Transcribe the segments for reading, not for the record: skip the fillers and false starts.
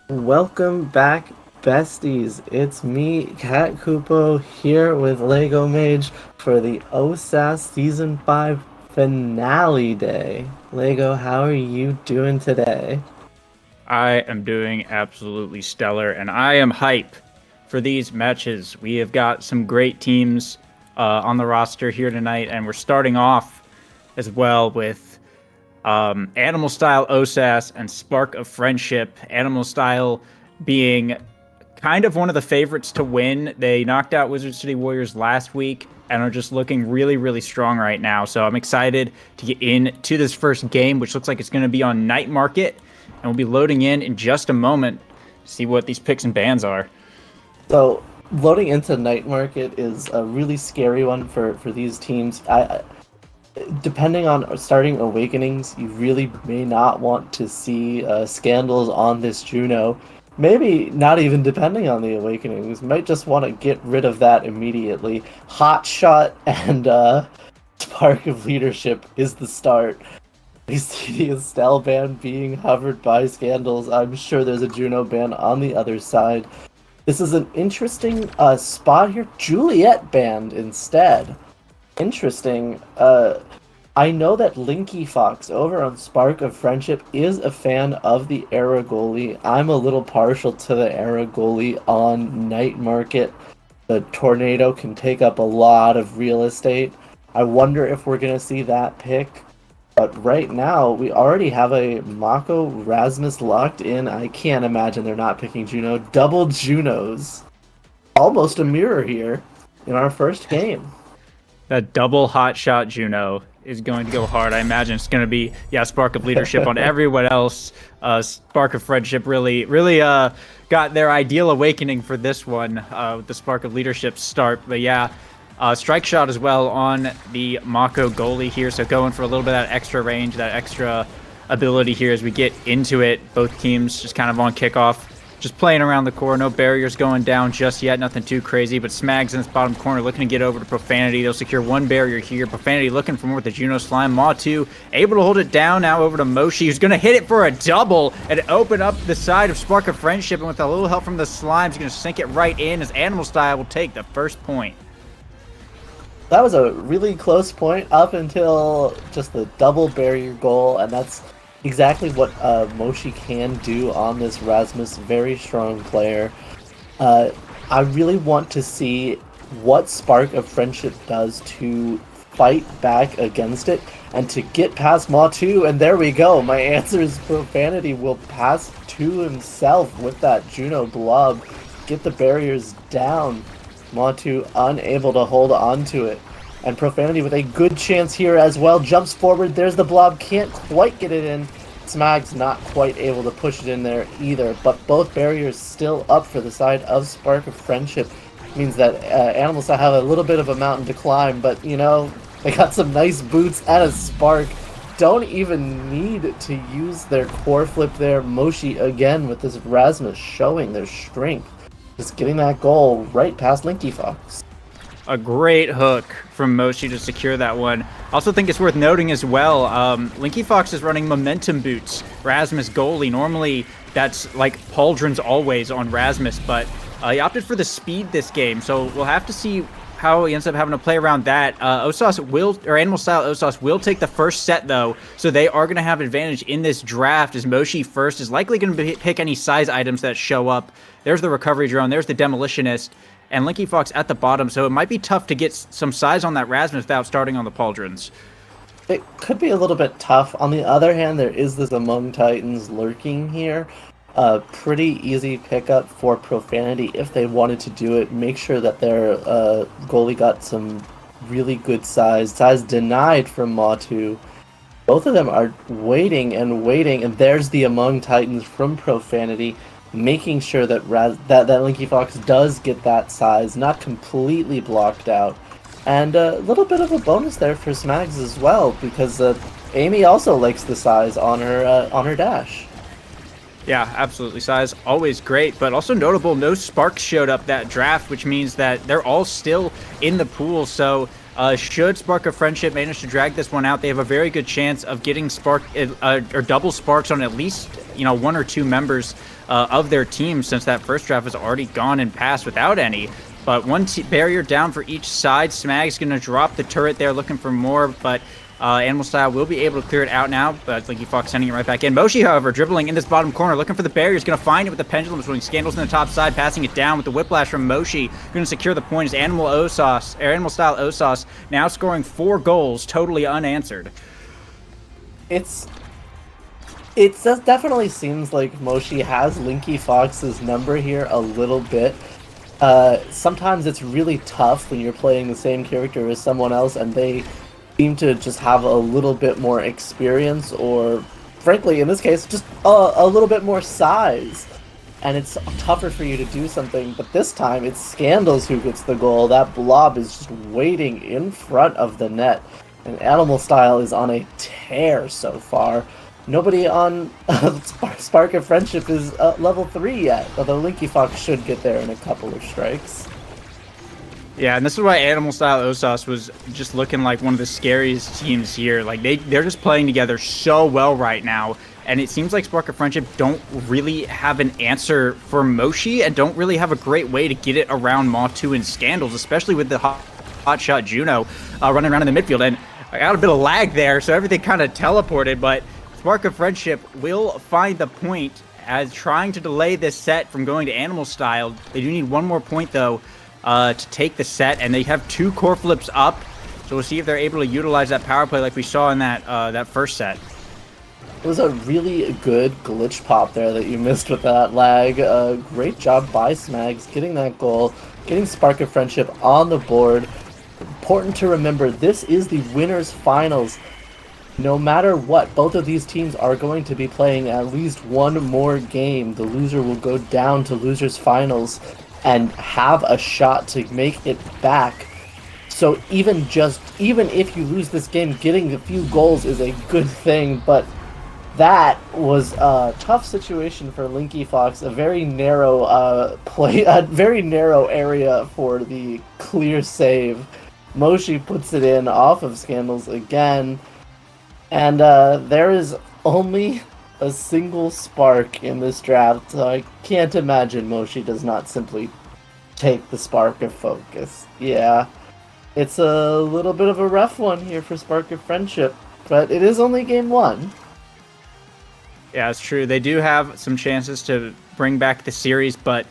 Welcome back, besties. It's me, Kat Kupo, here with Lego Mage for the OSAS Season 5 Finale Day. Lego, how are you doing today? I am doing absolutely stellar, and I am hype for these matches. We have got some great teams on the roster here tonight, and we're starting off as well with Animal Style OSAS and Spark of Friendship. Animal Style being kind of one of the favorites to win. They knocked out Wizard City Warriors last week and are just looking really, really strong right now. So I'm excited to get into this first game, which looks like it's going to be on Night Market. And we'll be loading in just a moment to see what these picks and bans are. So, loading into Night Market is a really scary one for these teams. Depending on starting Awakenings, you really may not want to see scandals on this Juno. Maybe not even depending on the Awakenings. Might just want to get rid of that immediately. Hot Shot and Spark of Leadership is the start. We see the Estelle ban being hovered by scandals. I'm sure there's a Juno ban on the other side. This is an interesting spot here. Juliet banned instead. Interesting. I know that Linky Fox over on Spark of Friendship is a fan of the Era goalie. I'm a little partial to the Era goalie on Night Market. The Tornado can take up a lot of real estate. I wonder if we're going to see that pick. But right now, we already have a Mako Rasmus locked in. I can't imagine they're not picking Juno. Double Junos. Almost a mirror here in our first game. That double hot shot Juno is going to go hard. I imagine it's going to be, Spark of Leadership on everyone else. Spark of Friendship really got their ideal awakening for this one with the Spark of Leadership start. But Strike Shot as well on the Mako goalie here. So going for a little bit of that extra range, that extra ability here as we get into it. Both teams just kind of on kickoff. Just playing around the core, no barriers going down just yet, nothing too crazy, but Smags in this bottom corner looking to get over to Profanity. They'll secure one barrier here. Profanity looking for more with the Juno Slime. Maw 2 able to hold it down, now over to Moshi, who's going to hit it for a double and open up the side of Spark of Friendship, and with a little help from the Slime, he's going to sink it right in as Animal Style will take the first point. That was a really close point up until just the double barrier goal, and that's exactly what Moshi can do on this Rasmus. Very strong player. I really want to see what Spark of Friendship does to fight back against it and to get past Maw 2, and there we go. My answer is Profanity will pass to himself with that Juno blob, get the barriers down. Maw 2 unable to hold on to it. And Profanity with a good chance here as well. Jumps forward. There's the blob. Can't quite get it in. Smag's not quite able to push it in there either. But both barriers still up for the side of Spark of Friendship. Means that Animals have a little bit of a mountain to climb. But, you know, they got some nice boots and a Spark. Don't even need to use their core flip there. Moshi again with this Rasmus showing their strength. Just getting that goal right past Linky Fox. A great hook from Moshi to secure that one. Also think it's worth noting as well, Linky Fox is running momentum boots. Rasmus goalie, normally that's like pauldrons always on Rasmus, but he opted for the speed this game, so we'll have to see how he ends up having to play around that. OSAS will, or Animal Style OSAS will take the first set though, so they are going to have advantage in this draft as Moshi first is likely going to pick any size items that show up. There's the recovery drone, there's the demolitionist, and Linky Fox at the bottom, so it might be tough to get some size on that Rasmus without starting on the pauldrons. It could be a little bit tough. On the other hand, there is this Among Titans lurking here. Pretty easy pickup for Profanity if they wanted to do it. Make sure that their goalie got some really good size. Size denied from Maw 2. Both of them are waiting, and there's the Among Titans from Profanity, making sure that that Linky Fox does get that size, not completely blocked out. And a little bit of a bonus there for Smags as well, because Amy also likes the size on her dash. Yeah, absolutely. Size, always great, but also notable, no Sparks showed up that draft, which means that they're all still in the pool. So Should Spark of Friendship manage to drag this one out, they have a very good chance of getting spark or double sparks on at least one or two members of their team, since that first draft has already gone and passed without any. But one barrier down for each side. Smag's going to drop the turret there, looking for more, but Animal Style will be able to clear it out now, but Linky Fox sending it right back in. Moshi, however, dribbling in this bottom corner, looking for the barrier. Is going to find it with the pendulum, swinging Scandals in the top side, passing it down with the whiplash from Moshi. Going to secure the point as Animal Style OSAS now scoring 4 goals, totally unanswered. It definitely seems like Moshi has Linky Fox's number here a little bit. Sometimes it's really tough when you're playing the same character as someone else and they seem to just have a little bit more experience, or frankly in this case just a little bit more size, and it's tougher for you to do something. But this time it's Scandals who gets the goal. That blob is just waiting in front of the net, and Animal Style is on a tear so far. Nobody on Spark of Friendship is level 3 yet, although Linky Fox should get there in a couple of strikes. Yeah, and this is why Animal Style OSAS was just looking like one of the scariest teams here. Like, they're just playing together so well right now, and it seems like Spark of Friendship don't really have an answer for Moshi, and don't really have a great way to get it around Motu and Scandals, especially with the hotshot Juno running around in the midfield. And I got a bit of lag there, so everything kind of teleported, but Spark of Friendship will find the point as trying to delay this set from going to Animal Style. They do need one more point, though, to take the set, and they have 2 core flips up, so we'll see if they're able to utilize that power play like we saw in that first set. It was a really good glitch pop there that you missed with that lag. Great job by Smags getting that goal, getting Spark of Friendship on the board. Important to remember, this is the winners finals. No matter what, both of these teams are going to be playing at least one more game. The loser will go down to losers finals and have a shot to make it back. So even if you lose this game, getting a few goals is a good thing, but that was a tough situation for Linky Fox. A very narrow a very narrow area for the clear save. Moshi puts it in off of Scandals again. And there is only a single spark in this draft, so I can't imagine Moshi does not simply take the Spark of Focus. Yeah, it's a little bit of a rough one here for Spark of Friendship, but it is only game 1. Yeah, it's true. They do have some chances to bring back the series, but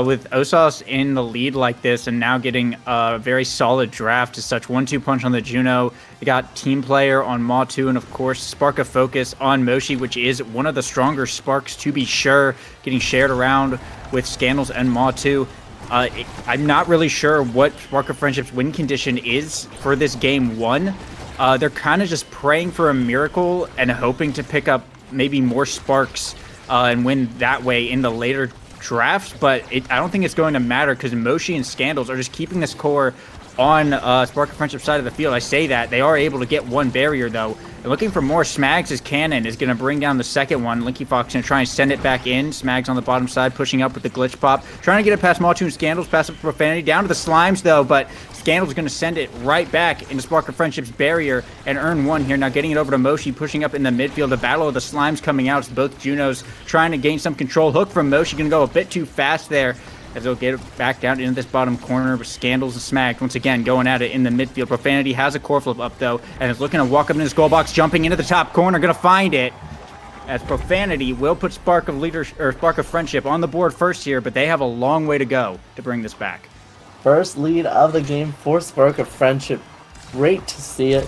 with OSAS in the lead like this and now getting a very solid draft as such, 1-2 punch on the Juno. They got Team Player on Motu, and of course Spark of Focus on Moshi, which is one of the stronger sparks to be sure, getting shared around with Scandals and Motu. I'm not really sure what Spark of Friendship's win condition is for this game 1. They're kind of just praying for a miracle and hoping to pick up maybe more sparks and win that way in the later drafts, but I don't think it's going to matter because Moshi and Scandals are just keeping this core on Spark of Friendship side of the field. I say that. They are able to get one barrier, though. And looking for more. Smags' cannon is going to bring down the second one. Linky Fox going to try and send it back in. Smags on the bottom side, pushing up with the glitch pop. Trying to get it past Motu and Scandals, past up Profanity. Down to the Slimes, though, but Scandals going to send it right back into Spark of Friendship's barrier and earn one here. Now getting it over to Moshi, pushing up in the midfield. The battle of the Slimes coming out. It's both Junos trying to gain some control. Hook from Moshi going to go a bit too fast there, as they'll get it back down into this bottom corner with Scandals and Smags once again going at it in the midfield. Profanity has a core flip up, though, and is looking to walk up in his goal box, jumping into the top corner, going to find it. As Profanity will put Spark of Friendship on the board first here, but they have a long way to go to bring this back. First lead of the game for Spark of Friendship. Great to see it.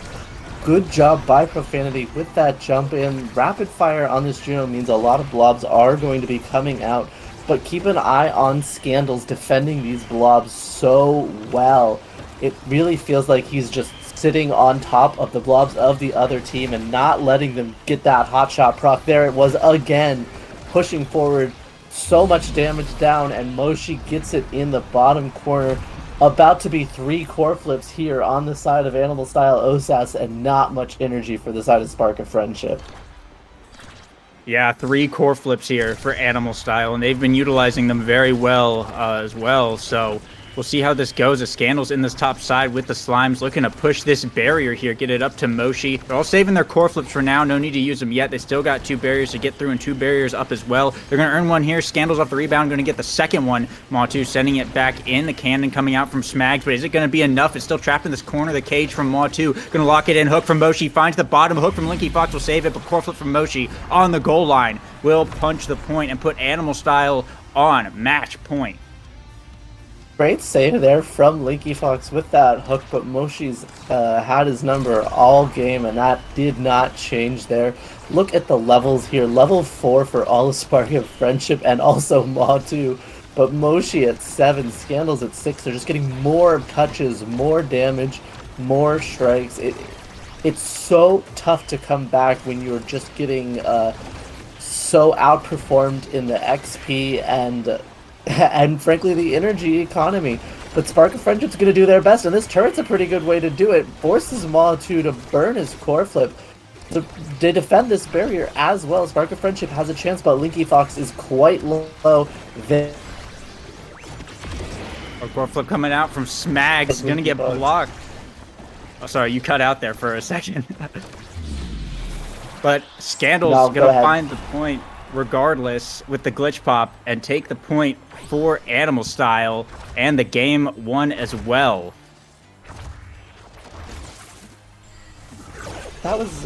Good job by Profanity with that jump in. Rapid fire on this Juno means a lot of blobs are going to be coming out, but keep an eye on Scandals defending these blobs so well. It really feels like he's just sitting on top of the blobs of the other team and not letting them get that hotshot proc. There it was again, pushing forward, so much damage down, and Moshi gets it in the bottom corner. About to be 3 core flips here on the side of Animal Style OSAS, and not much energy for the side of Spark of Friendship. Yeah, 3 core flips here for Animal Style, and they've been utilizing them very well as well. So We'll see how this goes. The Scandal's in this top side with the Slimes, looking to push this barrier here, get it up to Moshi. They're all saving their core flips for now. No need to use them yet. They still got 2 barriers to get through and 2 barriers up as well. They're going to earn one here. Scandal's off the rebound, going to get the second one. Matu sending it back in. The cannon coming out from Smags, but is it going to be enough? It's still trapped in this corner. The cage from Matu. Going to lock it in. Hook from Moshi. Finds the bottom. Hook from Linky Fox will save it, but core flip from Moshi on the goal line will punch the point and put Animal Style on match point. Great save there from Linky Fox with that hook, but Moshi's had his number all game, and that did not change there. Look at the levels here. Level 4 for all of Spark of Friendship and also Matu, but Moshi at 7, Scandals at 6. They're just getting more touches, more damage, more strikes. It's so tough to come back when you're just getting so outperformed in the XP and frankly the energy economy. But Spark of Friendship's going to do their best, and this turret's a pretty good way to do it. Forces Matu to burn his core flip. They defend this barrier as well. Spark of Friendship has a chance, but Linky Fox is quite low. Our core flip coming out from Smags, going to get blocked. Oh, sorry, you cut out there for a second. But Scandal's going to find the point regardless with the glitch pop and take the point for Animal Style and the game won as well. That was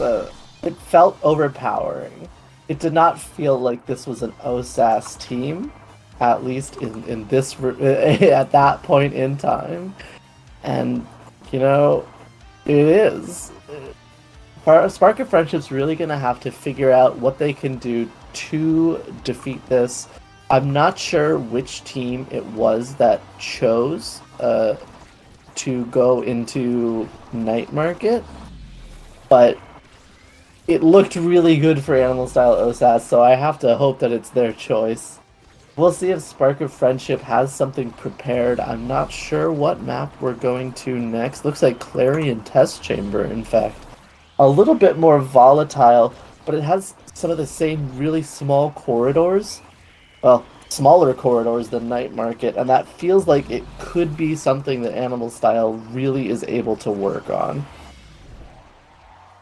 it felt overpowering. It did not feel like this was an OSAS team, at least in this at that point in time. And you know, it is. Spark of Friendship's really going to have to figure out what they can do to defeat this. I'm not sure which team it was that chose to go into Night Market, but it looked really good for Animal Style OSAS, so I have to hope that it's their choice. We'll see if Spark of Friendship has something prepared. I'm not sure what map we're going to next. Looks like Clarion Test Chamber, in fact. A little bit more volatile, but it has some of the same really small corridors. Well, smaller corridors than Night Market, and that feels like it could be something that Animal Style really is able to work on.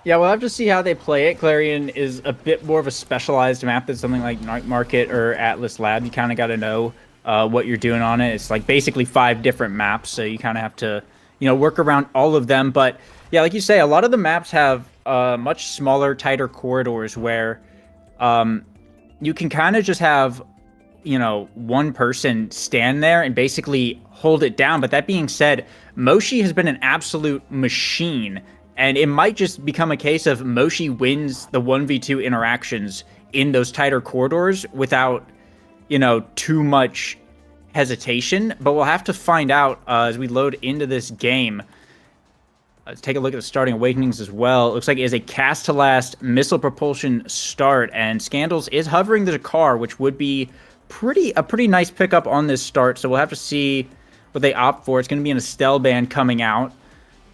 Yeah, we'll have to see how they play it. Clarion is a bit more of a specialized map than something like Night Market or Atlas Lab. You kind of got to know what you're doing on it. It's like basically 5 different maps, so you kind of have to, you know, work around all of them. But yeah, like you say, a lot of the maps have much smaller, tighter corridors where you can kind of just have, you know, one person stand there and basically hold it down. But that being said, Moshi has been an absolute machine. And it might just become a case of Moshi wins the 1v2 interactions in those tighter corridors without, you know, too much hesitation. But we'll have to find out as we load into this game. Let's take a look at the starting awakenings as well. It looks like it is a cast to last missile propulsion start. And Scandals is hovering the car, which would be a pretty nice pickup on this start. So we'll have to see what they opt for. It's going to be an Estelle band coming out.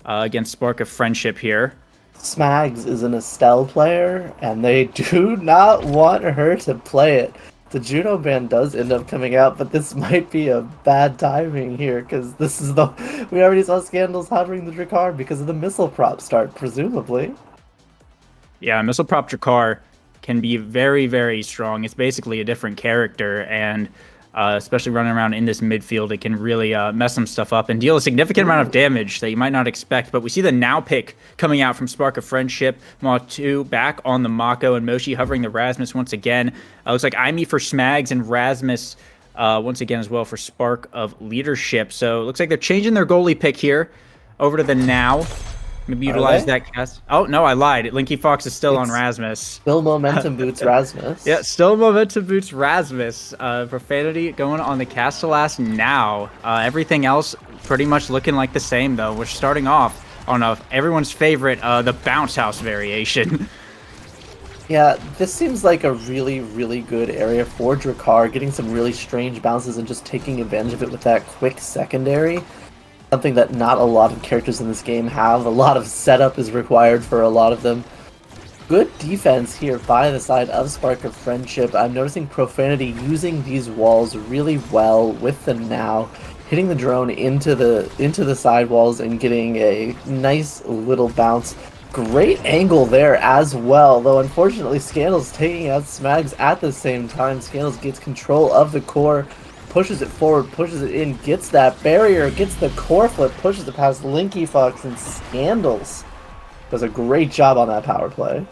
Against Spark of Friendship here. Smags is an Estelle player, and they do not want her to play it. The Juno band does end up coming out, but this might be a bad timing here, because this is we already saw Scandals hovering the Drakkar because of the missile prop start, presumably. Yeah, missile prop Drakkar can be very, very strong. It's basically a different character, and especially running around in this midfield, it can really mess some stuff up and deal a significant amount of damage that you might not expect. But we see the now pick coming out from Spark of Friendship. Matu back on the Mako, and Moshi hovering the Rasmus once again. Looks like Aimee for Smags and Rasmus once again as well for Spark of Leadership. So it looks like they're changing their goalie pick here over to the now. Maybe utilize that cast. Oh, no, I lied. Linky Fox is still on Rasmus. Still momentum boots Rasmus. Yeah, still momentum boots Rasmus. Profanity going on the cast to last now. Everything else pretty much looking like the same, though. We're starting off on everyone's favorite, the bounce house variation. Yeah, this seems like a really, really good area for Drakkar, getting some really strange bounces and just taking advantage of it with that quick secondary. Something that not a lot of characters in this game have. A lot of setup is required for a lot of them. Good defense here by the side of Spark of Friendship. I'm noticing Profanity using these walls really well with the now. hitting the drone into the sidewalls and getting a nice little bounce. Great angle there as well, though unfortunately Scandals taking out Smags at the same time. Scandals gets control of the core, pushes it forward, pushes it in, gets that barrier, gets the core flip, pushes it past Linky Fox, and Scandals does a great job on that power play.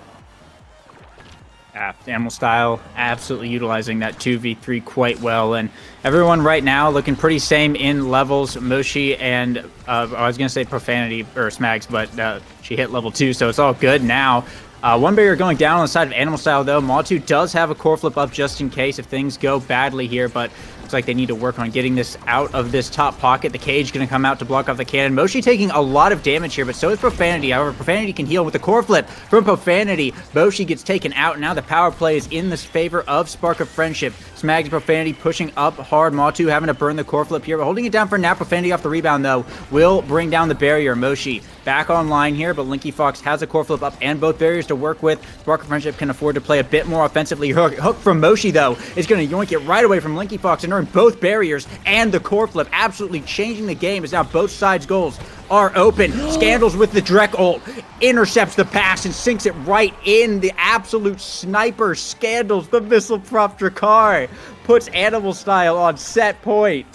Animal Style absolutely utilizing that 2v3 quite well, and everyone right now looking pretty same in levels. Moshi and I was gonna say Profanity or Smags, but she hit level 2, so it's all good now. One barrier going down on the side of Animal Style though. Matu does have a core flip up just in case if things go badly here, but looks like they need to work on getting this out of this top pocket. The cage going to come out to block off the cannon. Moshi taking a lot of damage here, but so is Profanity. However, Profanity can heal with the core flip from Profanity. Moshi gets taken out. Now the power play is in the favor of Spark of Friendship. Smags and Profanity pushing up hard. Matu having to burn the core flip here, but holding it down for now. Profanity off the rebound though will bring down the barrier. Moshi back online here, but Linky Fox has a core flip up and both barriers to work with. Spark of Friendship can afford to play a bit more offensively. Hook from Moshi though is going to yoink it right away from Linky Fox and earn both barriers and the core flip, absolutely changing the game as now both sides' goals are open. Scandals with the Drek ult intercepts the pass and sinks it right in. The absolute sniper Scandals, the missile prop Drakkar, puts Animal Style on set point.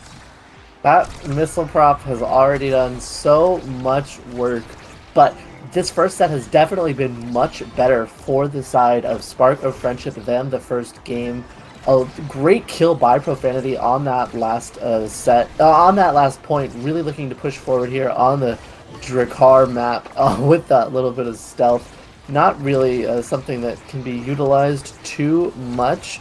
That missile prop has already done so much work, but this first set has definitely been much better for the side of Spark of Friendship than the first game. A great kill by Profanity on that last on that last point, really looking to push forward here on the Drakkar map with that little bit of stealth. Not really something that can be utilized too much,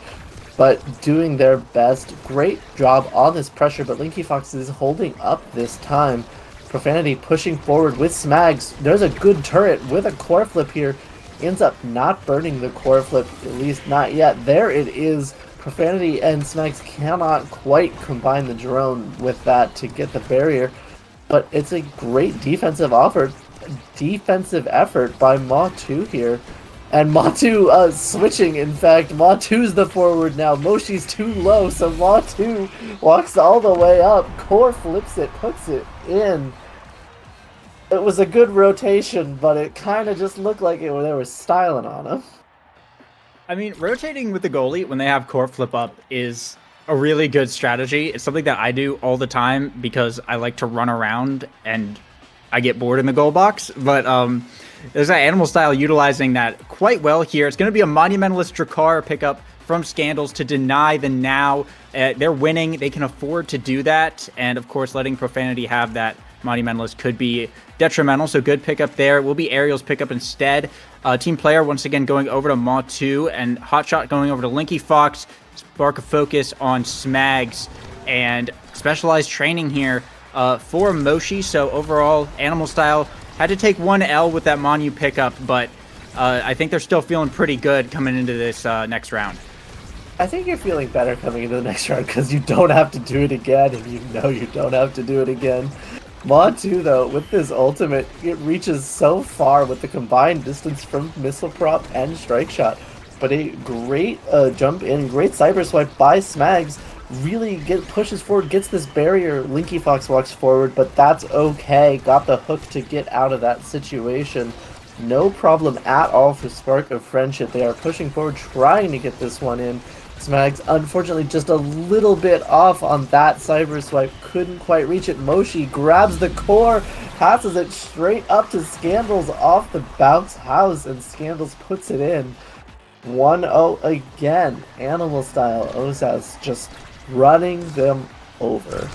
but doing their best. Great job on this pressure, but Linky Fox is holding up this time. Profanity pushing forward with Smags. There's a good turret with a core flip here. Ends up not burning the core flip, at least not yet. There it is. Profanity and Smags cannot quite combine the drone with that to get the barrier, but it's a great defensive effort by Ma2 here. And Ma2 switching, in fact. Ma2's the forward now. Moshi's too low, so Ma2 walks all the way up. Core flips it, puts it in. It was a good rotation, but it kind of just looked like they were styling on him. I mean, rotating with the goalie when they have core flip up is a really good strategy. It's something that I do all the time because I like to run around and I get bored in the goal box. But there's that Animal Style utilizing that quite well here. It's going to be a Monumentalist Drakkar pickup from Scandals to deny the now. They're winning. They can afford to do that. And of course, letting Profanity have that Monumentalist could be detrimental, so good pickup there. Will be Ariel's pickup instead. Team player once again going over to Ma2 and Hotshot going over to Linky Fox. Spark of focus on Smags and specialized training here for Moshi. So overall, Animal Style had to take one L with that Monu pickup, but I think they're still feeling pretty good coming into this next round. I think you're feeling better coming into the next round because you don't have to do it again, and you know you don't have to do it again. Ma2, though, with this ultimate, it reaches so far with the combined distance from Missile Prop and Strike Shot. But a great jump in, great cyber swipe by Smags, really pushes forward, gets this barrier. Linky Fox walks forward, but that's okay. Got the hook to get out of that situation. No problem at all for Spark of Friendship. They are pushing forward, trying to get this one in. Smags, unfortunately, just a little bit off on that cyber swipe. Couldn't quite reach it. Moshi grabs the core, passes it straight up to Scandals off the bounce house, and Scandals puts it in. 1-0 again. Animal Style. OSAS just running them over.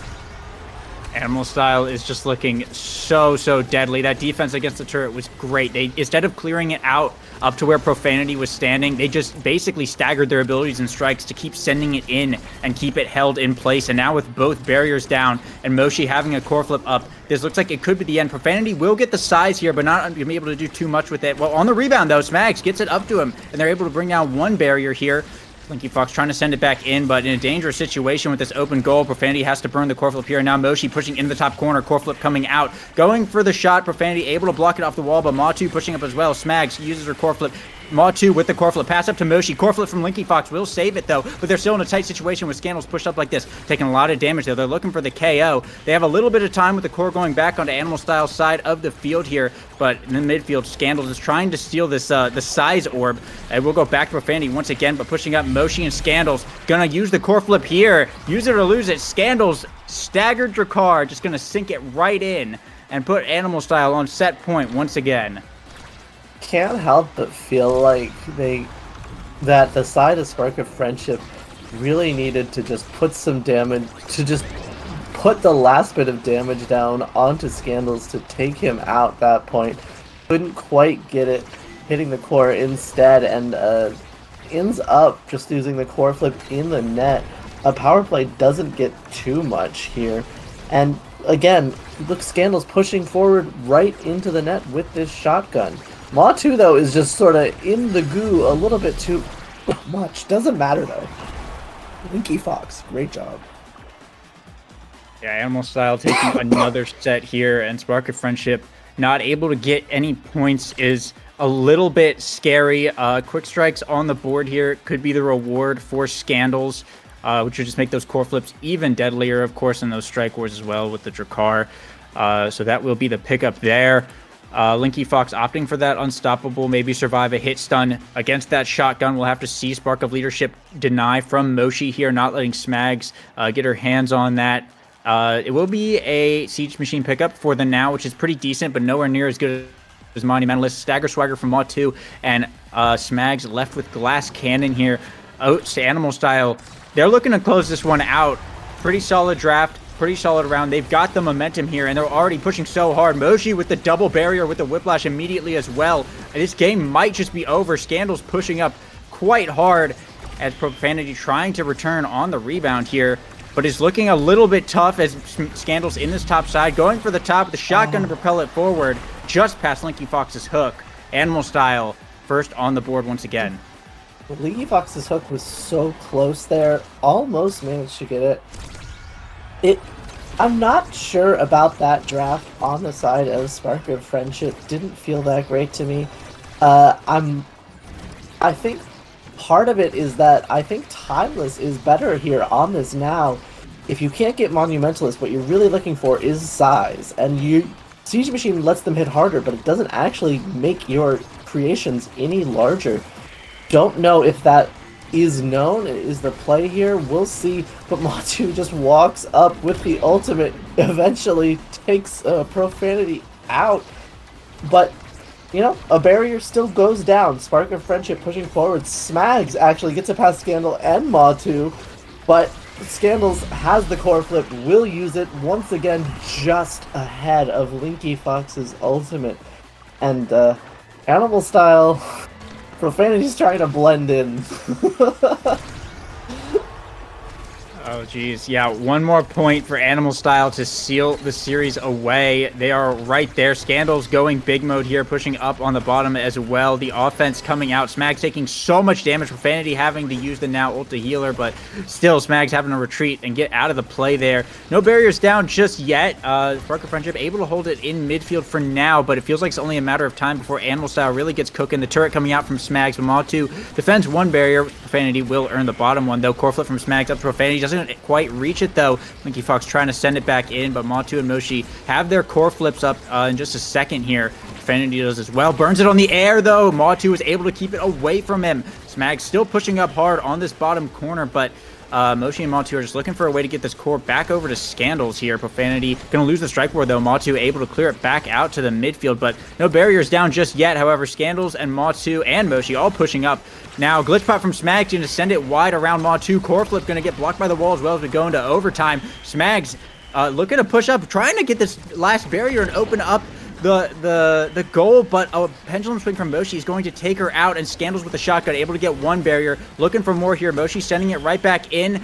Animal Style is just looking so deadly. That defense against the turret was great. They, instead of clearing it out up to where Profanity was standing, they just basically staggered their abilities and strikes to keep sending it in and keep it held in place. And now with both barriers down and Moshi having a core flip up, this looks like it could be the end. Profanity will get the size here, but not going to be able to do too much with it. Well, on the rebound, though, Smags gets it up to him, and they're able to bring down one barrier here. Linky Fox trying to send it back in, but in a dangerous situation with this open goal. Profanity has to burn the core flip here. Now Moshi pushing into the top corner. Core flip coming out. Going for the shot. Profanity able to block it off the wall, but Ma2 pushing up as well. Smags uses her core flip. Maw2 with the core flip. Pass up to Moshi. Core flip from Linky Fox will save it, though. But they're still in a tight situation with Scandals pushed up like this. Taking a lot of damage, though. They're looking for the KO. They have a little bit of time with the core going back onto Animal Style's side of the field here. But in the midfield, Scandals is trying to steal this the size orb. And we'll go back to Profanity once again, but pushing up Moshi and Scandals. Gonna use the core flip here. Use it or lose it. Scandals, staggered Drakkar, just gonna sink it right in and put Animal Style on set point once again. Can't help but feel like that the side of Spark of Friendship really needed to just put some damage, to just put the last bit of damage down onto Scandals to take him out at that point. Couldn't quite get it, hitting the core instead, and ends up just using the core flip in the net. A power play doesn't get too much here, and again, look, Scandals pushing forward right into the net with this shotgun. Maw2, though, is just sort of in the goo a little bit too much. Doesn't matter, though. Linky Fox, great job. Yeah, Animal Style taking another set here, and Spark of Friendship not able to get any points is a little bit scary. Quick strikes on the board here could be the reward for Scandals, which would just make those core flips even deadlier, of course, in those strike wars as well with the Drakkar. So that will be the pickup there. Linky Fox opting for that unstoppable, maybe survive a hit stun against that shotgun. We'll have to see Spark of Leadership deny from Moshi here, not letting Smags get her hands on that. It will be a Siege Machine pickup for the now, which is pretty decent, but nowhere near as good as Monumentalist. Stagger Swagger from Maw2, and Smags left with Glass Cannon here. To Animal Style, they're looking to close this one out. Pretty solid draft. Pretty solid round. They've got the momentum here, and they're already pushing so hard. Moshi with the double barrier with the Whiplash immediately as well. And this game might just be over. Scandals pushing up quite hard as Profanity trying to return on the rebound here, but it's looking a little bit tough as Scandals in this top side, going for the top with the shotgun to propel it forward, just past Linky Fox's hook. Animal Style first on the board once again. Linky Fox's hook was so close there, almost managed to get it. I'm not sure about that draft on the side of Spark of Friendship. Didn't feel that great to me. I think part of it is that I think Timeless is better here on this now. If you can't get Monumentalist, what you're really looking for is size, and Siege Machine lets them hit harder, but it doesn't actually make your creations any larger. Don't know if that is known, is the play here. We'll see, but Maw2 just walks up with the ultimate, eventually takes Profanity out, but you know, a barrier still goes down. Spark of Friendship pushing forward. Smags actually gets it past Scandal and Maw2, but Scandals has the core flip, will use it once again just ahead of Linky Fox's ultimate, and Animal Style, Profanity's trying to blend in. Oh, geez. Yeah, one more point for Animal Style to seal the series away. They are right there. Scandals going big mode here, pushing up on the bottom as well. The offense coming out. Smags taking so much damage. Profanity having to use the now ulti healer, but still Smags having to retreat and get out of the play there. No barriers down just yet. Spark of Friendship able to hold it in midfield for now, but it feels like it's only a matter of time before Animal Style really gets cooking. The turret coming out from Smags, but Maw2 defends one barrier. Profanity will earn the bottom one, though. Core flip from Smags up to Profanity. Doesn't quite reach it, though. Linky Fox trying to send it back in, but Maw2 and Moshi have their core flips up in just a second here. Profanity does as well. Burns it on the air, though. Maw2 is able to keep it away from him. Smags still pushing up hard on this bottom corner, but Moshi and Maw2 are just looking for a way to get this core back over to Scandals here. Profanity going to lose the strike ward, though. Maw2 able to clear it back out to the midfield, but no barriers down just yet. However, Scandals and Maw2 and Moshi all pushing up. Now, glitch pop from Smags going to send it wide around Maw2. Core flip going to get blocked by the wall as well as we go into overtime. Smags looking to push up, trying to get this last barrier and open up the goal, but a pendulum swing from Moshi is going to take her out, and Scandals with the shotgun able to get one barrier. Looking for more here. Moshi sending it right back in.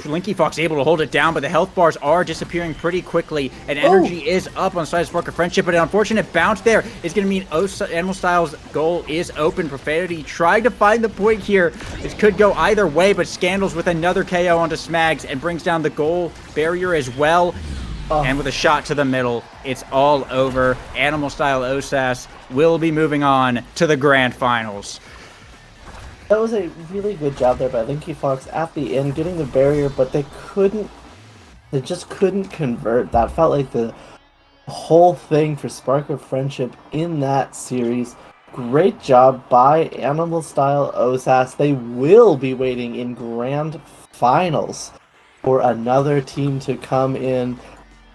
Linky Fox able to hold it down, but the health bars are disappearing pretty quickly, and energy is up on the side of Spark of Friendship, but an unfortunate bounce there is going to mean Animal Style's goal is open. Profanity trying to find the point here. This could go either way, but Scandals with another KO onto Smags and brings down the goal barrier as well. And with a shot to the middle, it's all over. Animal Style OSAS will be moving on to the grand finals. That was a really good job there by Linky Fox at the end, getting the barrier, but they just couldn't convert. That felt like the whole thing for Spark of Friendship in that series. Great job by Animal Style OSAS. They will be waiting in grand finals for another team to come in.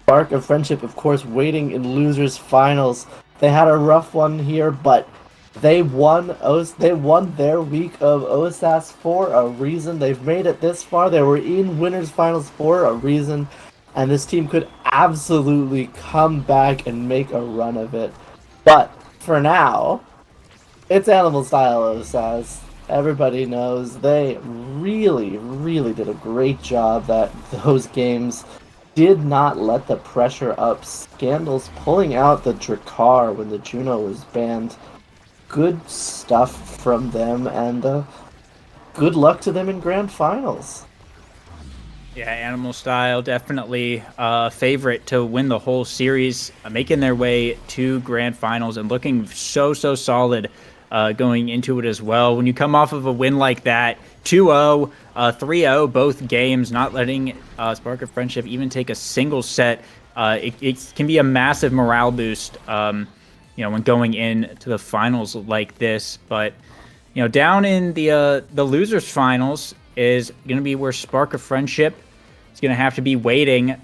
Spark of Friendship, of course, waiting in losers finals. They had a rough one here, but they won their week of OSAS for a reason. They've made it this far. They were in winners finals for a reason, and this team could absolutely come back and make a run of it. But for now, it's Animal Style OSAS. Everybody knows they really, really did a great job that those games did not let the pressure up. Scandals pulling out the Drakkar when the Juno was banned. Good stuff from them, and good luck to them in grand finals. Yeah, Animal Style definitely a favorite to win the whole series, making their way to grand finals and looking so solid going into it as well. When you come off of a win like that, 2-0, 3-0, both games, not letting Spark of Friendship even take a single set, it can be a massive morale boost, when going into the finals like this. But down in the losers finals is going to be where Spark of Friendship is going to have to be waiting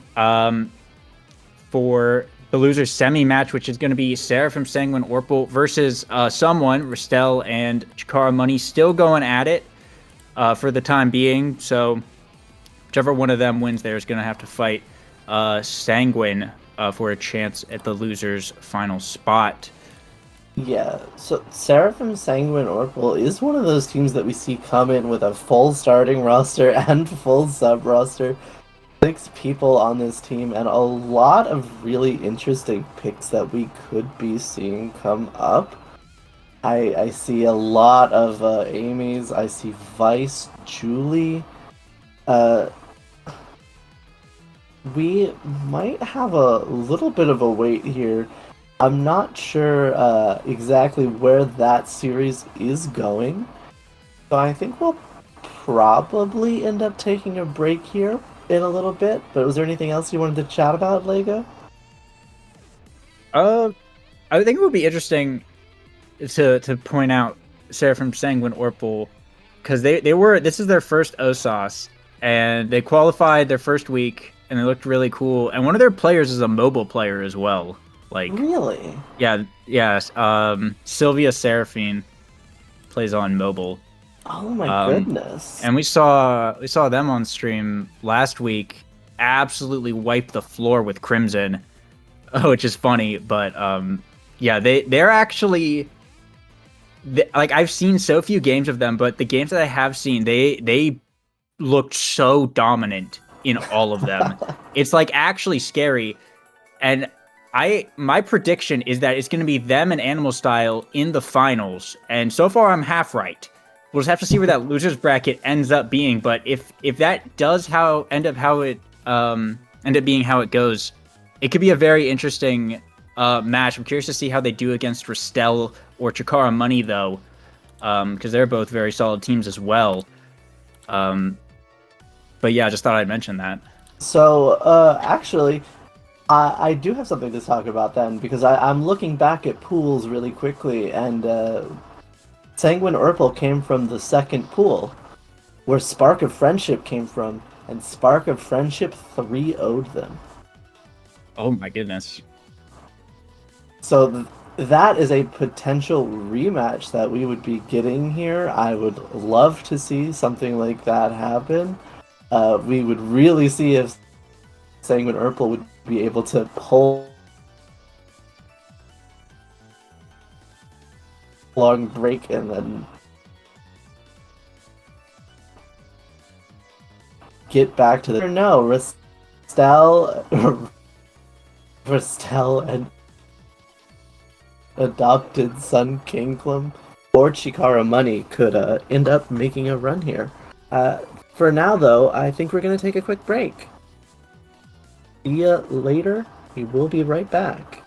for the losers semi match, which is going to be Seraphim Sanguine Orpal versus someone, Ristel and Chikara Money, still going at it for the time being. So whichever one of them wins there is going to have to fight Sanguine for a chance at the losers final spot. Yeah, so Seraphim Sanguine Orpal is one of those teams that we see come in with a full starting roster and full sub roster. 6 people on this team, and a lot of really interesting picks that we could be seeing come up. I see a lot of Amy's. I see Vice, Julie. We might have a little bit of a wait here. I'm not sure exactly where that series is going, so I think we'll probably end up taking a break here in a little bit. But was there anything else you wanted to chat about, Lego? I think it would be interesting to point out Seraphim Sanguine Orpal, because this is their first OSAS, and they qualified their first week, and they looked really cool. And one of their players is a mobile player as well. Like, really? Yeah. Sylvia Seraphine plays on mobile. Oh my goodness! And we saw them on stream last week, absolutely wipe the floor with Crimson, which is funny. But they're actually, like, I've seen so few games of them, but the games that I have seen, they looked so dominant in all of them. It's like actually scary. And my prediction is that it's going to be them and Animal Style in the finals, and so far I'm half right. We'll just have to see where that losers bracket ends up being. But if that does end up being how it goes, it could be a very interesting match. I'm curious to see how they do against Ristel or Chikara Money, though, because they're both very solid teams as well. But yeah, I just thought I'd mention that. So actually, I do have something to talk about then, because I'm looking back at pools really quickly, and Sanguine Orpal came from the second pool, where Spark of Friendship came from, and Spark of Friendship 3-0'd them. Oh my goodness. So that is a potential rematch that we would be getting here. I would love to see something like that happen. We would really see if Sanguine Orpal would be able to pull long break and then get back to the... No, Ristel and adopted son Kingklum or Chikara Money could end up making a run here. For now, though, I think we're going to take a quick break. See ya later. We will be right back.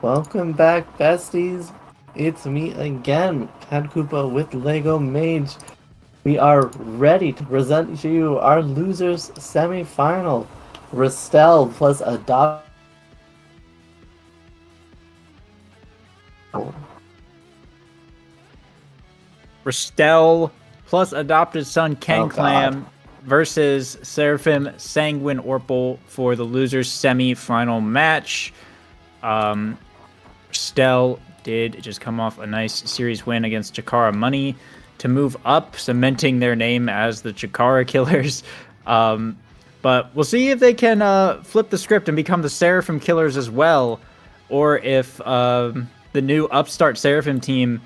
Welcome back, besties. It's me again, Cat Koopa with Lego Mage. We are ready to present to you our losers semi-final. Restel plus Adopt. Restel plus adopted son Ken Oh, God. Clam versus Seraphim Sanguine Orpal for the losers semi-final match. Restel did just come off a nice series win against Chikara Money to move up, cementing their name as the Chikara Killers. But we'll see if they can flip the script and become the Seraphim Killers as well, or if the new upstart Seraphim team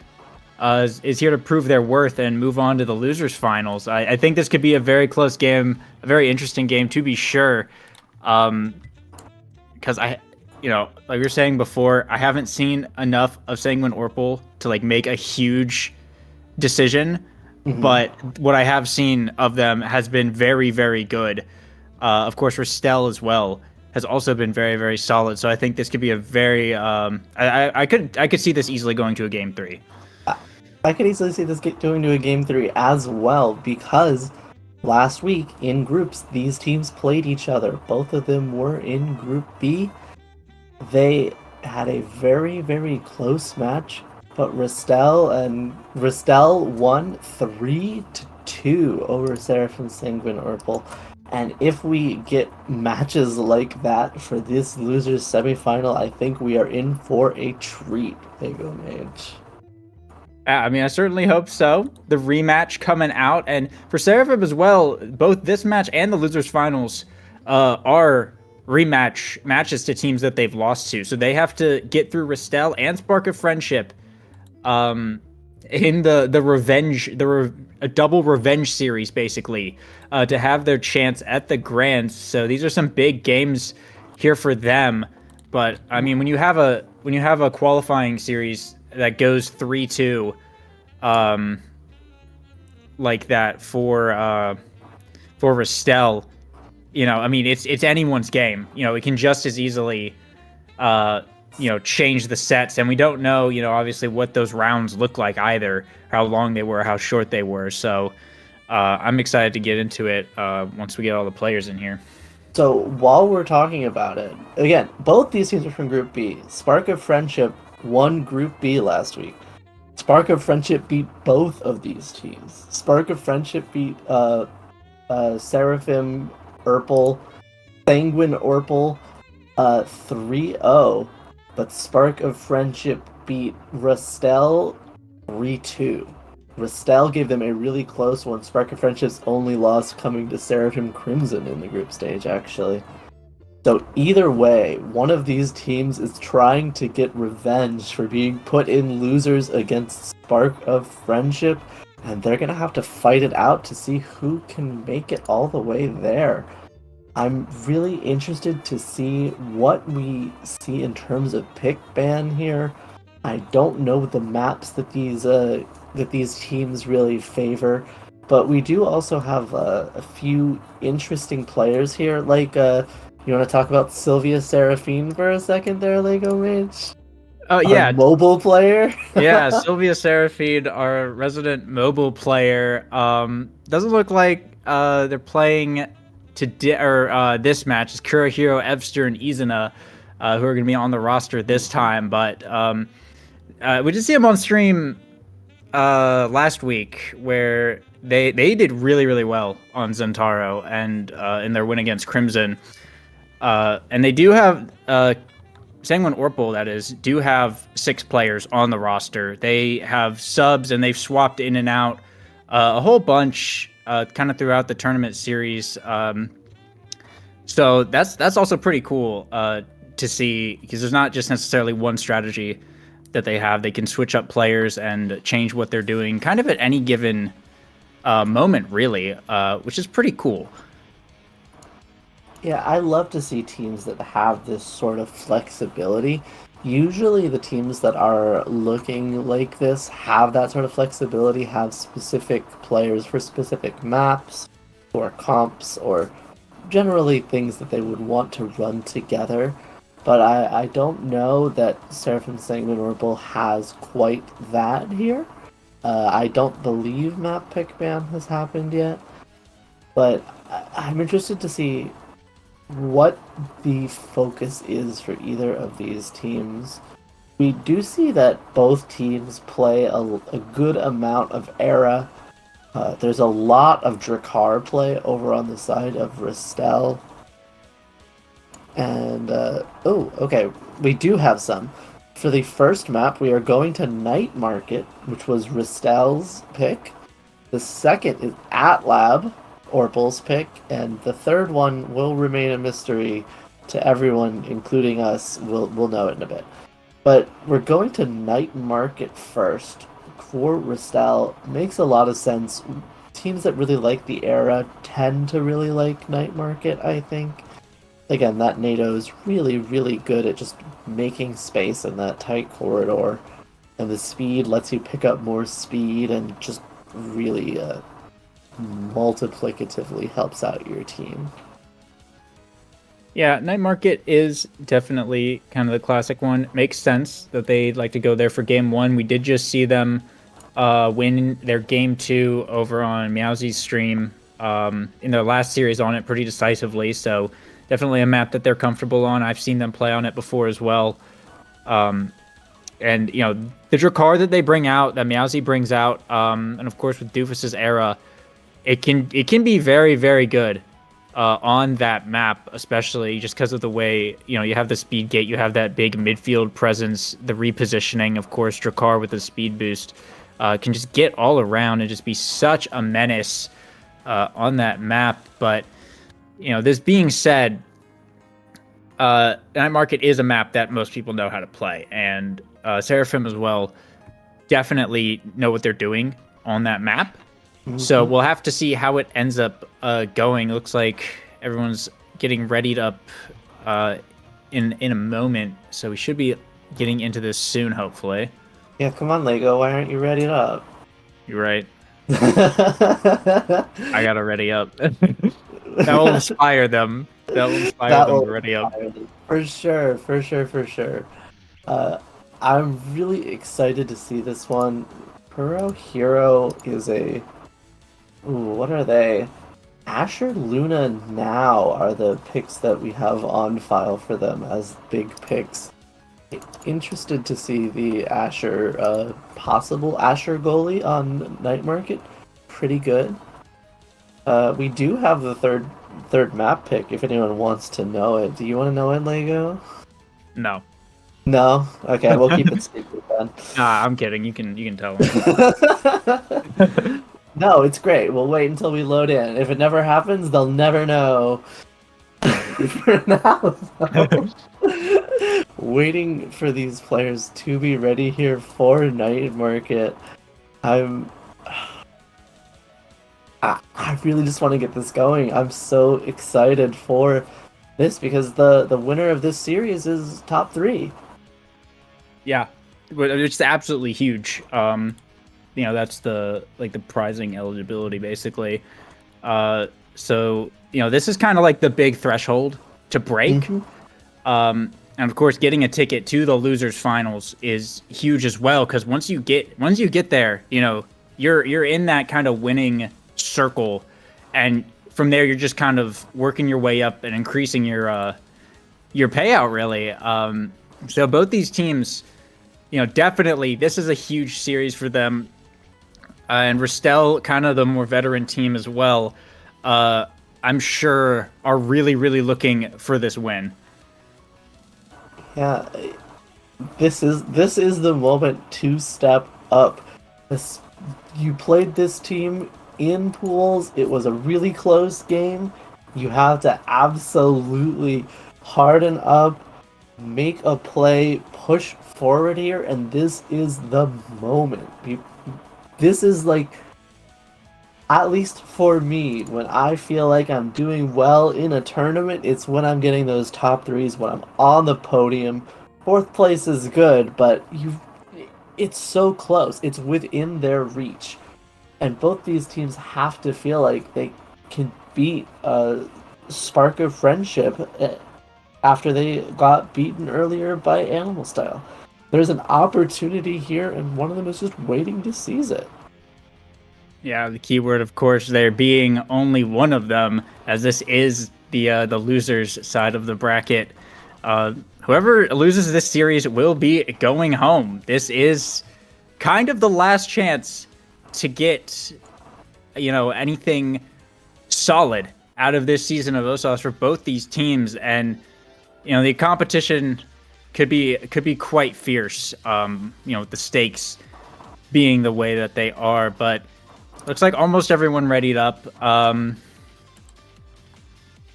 is here to prove their worth and move on to the losers finals. I think this could be a very close game, a very interesting game to be sure. Because like we were saying before, I haven't seen enough of Sanguine Orpal to like make a huge decision. But what I have seen of them has been very, very good. Of course, Restel as well has also been very, very solid. So I think this could be a very I could see this easily going to a game 3. I could easily see this going to a game 3 as well, because last week in groups, these teams played each other. Both of them were in Group B. They had a very, very close match, but Restel won 3-2 over Seraphim Sanguine Orpal. And if we get matches like that for this losers semifinal, I think we are in for a treat, Lego Mage. I mean, I certainly hope so. The rematch coming out, and for Seraphim as well, both this match and the losers finals are rematch matches to teams that they've lost to. So they have to get through Restel and Spark of Friendship in the revenge, a double revenge series, basically, to have their chance at the Grands. So these are some big games here for them. But I mean, when you have a qualifying series that goes 3-2, like that for Restel, I mean, it's anyone's game. It can just as easily, change the sets, and we don't know, obviously what those rounds look like either, how long they were, how short they were. So I'm excited to get into it once we get all the players in here. So while we're talking about it, again, both these teams are from Group B. Spark of Friendship won Group B last week. Spark of Friendship beat both of these teams. Spark of Friendship beat Seraphim Orpal, Sanguine Orpal 3-0, but Spark of Friendship beat Restel 3-2. Restel gave them a really close one. Spark of Friendship's only loss coming to Seraphim Crimson in the group stage, actually. So either way, one of these teams is trying to get revenge for being put in losers against Spark of Friendship, and they're going to have to fight it out to see who can make it all the way there. I'm really interested to see what we see in terms of pick ban here. I don't know the maps that these teams really favor, but we do also have a few interesting players here, like you want to talk about Sylvia Seraphine for a second there, Lego Mage? Oh, yeah. Our mobile player? Yeah, Sylvia Seraphine, our resident mobile player. Doesn't look like they're playing this match. It's Kurihiro, Evster, and Izuna who are going to be on the roster this time. But we did see them on stream last week, where they did really, really well on Zentaro and in their win against Crimson. And they do have Sanguine Orpal, that is, do have 6 players on the roster. They have subs, and they've swapped in and out a whole bunch kind of throughout the tournament series. So that's also pretty cool to see, because there's not just necessarily one strategy that they have. They can switch up players and change what they're doing kind of at any given moment, really, which is pretty cool. Yeah, I love to see teams that have this sort of flexibility. Usually the teams that are looking like this have that sort of flexibility, have specific players for specific maps or comps, or generally things that they would want to run together. but I don't know that Seraphim Sanguine Orbital has quite that here. I don't believe map pick ban has happened yet, but I'm interested to see what the focus is for either of these teams. We do see that both teams play a good amount of Era. There's a lot of Drakkar play over on the side of Ristel. And, oh, okay, we do have some. For the first map, we are going to Night Market, which was Ristel's pick. The second is Atlab, Orpal's pick. And the third one will remain a mystery to everyone, including us. We'll know it in a bit. But we're going to Night Market first for Ristel. Makes a lot of sense. Teams that really like the era tend to really like Night Market, I think. Again, that NATO is really, really good at just making space in that tight corridor. And the speed lets you pick up more speed and just really multiplicatively helps out your team. Yeah, Night Market is definitely kind of the classic one. Makes sense that they'd like to go there for game one. We did just see them win their game two over on Meowsy's stream in their last series on it pretty decisively. So definitely a map that they're comfortable on. I've seen them play on it before as well. And, you know, the Drakkar that they bring out, that Meowsy brings out, and of course with Doofus's era, it can be very, very good on that map, especially just because of the way, you know, you have the speed gate, you have that big midfield presence, the repositioning, of course, Drakkar with the speed boost can just get all around and just be such a menace on that map. But, you know, this being said, Night Market is a map that most people know how to play, and Seraphim as well definitely know what they're doing on that map. Mm-hmm. So we'll have to see how it ends up going. It looks like everyone's getting readied up in a moment, so we should be getting into this soon, hopefully. Yeah, come on, Lego. Why aren't you readied up? You're right. I gotta ready up. That will inspire them. That will inspire them to ready up. For sure, for sure, for sure. I'm really excited to see this one. Puro Hero is a... Ooh, what are they? Asher Luna Now are the picks that we have on file for them as big picks. Interested to see the Asher, possible Asher goalie on Night Market. Pretty good. We do have the third map pick if anyone wants to know it. Do you want to know it, Lego? No. No? Okay, we'll keep it secret then. Nah, I'm kidding. You can tell them. No, it's great. We'll wait until we load in. If it never happens, they'll never know. For now, waiting for these players to be ready here for Night Market. I really just want to get this going. I'm so excited for this because the winner of this series is top 3. Yeah, but it's absolutely huge. You know, that's the prizing eligibility basically. So, you know, this is kind of like the big threshold to break. Mm-hmm. And of course, getting a ticket to the losers finals is huge as well, because once you get there, you know, you're in that kind of winning circle, and from there you're just kind of working your way up and increasing your payout really. So both these teams, you know, definitely this is a huge series for them. And Ristel, kind of the more veteran team as well, I'm sure are really, really looking for this win. Yeah, this is the moment to step up. You played this team in pools. It was a really close game. You have to absolutely harden up, make a play, push forward here, and this is the moment. This is like, at least for me, when I feel like I'm doing well in a tournament, it's when I'm getting those top 3s, when I'm on the podium. 4th place is good, but it's so close. It's within their reach. And both these teams have to feel like they can beat Spark of Friendship after they got beaten earlier by Animal Style. There's an opportunity here, and one of them is just waiting to seize it. Yeah, the keyword, of course, there being only one of them, as this is the losers side of the bracket. Whoever loses this series will be going home. This is kind of the last chance to get, anything solid out of this season of OSAS for both these teams, and the competition could be quite fierce. The stakes being the way that they are, but looks like almost everyone readied up.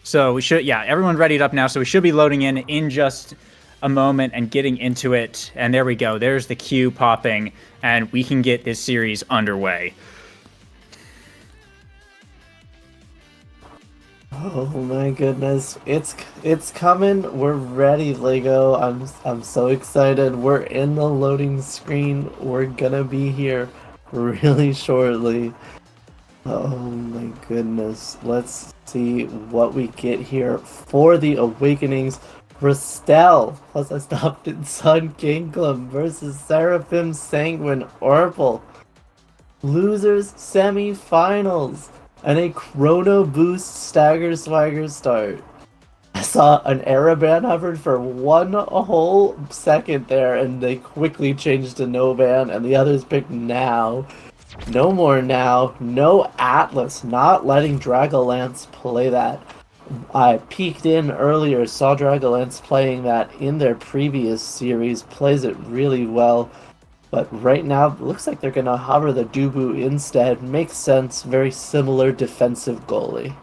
So we should, everyone readied up now. So we should be loading in just a moment and getting into it. And there we go. There's the queue popping, and we can get this series underway. Oh my goodness, it's coming. We're ready, Lego. I'm so excited. We're in the loading screen. We're gonna be here really shortly. Oh my goodness. Let's see what we get here for the Awakenings. Rastel plus Adopted Son Kingdom versus Seraphim Sanguine Orpal. Losers semi-finals and a Chrono Boost Stagger Swagger start. I saw an error ban hovered for one whole second there, and they quickly changed to no ban, and the others picked now. No more now. No Atlas. Not letting Dragolance play that. I peeked in earlier, saw Dragolance playing that in their previous series. Plays it really well. But right now, it looks like they're going to hover the Dubu instead. Makes sense. Very similar defensive goalie.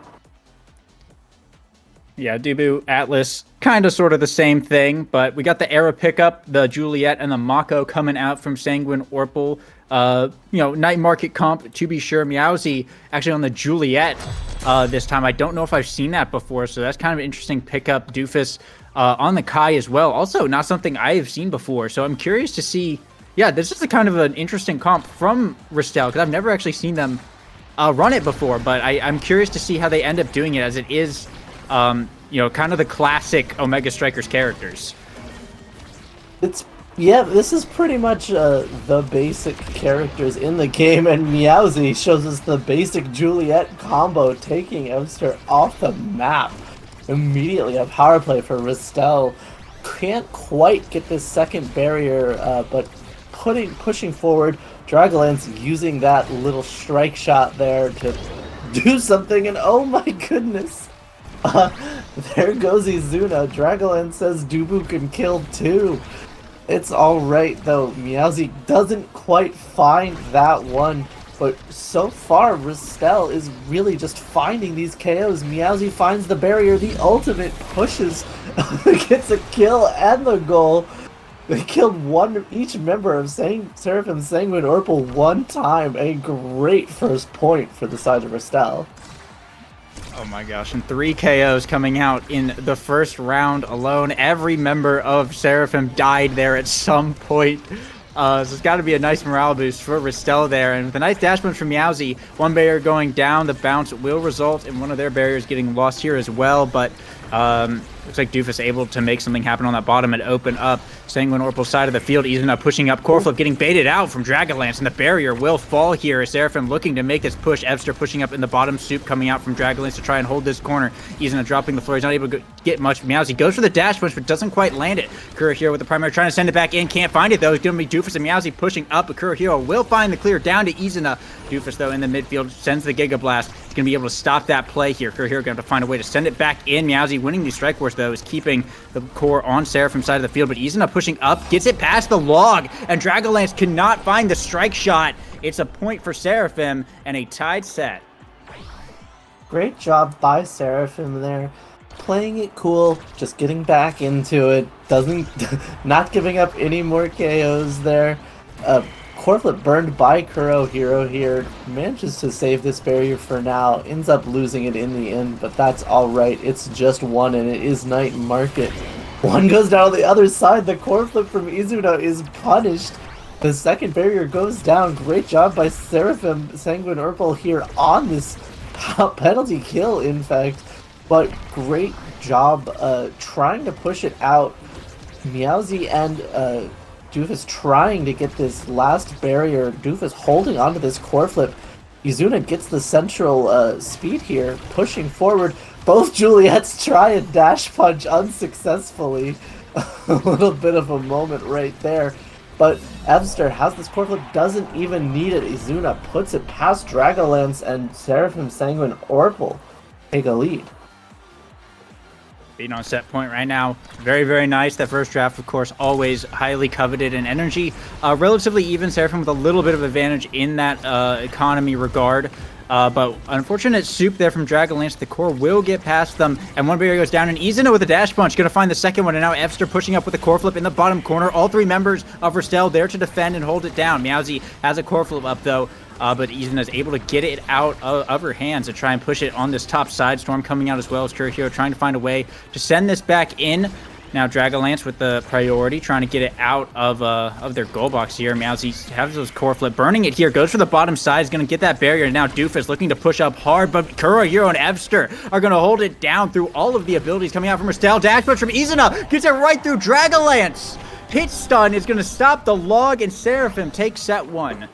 Yeah, Dubu, Atlas, kind of sort of the same thing, but we got the Era pickup, the Juliet and the Mako coming out from Sanguine Orpal. Night Market comp, to be sure. Meowsy actually on the Juliet this time. I don't know if I've seen that before, so that's kind of an interesting pickup. Doofus on the Kai as well. Also, not something I have seen before, so I'm curious to see. Yeah, this is a kind of an interesting comp from Rastel, because I've never actually seen them run it before, but I'm curious to see how they end up doing it, as it is kind of the classic Omega Strikers characters. This is pretty much the basic characters in the game, and Meowsy shows us the basic Juliet combo, taking Elster off the map. Immediately a power play for Rastel. Can't quite get this second barrier, but pushing forward. Dragolance using that little strike shot there to do something, and oh my goodness. There goes Izuna. Dragolance says Dubu can kill too. It's alright though. Meowsy doesn't quite find that one, but so far Rastel is really just finding these KOs. Meowsy finds the barrier, the ultimate pushes, gets a kill and the goal. They killed each member of Seraphim Sanguine Orpal one time. A great first point for the side of Rastel. Oh my gosh, and 3 KOs coming out in the first round alone. Every member of Seraphim died there at some point. So it's got to be a nice morale boost for Rastel there. And with a nice dash punch from Meowsy, one barrier going down, the bounce will result in one of their barriers getting lost here as well. But looks like Doofus able to make something happen on that bottom and open up Sanguine Orpal's side of the field. Izuna pushing up. Coreflip getting baited out from Dragolance, and the barrier will fall here. Seraphim looking to make this push. Evster pushing up in the bottom. Soup coming out from Dragolance to try and hold this corner. Izuna dropping the floor. He's not able to get much. Meowsy goes for the dash punch, but doesn't quite land it. Kurohiro with the primary trying to send it back in. Can't find it, though. It's going to be Doofus and Meowsy pushing up, but Kurohiro will find the clear down to Izuna. Doofus, though, in the midfield, sends the Giga Blast. He's going to be able to stop that play here. Kurohiro going to have to find a way to send it back in. Meowsy winning the strike wars, though, is keeping the core on Seraphim side of the field, but Izuna pushing up, gets it past the log, and Dragolance cannot find the strike shot. It's a point for Seraphim and a tied set. Great job by Seraphim there. Playing it cool, just getting back into it, not giving up any more KOs there. Coreflip burned by Kurohiro here, manages to save this barrier for now, ends up losing it in the end, but that's alright. It's just one, and it is Night Market. One goes down on the other side. The Coreflip from Izuna is punished. The second barrier goes down. Great job by Seraphim Sanguine Orpal here on this penalty kill, in fact. But great job trying to push it out. Meowsy and Doofus trying to get this last barrier. Doofus holding onto this core flip. Izuna gets the central speed here, pushing forward. Both Juliets try a dash punch unsuccessfully. A little bit of a moment right there. But Evster has this core flip, doesn't even need it. Izuna puts it past Dragonlance, and Seraphim, Sanguine, Oracle take a lead. Being on set point right now, very, very nice. That first draft, of course, always highly coveted in energy. Relatively even, Seraphim with a little bit of advantage in that economy regard. But unfortunate soup there from Dragonlance. The core will get past them, and one barrier goes down, and Izuna with a dash punch going to find the second one, and now Evster pushing up with a core flip in the bottom corner. All three members of Restel there to defend and hold it down. Meowsy has a core flip up, though. But Izuna is able to get it out of her hands to try and push it on this top side. Storm coming out as well as Kurohiro trying to find a way to send this back in. Now Dragonlance with the priority, trying to get it out of their goal box here. Meowsy has those core flip, burning it here, goes for the bottom side, is going to get that barrier. Now Doofus looking to push up hard, but Kurohiro and Evster are going to hold it down through all of the abilities coming out from Restel. Dash punch from Izuna, gets it right through Dragonlance. Hit stun is going to stop the log, and Seraphim takes set one.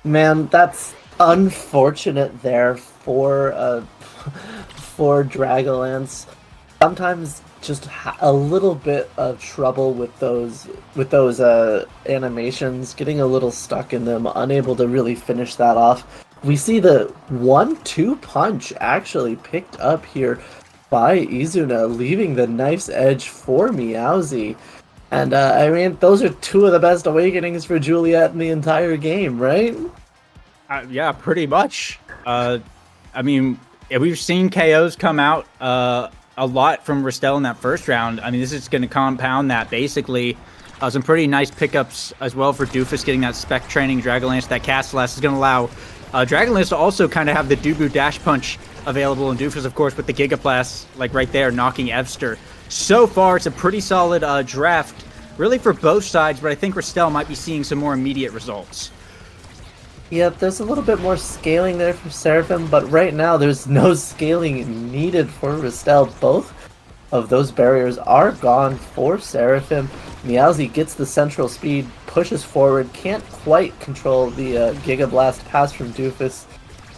Man, that's unfortunate there for Dragonlance. Sometimes just a little bit of trouble with those animations, getting a little stuck in them, unable to really finish that off. We see the 1-2 punch actually picked up here by Izuna, leaving the knife's edge for Meowsy. And, I mean, those are two of the best awakenings for Juliet in the entire game, right? Yeah, pretty much. I mean, we've seen KOs come out a lot from Restel in that first round. I mean, this is going to compound that, basically. Some pretty nice pickups as well for Doofus, getting that spec training. Dragonlance, that cast last is going to allow Dragonlance to also kind of have the Dubu dash punch available, and Doofus, of course, with the Gigablast, like right there, knocking Evster. So far, it's a pretty solid draft, really for both sides, but I think Restel might be seeing some more immediate results. Yeah, there's a little bit more scaling there for Seraphim, but right now there's no scaling needed for Restel. Both of those barriers are gone for Seraphim. Meowsy gets the central speed, pushes forward, can't quite control the Gigablast pass from Doofus.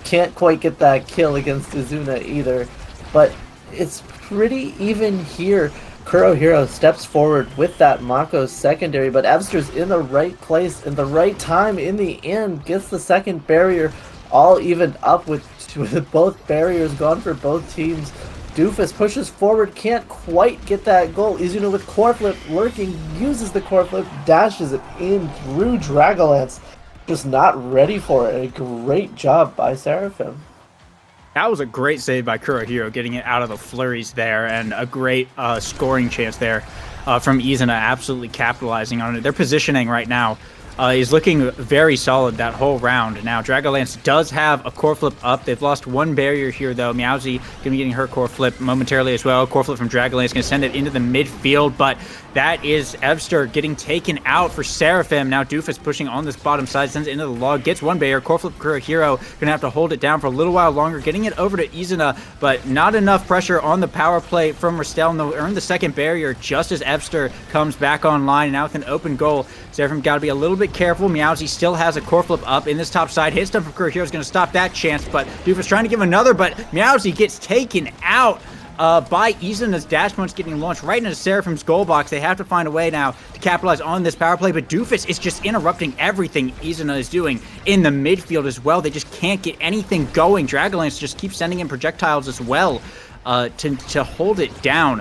Can't quite get that kill against Izuna either, but it's pretty even here. Kurohiro steps forward with that Mako secondary, but Evster's in the right place, in the right time, in the end, gets the second barrier, all evened up with both barriers gone for both teams. Doofus pushes forward, can't quite get that goal. Izuna with core flip, lurking, uses the core flip, dashes it in through Dragonlance. Just not ready for it. A great job by Seraphim. That was a great save by Kurohiro, getting it out of the flurries there, and a great scoring chance there from Izuna, absolutely capitalizing on it. Their positioning right now is looking very solid that whole round. Now, Dragonlance does have a core flip up. They've lost one barrier here, though. Meowsy going to be getting her core flip momentarily as well. Core flip from Dragonlance going to send it into the midfield, but that is Evster getting taken out for Seraphim. Now Doofus pushing on this bottom side, sends it into the log, gets one barrier. Core flip Kurohiro going to have to hold it down for a little while longer, getting it over to Izuna, but not enough pressure on the power play from Restel. And they'll earn the second barrier just as Evster comes back online. And now with an open goal, Seraphim got to be a little bit careful. Meowsy still has a core flip up in this top side. Hit stun from Kurohiro is going to stop that chance, but Doofus trying to give another, but Meowsy gets taken out by Izuna's dash punch getting launched right into Seraphim's goal box. They have to find a way now to capitalize on this power play, but Doofus is just interrupting everything Izuna is doing in the midfield as well. They just can't get anything going. Dragonlance just keeps sending in projectiles as well to hold it down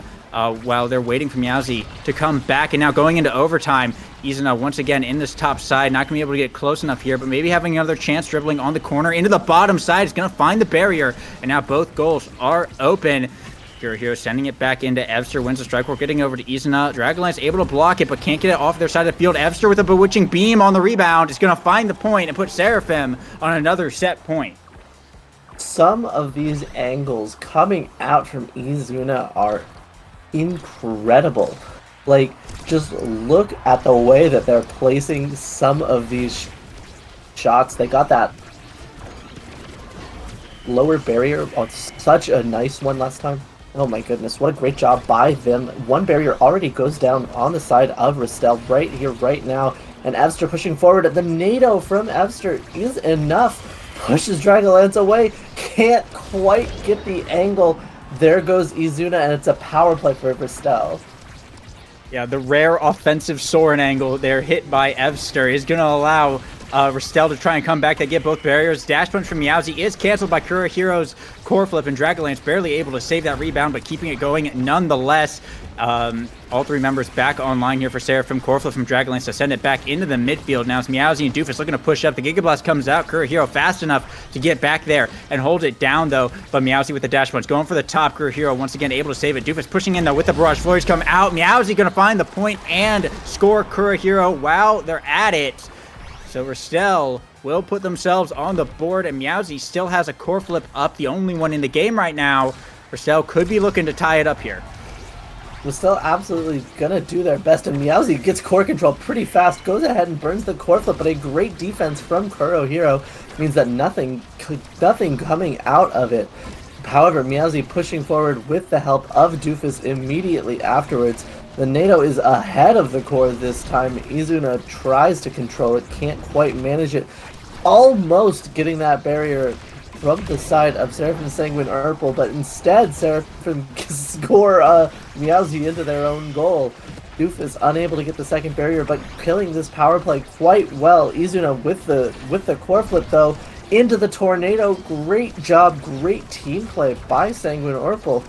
while they're waiting for Meowsy to come back. And now going into overtime, Izuna once again in this top side, not going to be able to get close enough here, but maybe having another chance dribbling on the corner into the bottom side. Is going to find the barrier, and now both goals are open. Kurohiro sending it back into Evster, wins the strike. We're getting over to Izuna. Dragonlance able to block it, but can't get it off their side of the field. Evster with a bewitching beam on the rebound is going to find the point and put Seraphim on another set point. Some of these angles coming out from Izuna are incredible. Like, just look at the way that they're placing some of these shots. They got that lower barrier on such a nice one last time. Oh my goodness, what a great job by them. One barrier already goes down on the side of Ristel right here, right now. And Evster pushing forward. The NATO from Evster is enough. Pushes Dragonlance away. Can't quite get the angle. There goes Izuna, and it's a power play for Ristel. Yeah, the rare offensive Soren angle there hit by Evster is going to allow Ristel to try and come back. They get both barriers. Dash punch from Meowsy is canceled by Kurohiro's core flip, and Dragonlance barely able to save that rebound, but keeping it going nonetheless. All three members back online here for Seraphim. Core flip from Dragonlance to send it back into the midfield. Now it's Meowsy and Doofus looking to push up. The Giga Blast comes out. Kurohiro fast enough to get back there and hold it down, though. But Meowsy with the dash punch going for the top. Kurohiro once again able to save it. Doofus pushing in, though, with the barrage. Flurries come out. Meowsy going to find the point and score Kurohiro. Wow, they're at it. So Ristel will put themselves on the board, and Meowsy still has a core flip up, the only one in the game right now. Ristel could be looking to tie it up here. Ristel absolutely gonna do their best, and Meowsy gets core control pretty fast, goes ahead and burns the core flip, but a great defense from Kurohiro means that nothing coming out of it. However, Meowsy pushing forward with the help of Doofus immediately afterwards. The NATO is ahead of the core this time. Izuna tries to control it, can't quite manage it. Almost getting that barrier from the side of Seraphim Sanguine Urpil, but instead Seraphim score Meowsy into their own goal. Doofus unable to get the second barrier, but killing this power play quite well. Izuna with the core flip, though, into the tornado. Great job, great team play by Sanguine Urpil.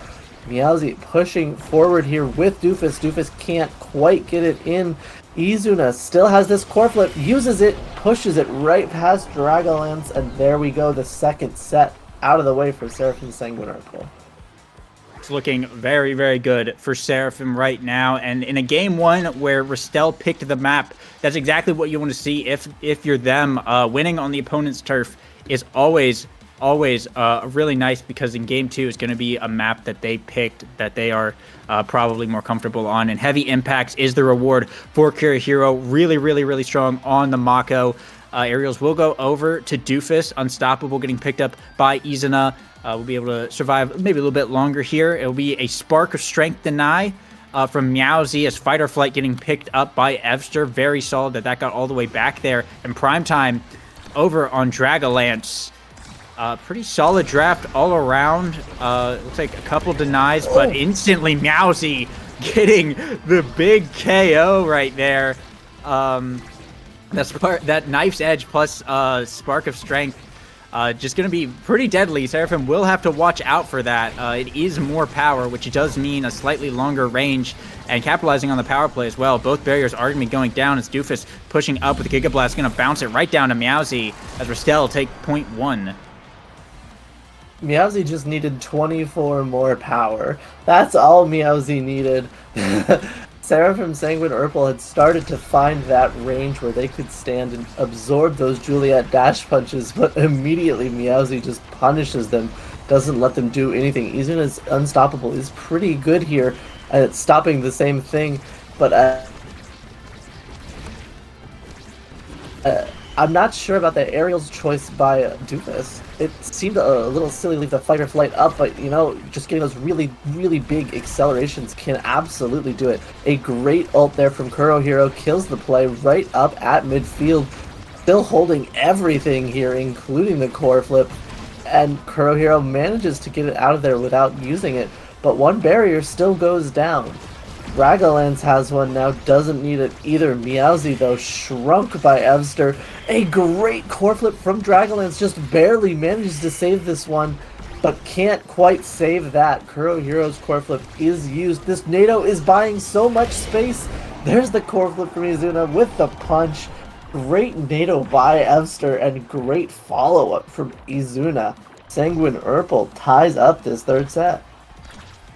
Meowsy pushing forward here with Doofus. Doofus can't quite get it in. Izuna still has this core flip, uses it, pushes it right past Dragonlance, and there we go, the second set out of the way for Seraphim Sanguine Urpil. It's looking very, very good for Seraphim right now, and in a game one where Ristel picked the map, that's exactly what you want to see if you're them. Winning on the opponent's turf is always really nice, because in game two is going to be a map that they picked that they are probably more comfortable on, and heavy impacts is the reward for Kurohiro. Really strong on the Mako. Aerials will go over to Doofus. Unstoppable getting picked up by Izuna. We'll be able to survive maybe a little bit longer here. It'll be a Spark of Strength deny from Meowsy as Fight or Flight getting picked up by Evster. Very solid that got all the way back there. And Primetime over on Dragonlance. Pretty solid draft all around. Looks like a couple denies, but instantly Meowsy getting the big KO right there. That Knife's Edge plus Spark of Strength just going to be pretty deadly. Seraphim will have to watch out for that. It is more power, which does mean a slightly longer range, and capitalizing on the power play as well. Both barriers are going to be going down as Doofus pushing up with the Giga Blast, going to bounce it right down to Meowsy as Ristel take point one. Meowsy just needed 24 more power. That's all Meowsy needed. Seraphim Sanguine Urpil had started to find that range where they could stand and absorb those Juliet dash punches, but immediately Meowsy just punishes them, doesn't let them do anything. Izuna's Unstoppable is pretty good here at stopping the same thing, but I'm not sure about the aerials choice by Doofus. It seemed a little silly to leave the Fight or Flight up, but, you know, just getting those really big accelerations can absolutely do it. A great ult there from Kurohiro kills the play right up at midfield, still holding everything here, including the core flip, and Kurohiro manages to get it out of there without using it, but one barrier still goes down. Dragonlance has one now, doesn't need it either. Meowsy, though, shrunk by Evster. A great core flip from Dragonlance, just barely manages to save this one, but can't quite save that. Kurohiro's core flip is used. This NATO is buying so much space. There's the core flip from Izuna with the punch. Great NATO by Evster, and great follow-up from Izuna. Sanguine Urpil ties up this third set.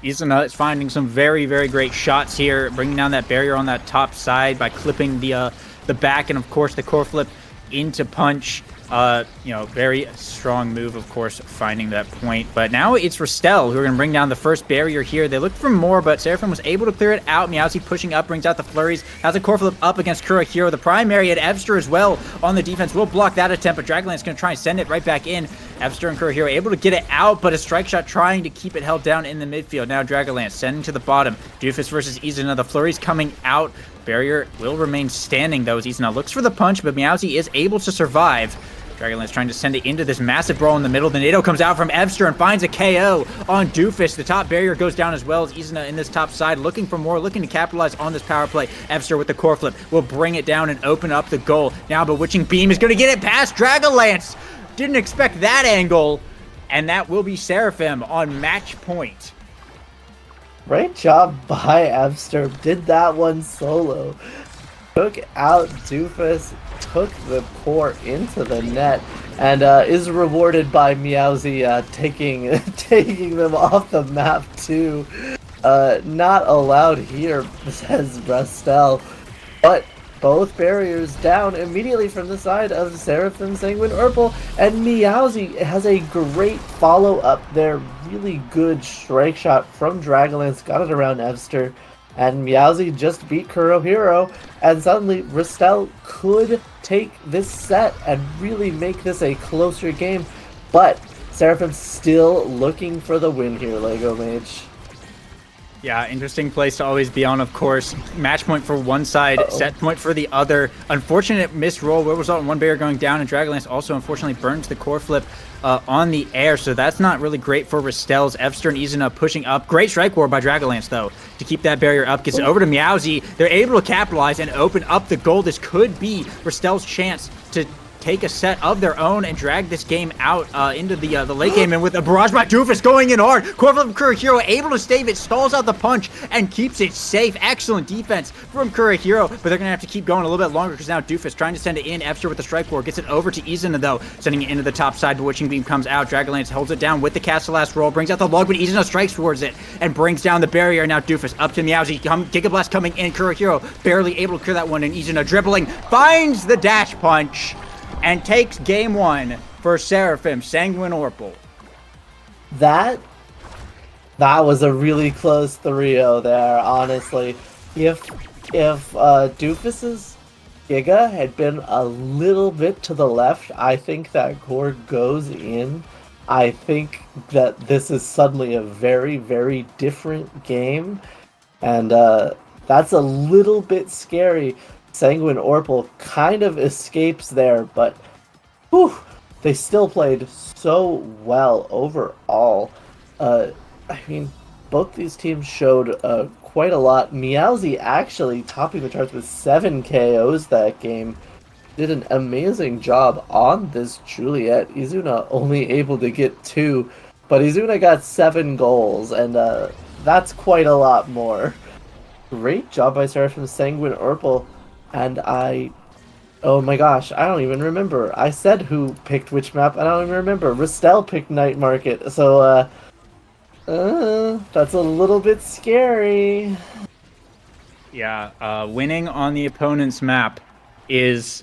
Izuna is finding some very great shots here, bringing down that barrier on that top side by clipping the back, and of course the core flip into punch. Very strong move, of course, finding that point. But now it's Ristel who are going to bring down the first barrier here. They looked for more, but Seraphim was able to clear it out. Meowsy pushing up, brings out the flurries, has a core flip up against Kurohiro. The primary at Evster as well on the defense will block that attempt, but Dragonlance is going to try and send it right back in. Evster and Kurohiro able to get it out, but a strike shot trying to keep it held down in the midfield. Now Dragonlance sending to the bottom. Doofus versus Izuna. The flurry's coming out. Barrier will remain standing though as Izuna looks for the punch, but Meowsy is able to survive. Dragonlance trying to send it into this massive brawl in the middle. The Nado comes out from Evster and finds a KO on Doofus. The top barrier goes down as well as Izuna in this top side, looking for more, looking to capitalize on this power play. Evster with the core flip will bring it down and open up the goal. Now Bewitching Beam is going to get it past Dragonlance. Didn't expect that angle, and that will be Seraphim on match point. Great job by Evster. Did that one solo. Took out Doofus, took the core into the net, and is rewarded by Meowsy taking them off the map too. Not allowed here, says Restel. But both barriers down immediately from the side of Seraphim, Sanguine Urpal, and Meowsy has a great follow-up there. Really good strike shot from Dragonlance, got it around Evster. And Meowsy just beat Kurohiro, and suddenly Restel could take this set and really make this a closer game. But Seraphim's still looking for the win here, Lego Mage. Yeah, interesting place to always be on, of course. Match point for one side, set point for the other. Unfortunate missed roll will result in one barrier going down, and Dragonlance also unfortunately burns the core flip on the air, so that's not really great for Restel's. Evster and Izuna pushing up. Great strike war by Dragonlance, though, to keep that barrier up. Gets it over to Meowsy. They're able to capitalize and open up the goal. This could be Restel's chance to take a set of their own and drag this game out into the late game. And with a barrage by Doofus going in hard, core flip from Kurohiro able to save it, stalls out the punch and keeps it safe. Excellent defense from Kurohiro, but they're gonna have to keep going a little bit longer because now Doofus trying to send it in. Evster with the strike war gets it over to Izuna though, sending it into the top side. Bewitching Beam comes out. Dragonlance holds it down with the cast last roll, brings out the log, but Izuna strikes towards it and brings down the barrier. Now Doofus up to Meowsy. Giga Blast coming in. Kurohiro barely able to clear that one, and Izuna dribbling finds the dash punch and takes game one for Seraphim, Sanguine Urpal. That was a really close 3-0 there, honestly. If Doofus's Giga had been a little bit to the left, I think that core goes in. I think that this is suddenly a very, very different game. And that's a little bit scary. Sanguine Urpal kind of escapes there, but whew, they still played so well overall. I mean, both these teams showed quite a lot. Meowsy actually topping the charts with 7 KOs that game. Did an amazing job on this Juliet. Izuna only able to get 2, but Izuna got 7 goals, and that's quite a lot more. Great job by Seraphim, Sanguine Urpal. And oh my gosh, I don't even remember. I said who picked which map, I don't even remember. Restel picked Night Market, so that's a little bit scary. Yeah, winning on the opponent's map is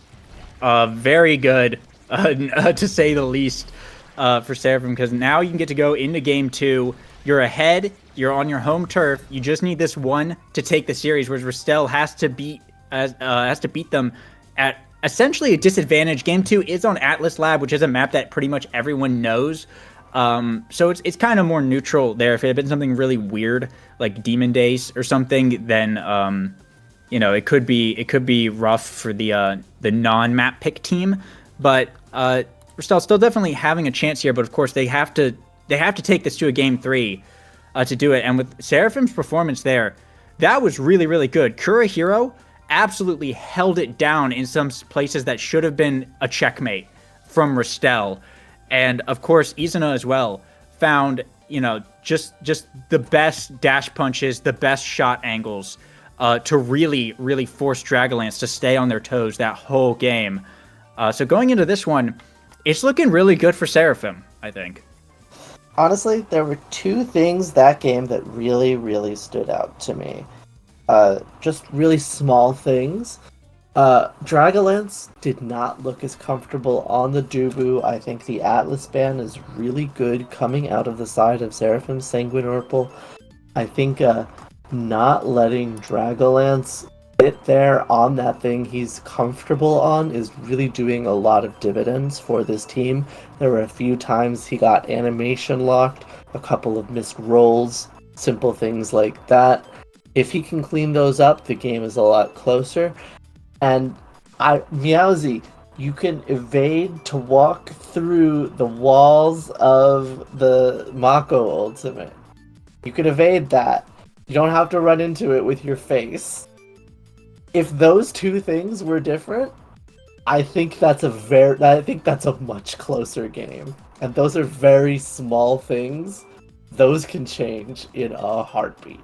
very good, to say the least, for Seraphim, because now you can get to go into game 2. You're ahead, you're on your home turf, you just need this one to take the series, whereas Restel has to beat them at essentially a disadvantage. Game 2 is on Atlas Lab, which is a map that pretty much everyone knows. So it's kind of more neutral there. If it had been something really weird like Demon Days or something, then it could be rough for the non-map pick team. But we're still definitely having a chance here. But of course they have to take this to a game 3 to do it. And with Seraphim's performance there, that was really, really good. Kurohiro absolutely held it down in some places that should have been a checkmate from Restel. And of course, Izuna as well found, just the best dash punches, the best shot angles to really, really force Dragonlance to stay on their toes that whole game. So going into this one, it's looking really good for Seraphim, I think. Honestly, there were 2 things that game that really, really stood out to me. Just really small things. Dragonlance did not look as comfortable on the Dubu. I think the Atlas ban is really good coming out of the side of Seraphim, Sanguine Urpal. I think not letting Dragonlance sit there on that thing he's comfortable on is really doing a lot of dividends for this team. There were a few times he got animation locked, a couple of missed rolls, simple things like that. If he can clean those up, the game is a lot closer. And Meowsy, you can evade to walk through the walls of the Mako ultimate. You can evade that. You don't have to run into it with your face. If those two things were different, I think that's a much closer game. And those are very small things. Those can change in a heartbeat.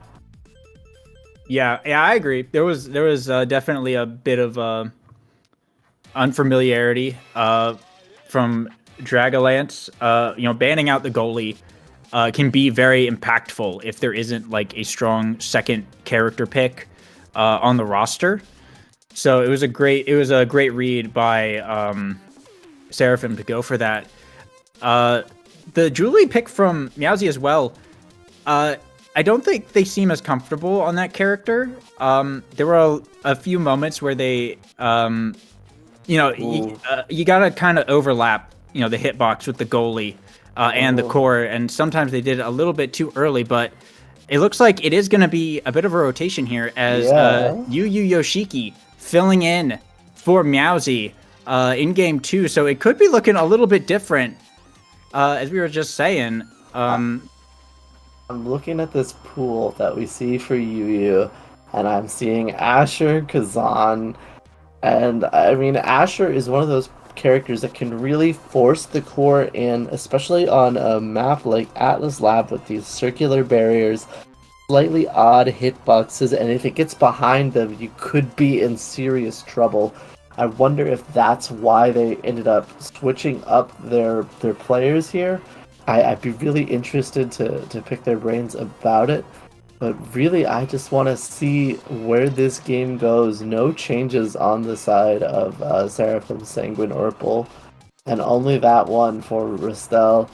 Yeah, I agree. There was definitely a bit of unfamiliarity from Dragalance. Banning out the goalie can be very impactful if there isn't like a strong second character pick on the roster. So it was a great read by Seraphim to go for that. The Julie pick from Meowsy as well. I don't think they seem as comfortable on that character. There were a few moments where they, you gotta kind of overlap, the hitbox with the goalie and the core, and sometimes they did it a little bit too early, but it looks like it is going to be a bit of a rotation here as Yu Yu Yoshiki filling in for Meowsy in game 2, so it could be looking a little bit different, as we were just saying. I'm looking at this pool that we see for Yu Yu, and I'm seeing Asher, Kazan, and I mean, Asher is one of those characters that can really force the core in, especially on a map like Atlas Lab with these circular barriers, slightly odd hitboxes, and if it gets behind them, you could be in serious trouble. I wonder if that's why they ended up switching up their players here. I'd be really interested to pick their brains about it. But really, I just want to see where this game goes. No changes on the side of Seraphim, Sanguine, Orpal. And only that one for Ristel.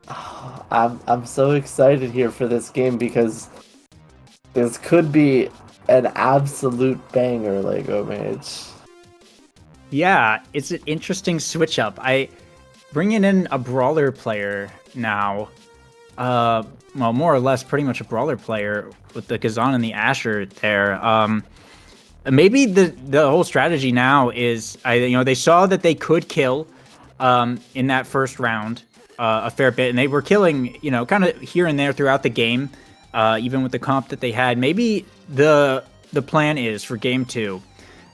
I'm so excited here for this game because this could be an absolute banger, Lego Mage. Yeah, it's an interesting switch up. Bringing in a brawler player now, well, more or less pretty much a brawler player with the Kazan and the Asher there. Maybe the whole strategy now is, they saw that they could kill in that first round a fair bit, and they were killing, kind of here and there throughout the game, even with the comp that they had. Maybe the plan is for game 2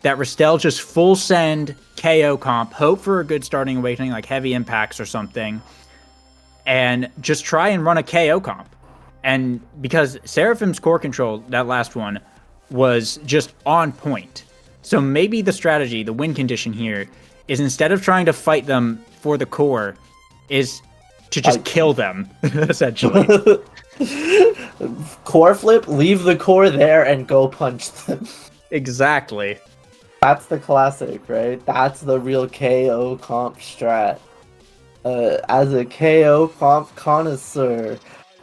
that Ristel just full send KO comp, hope for a good starting awakening like heavy impacts or something, and just try and run a KO comp. And because Seraphim's core control, that last one, was just on point. So maybe the strategy, the win condition here, is instead of trying to fight them for the core, is to just kill them, essentially. Core flip, leave the core there and go punch them. Exactly. That's the classic, right? That's the real KO comp strat. As a KO comp connoisseur,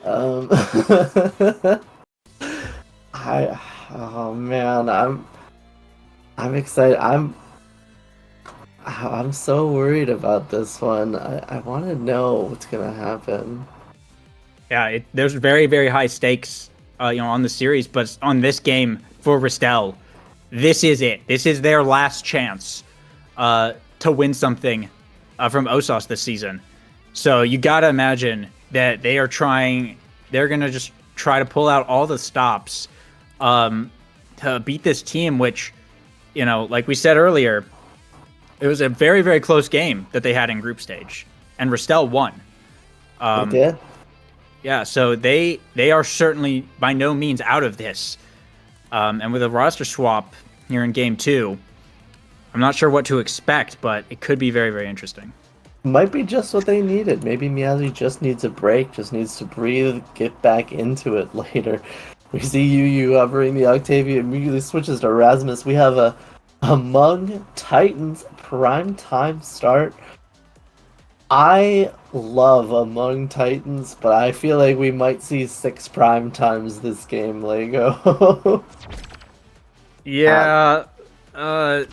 oh man, I'm excited. I'm so worried about this one. I want to know what's gonna happen. Yeah, there's very, very high stakes, on the series, but on this game for Ristel, this is it. This is their last chance to win something from OSAS this season. So you gotta imagine that they're gonna just try to pull out all the stops to beat this team, which, like we said earlier, it was a very, very close game that they had in group stage, and Ristel won. They did? Yeah, so they are certainly by no means out of this. And with a roster swap here in game 2, I'm not sure what to expect, but it could be very, very interesting. Might be just what they needed. Maybe Meowsy just needs a break, just needs to breathe, get back into it later. We see Yu hovering the Octavia, immediately switches to Erasmus. We have a Among Titans prime time start. I love Among Titans, but I feel like we might see 6 prime times this game, Lego. Yeah, the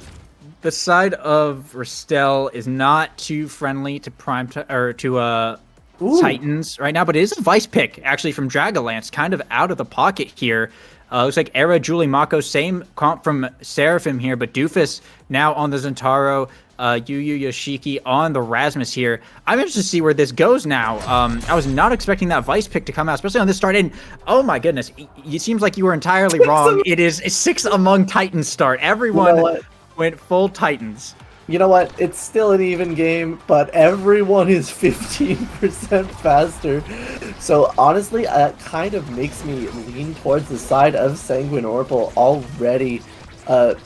side of Ristel is not too friendly to Ooh, Titans right now, but it is a Vice pick actually from Dragalance, kind of out of the pocket here. Looks like Era Julie Mako, same comp from Seraphim here, but Doofus now on the Zentaro, Yu Yu Yoshiki on the Rasmus here. I'm interested to see where this goes now. I was not expecting that Vice pick to come out, especially on this start. And oh my goodness, it seems like you were entirely wrong. It is a 6 among Titans start. Everyone went full Titans. You know what? It's still an even game, but everyone is 15% faster. So honestly, that kind of makes me lean towards the side of Sanguine Orbital already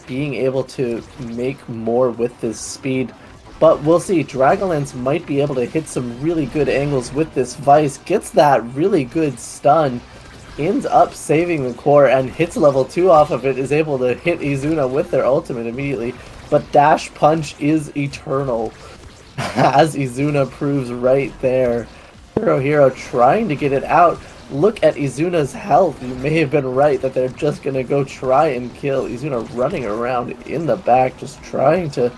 being able to make more with this speed. But we'll see. Dragonlance might be able to hit some really good angles with this Vice, gets that really good stun, ends up saving the core, and hits level 2 off of it, is able to hit Izuna with their ultimate immediately. But Dash Punch is eternal, as Izuna proves right there. Hero trying to get it out. Look at Izuna's health. You may have been right that they're just going to go try and kill. Izuna running around in the back, just trying to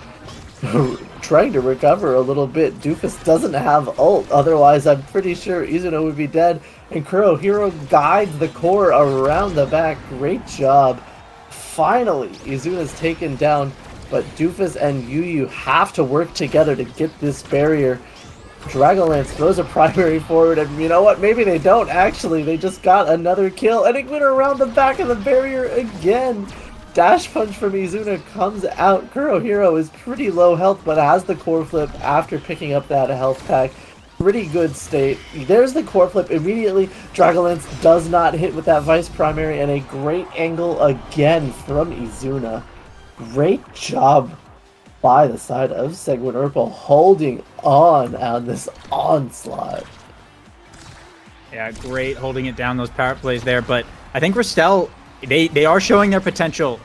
recover a little bit. Doofus doesn't have ult, otherwise I'm pretty sure Izuna would be dead. And Hero guides the core around the back. Great job. Finally, Izuna's taken down. But Doofus and Yu Yu have to work together to get this barrier. Dragonlance throws a primary forward, and you know what? Maybe they don't, actually. They just got another kill, and it went around the back of the barrier again. Dash Punch from Izuna comes out. Hero is pretty low health, but has the core flip after picking up that health pack. Pretty good state. There's the core flip immediately. Dragonlance does not hit with that Vice primary, and a great angle again from Izuna. Great job by the side of Sanguine Orbital holding on this onslaught. Yeah, great holding it down, those power plays there. But I think Ristel, they are showing their potential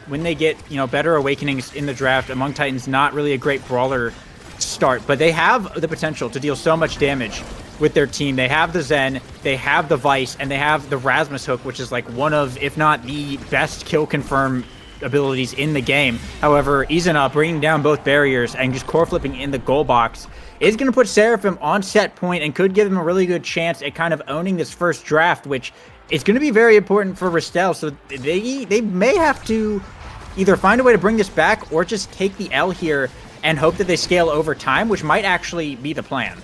when they get better awakenings in the draft. Among Titans, not really a great brawler start, but they have the potential to deal so much damage with their team. They have the Zen, they have the Vice, and they have the Rasmus hook, which is like one of, if not the best kill confirm abilities in the game. However, Izuna bringing down both barriers and just core flipping in the goal box is going to put Seraphim on set point and could give them a really good chance at kind of owning this first draft, which is going to be very important for Ristel. So they may have to either find a way to bring this back or just take the L here and hope that they scale over time, which might actually be the plan.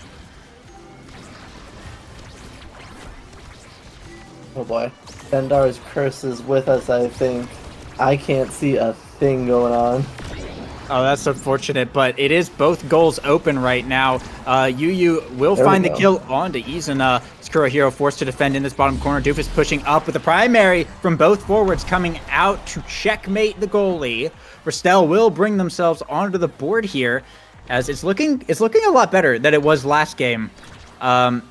Oh boy. Bendar's curse is with us, I think. I can't see a thing going on. Oh, that's unfortunate, but it is both goals open right now. Yu Yu will find the kill onto Izuna. Hero forced to defend in this bottom corner. Doofus pushing up with the primary from both forwards coming out to checkmate the goalie. Ristel will bring themselves onto the board here, as it's looking a lot better than it was last game. And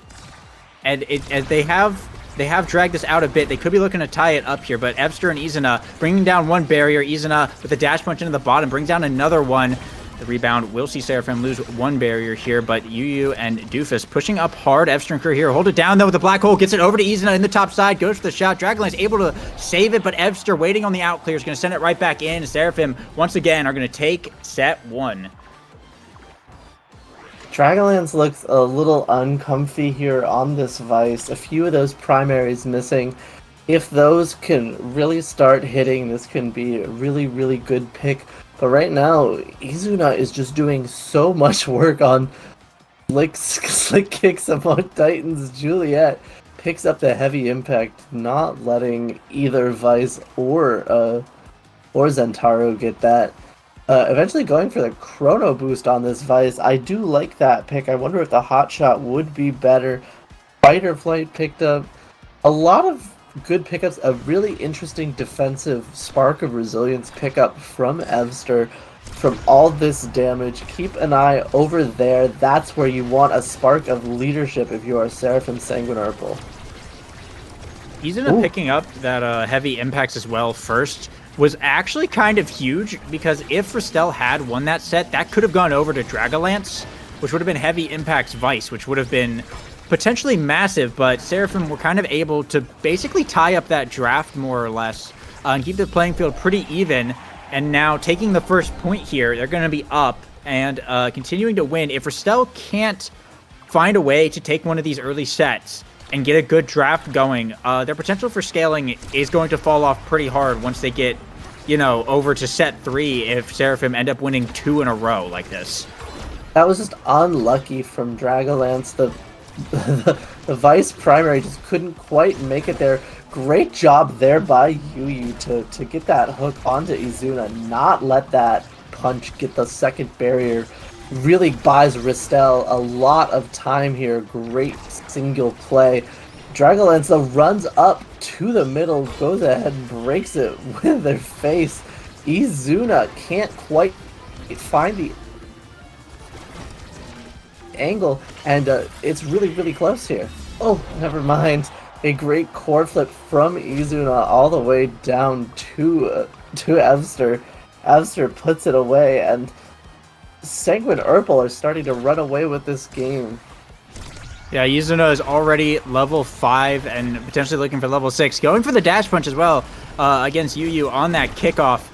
as they have dragged this out a bit. They could be looking to tie it up here, but Evster and Izuna bringing down one barrier. Izuna with a dash punch into the bottom brings down another one. The rebound will see Seraphim lose one barrier here, but Yu Yu and Doofus pushing up hard. Evster and Hero hold it down though with the black hole, gets it over to Izuna in the top side, goes for the shot. Dragonlance able to save it, but Evster waiting on the out clear is going to send it right back in. Seraphim once again are going to take set one. Dragonlance looks a little uncomfy here on this Vice. A few of those primaries missing. If those can really start hitting, this can be a really, really good pick. But right now, Izuna is just doing so much work on slick kicks among Titans. Juliet picks up the heavy impact, not letting either Vice or Zentaro get that. Eventually going for the chrono boost on this Vice. I do like that pick. I wonder if the hot shot would be better. Fighter Flight picked up a lot of good pickups. A really interesting defensive Spark of Resilience pickup from Evster. From all this damage, keep an eye over there. That's where you want a Spark of Leadership if you are Seraphim Sanguine Orbital. Izuna picking up that heavy impacts as well first was actually kind of huge, because if Ristel had won that set, that could have gone over to Dragonlance, which would have been heavy impacts Vice, which would have been potentially massive, but Seraphim were kind of able to basically tie up that draft more or less and keep the playing field pretty even. And now taking the first point here, they're going to be up and continuing to win. If Restel can't find a way to take one of these early sets and get a good draft going, their potential for scaling is going to fall off pretty hard once they get, you know, over to set 3 if Seraphim end up winning 2 in a row like this. That was just unlucky from Dragonlance. The Vice primary just couldn't quite make it there. Great job there by Yuyu to get that hook onto Izuna, not let that punch get the second barrier. Really buys Ristel a lot of time here. Great single play. Dragonlance though runs up to the middle, goes ahead and breaks it with their face. Izuna can't quite find the angle, and it's really close here. Oh, never mind. A great core flip from Izuna all the way down to Evster. Evster puts it away, and Sanguine Urpal are starting to run away with this game. Yeah, Izuna is already level 5 and potentially looking for level 6. Going for the dash punch as well against Yuyu on that kickoff.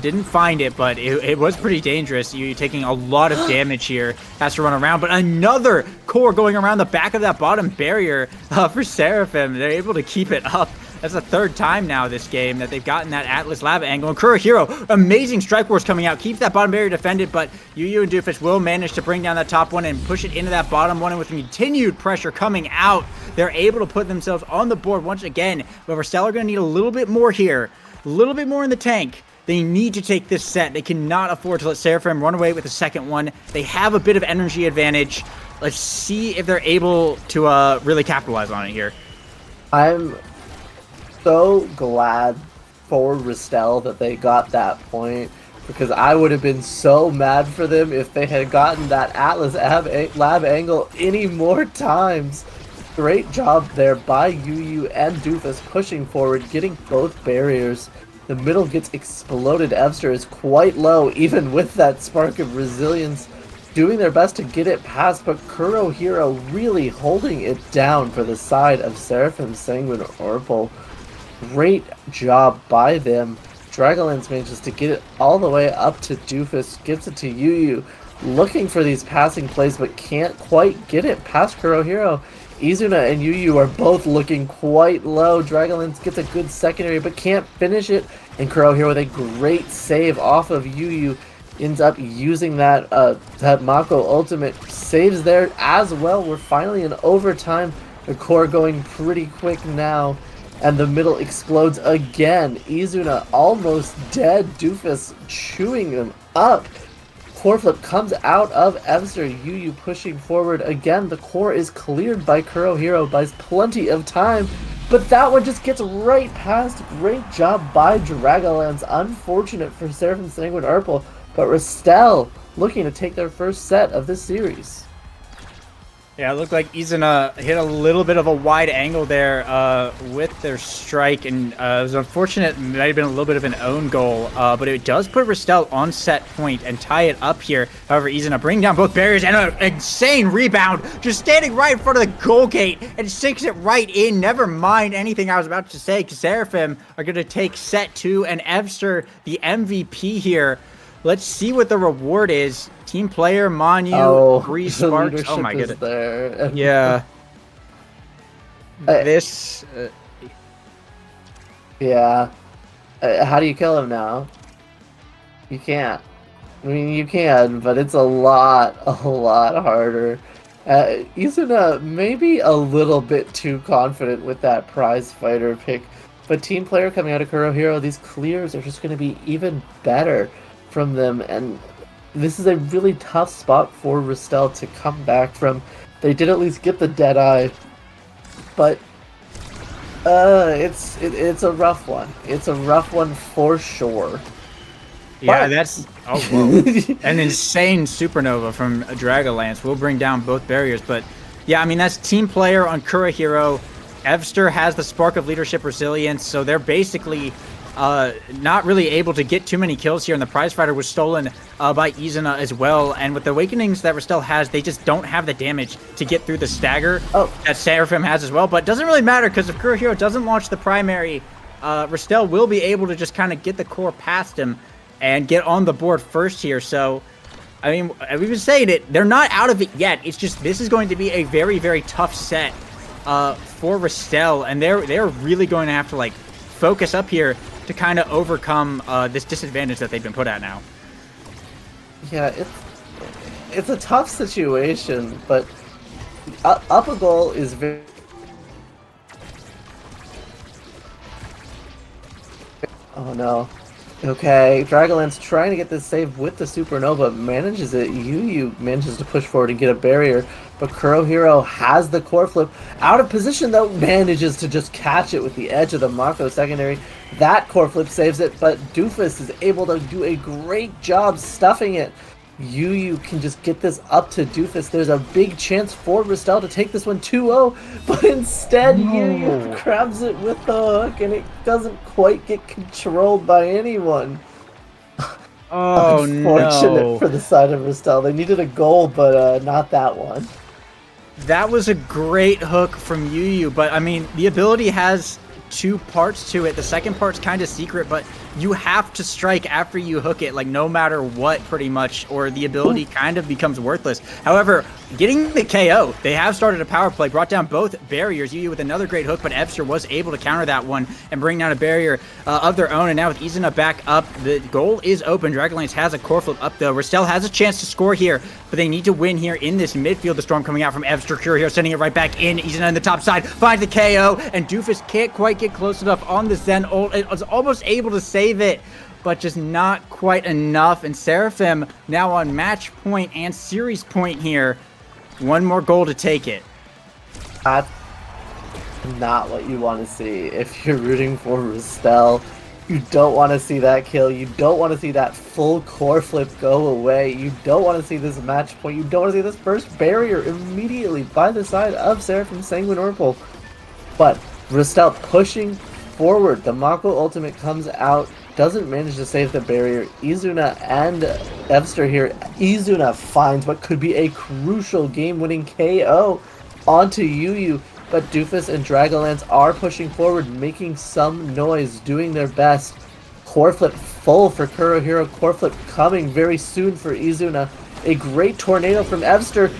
Didn't find it, but it was pretty dangerous. Yuyu taking a lot of damage here. Has to run around, but another core going around the back of that bottom barrier for Seraphim. They're able to keep it up. That's the third time now this game that they've gotten that Atlas Lava angle. And Kurohiro, amazing strike force coming out. Keeps that bottom barrier defended, but Yuyu and Doofus will manage to bring down that top one and push it into that bottom one. And with continued pressure coming out, they're able to put themselves on the board once again. But Restel are going to need a little bit more here. A little bit more in the tank. They need to take this set. They cannot afford to let Seraphim run away with the second one. They have a bit of energy advantage. Let's see if they're able to really capitalize on it here. I'm so glad for Ristel that they got that point, because I would have been so mad for them if they had gotten that Atlas Lab angle any more times. Great job there by Yuyu and Doofus pushing forward, getting both barriers. The middle gets exploded. Evster is quite low, even with that spark of resilience, doing their best to get it past, but Kurohiro really holding it down for the side of Seraphim Sanguine Urpal. Great job by them. Dragonlance manages to get it all the way up to Doofus, gives it to Yuyu, looking for these passing plays, but can't quite get it past Kurohiro. Izuna and Yuyu are both looking quite low. Dragonlance gets a good secondary, but can't finish it. And Kurohiro with a great save off of Yuyu ends up using that Mako ultimate. Saves there as well. We're finally in overtime. The core going pretty quick now. And the middle explodes again. Izuna almost dead. Doofus chewing them up. Core flip comes out of Evster. Yuyu pushing forward again. The core is cleared by Kurohiro, buys plenty of time, but that one just gets right past. Great job by Dragonlance. Unfortunate for Seraphim Sanguine Urpal, but Ristel looking to take their first set of this series. Yeah, it looked like Izuna hit a little bit of a wide angle there with their strike, and it was unfortunate. It might have been a little bit of an own goal, but it does put Ristel on set point and tie it up here. However, Izuna bringing down both barriers and an insane rebound, just standing right in front of the goal gate and sinks it right in. Never mind anything I was about to say, because Seraphim are going to take set 2, and Evster, the MVP here. Let's see what the reward is. Team player, Manu, 3 sparks. Oh my goodness. There. Yeah. This. Yeah. How do you kill him now? You can't. I mean, you can, but it's a lot harder. Izuna maybe a little bit too confident with that prize fighter pick, but team player coming out of Kurohiro, these clears are just going to be even better from them, and this is a really tough spot for Ristel to come back from. They did at least get the dead eye, but it's a rough one. It's a rough one for sure. Yeah, that's an insane supernova from Dragonlance. Will bring down both barriers, but yeah, I mean that's team player on Kurohiro. Evster has the spark of leadership resilience, so they're basically not really able to get too many kills here, and the prize fighter was stolen by Izuna as well. And with the awakenings that Ristel has, they just don't have the damage to get through the stagger that Seraphim has as well. But it doesn't really matter, because if Kurohiro doesn't launch the primary, Ristel will be able to just kind of get the core past him and get on the board first here. So, I mean, we've been saying it, they're not out of it yet. It's just this is going to be a very, very tough set for Ristel, and they're really going to have to like focus up here to kind of overcome this disadvantage that they've been put at now. Yeah, it's a tough situation, but up a goal is very. Oh no. Okay, Dragonlance trying to get this save with the Supernova, manages it. Yu manages to push forward and get a barrier, but Kurohiro has the core flip. Out of position though, manages to just catch it with the edge of the Mako secondary. That core flip saves it, but Doofus is able to do a great job stuffing it. Yu can just get this up to Doofus. There's a big chance for Ristel to take this one 2-0, but instead Yu grabs it with the hook and it doesn't quite get controlled by anyone. Oh, Unfortunate for the side of Ristel. They needed a goal, but not that one. That was a great hook from Yu, but I mean, the ability has two parts to it. The second part's kind of secret, but you have to strike after you hook it, like no matter what, pretty much, or the ability kind of becomes worthless. However, getting the KO, they have started a power play, brought down both barriers. Yu with another great hook, but Ebster was able to counter that one and bring down a barrier of their own. And now with Izuna back up, the goal is open. Dragonlance has a core flip up though. Ristel has a chance to score here, but they need to win here in this midfield. The storm coming out from Ebster. Here, sending it right back in. Izuna on the top side finds the KO, and Doofus can't quite get close enough on the Zen ult. It was almost able to save it, but just not quite enough. And Seraphim now on match point and series point here. One more goal to take it. That's not what you want to see if you're rooting for Ristel. You don't want to see that kill. You don't want to see that full core flip go away. You don't want to see this match point. You don't want to see this first barrier immediately by the side of Seraphim Sanguine Orpal. But Ristel pushing forward. The Mako ultimate comes out, doesn't manage to save the barrier. Izuna and Evster here. Izuna finds what could be a crucial game-winning KO onto Yu, but Doofus and Dragonlance are pushing forward, making some noise, doing their best. Core flip full for Kurohiro. Core flip coming very soon for Izuna. A great tornado from Evster.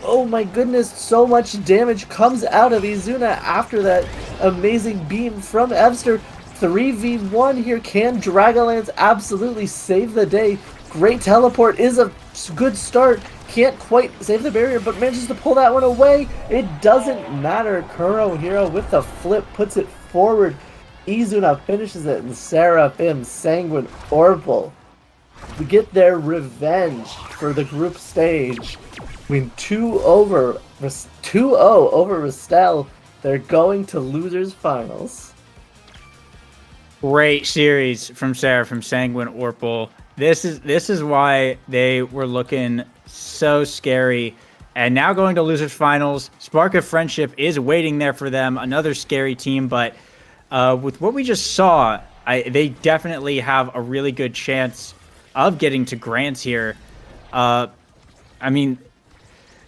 Oh my goodness, so much damage comes out of Izuna after that amazing beam from Evster. 3v1 here. Can Dragonlance absolutely save the day? Great teleport is a good start. Can't quite save the barrier, but manages to pull that one away. It doesn't matter. Kurohiro with the flip puts it forward. Izuna finishes it, and Seraphim Sanguine Orpal to get their revenge for the group stage. I mean, 2-0 over Ristel. They're going to losers finals. Great series from Seraphim Sanguine Orpal. This is why they were looking so scary. And now going to losers finals. Spark of Friendship is waiting there for them. Another scary team, but with what we just saw, they definitely have a really good chance of getting to Grants here. I mean,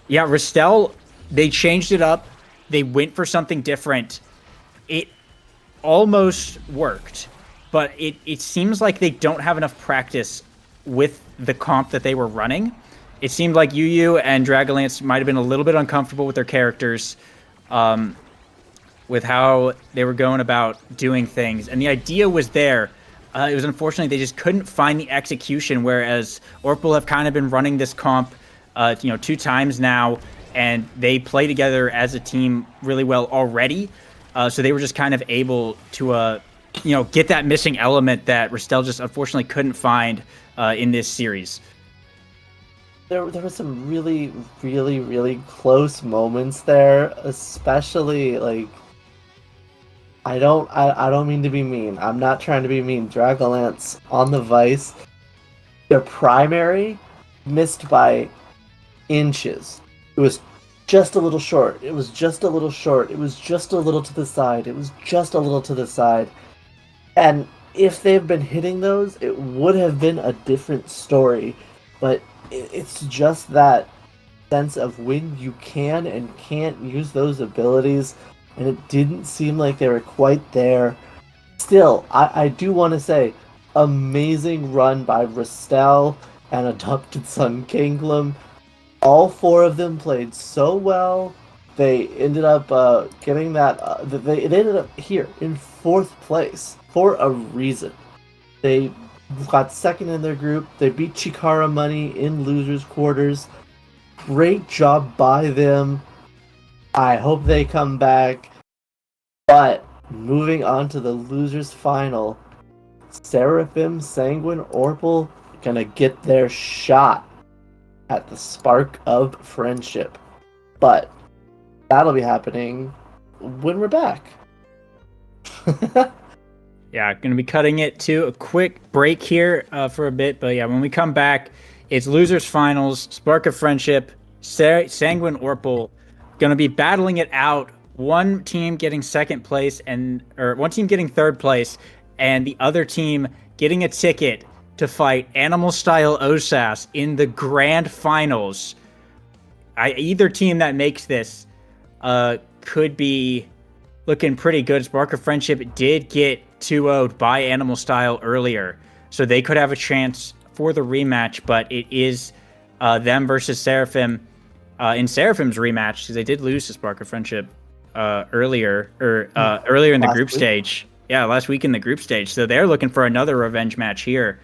yeah, Ristel, they changed it up. They went for something different. It almost worked, but it seems like they don't have enough practice with the comp that they were running. It seemed like Yu and Dragonlance might have been a little bit uncomfortable with their characters, with how they were going about doing things. And the idea was there. It was unfortunate they just couldn't find the execution, whereas Orpal have kind of been running this comp 2 times now, and they play together as a team really well already. So they were just kind of able to, get that missing element that Ristel just unfortunately couldn't find in this series. There were some really, really, really close moments there, especially like. I don't mean to be mean. I'm not trying to be mean. Dragonlance on the Vice, their primary missed by inches. It was just a little short. It was just a little short. It was just a little to the side. It was just a little to the side. And if they've been hitting those, it would have been a different story. But it's just that sense of when you can and can't use those abilities, and it didn't seem like they were quite there. Still, I do want to say, amazing run by Ristel and adopted son Kinglam. All four of them played so well. They ended up getting that. They ended up here in fourth place for a reason. They got second in their group. They beat Chikara Money in losers quarters. Great job by them. I hope they come back. But moving on to the losers final, Seraphim, Sanguine, Orpal gonna get their shot at the spark of friendship. But that'll be happening when we're back. Yeah, going to be cutting it to a quick break here for a bit. But yeah, when we come back, it's losers finals, Spark of Friendship, Sanguine Orpal, going to be battling it out. One team getting second place or one team getting third place, and the other team getting a ticket to fight Animal Style OSAS in the grand finals. Either team that makes this could be looking pretty good. Spark of Friendship did get 2-0'd by Animal Style earlier, so they could have a chance for the rematch, but it is them versus Seraphim in Seraphim's rematch, because they did lose to Spark of Friendship earlier in the group stage. Yeah, last week in the group stage. So they're looking for another revenge match here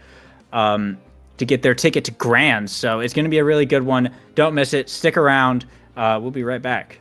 to get their ticket to Grands. So it's going to be a really good one. Don't miss it. Stick around. We'll be right back.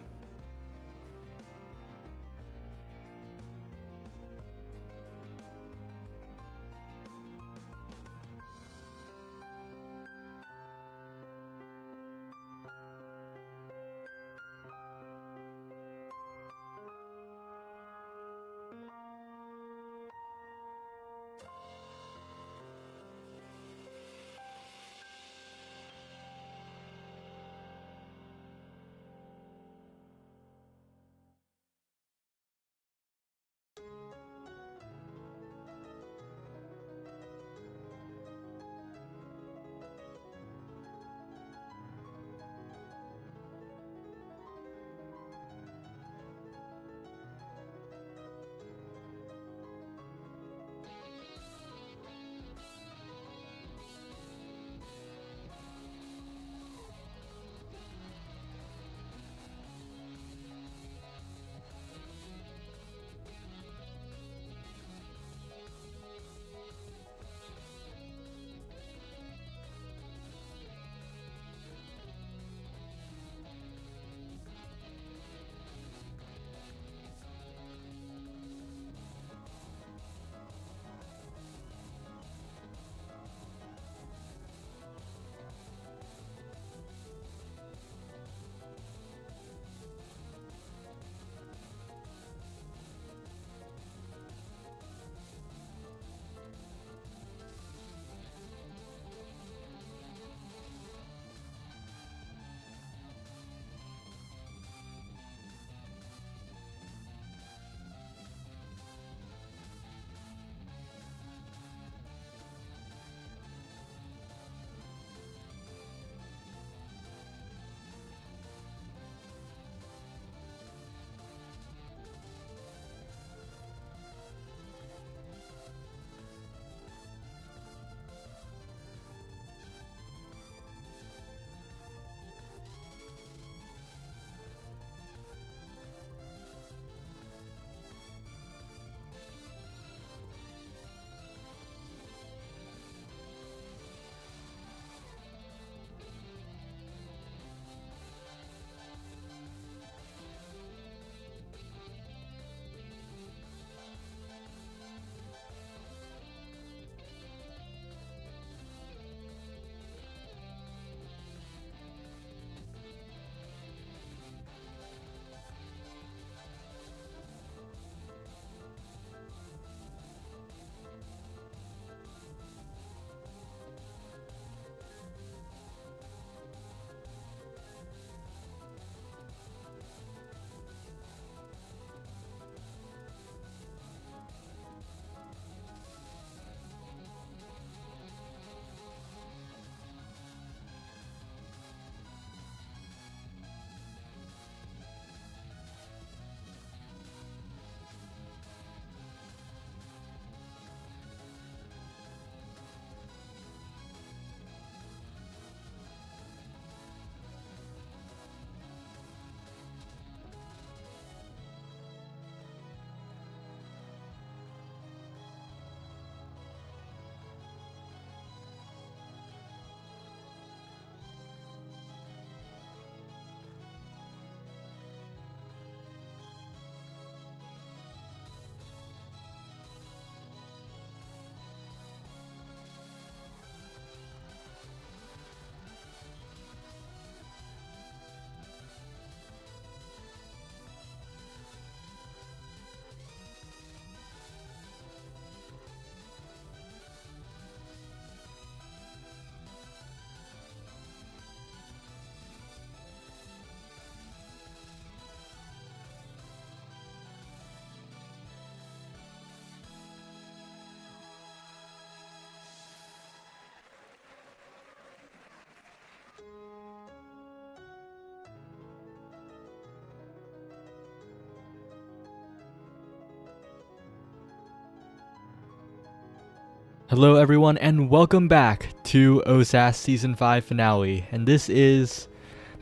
Hello everyone and welcome back to OSAS Season 5 finale, and this is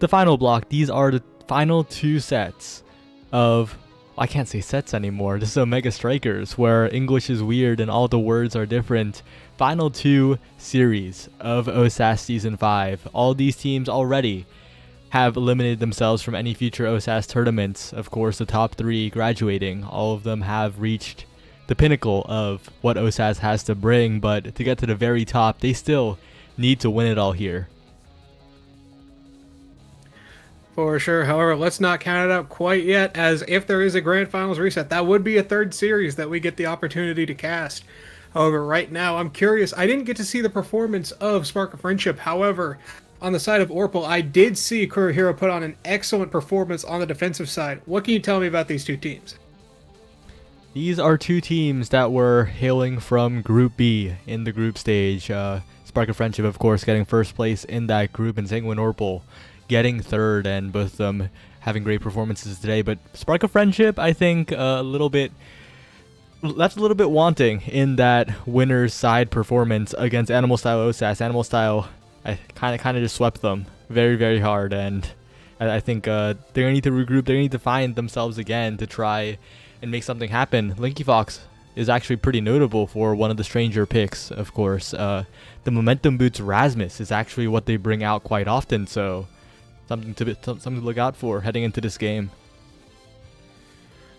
the final block. These are the final 2 sets of, I can't say sets anymore, this is Omega Strikers, where English is weird and all the words are different. Final 2 series of OSAS Season 5. All these teams already have eliminated themselves from any future OSAS tournaments. Of course, the top 3 graduating, all of them have reached the pinnacle of what OSAS has to bring, but to get to the very top, they still need to win it all here. For sure. However, let's not count it out quite yet, as if there is a Grand Finals reset, that would be a 3rd series that we get the opportunity to cast. However, right now, I'm curious. I didn't get to see the performance of Spark of Friendship. However, on the side of Orpal, I did see Kurohiro put on an excellent performance on the defensive side. What can you tell me about these 2 teams? These are 2 teams that were hailing from Group B in the group stage. Spark of Friendship, of course, getting 1st place in that group, and Sanguine Orpal getting 3rd, and both of them having great performances today. But Spark of Friendship, I think, left a little bit wanting in that winner's side performance against Animal Style OSAS. Animal Style, I kind of just swept them very, very hard, and I think they're going to need to regroup. They're going to need to find themselves again to try and make something happen. Linky Fox is actually pretty notable for one of the stranger picks, of course. The Momentum Boots Rasmus is actually what they bring out quite often, so something to look out for heading into this game.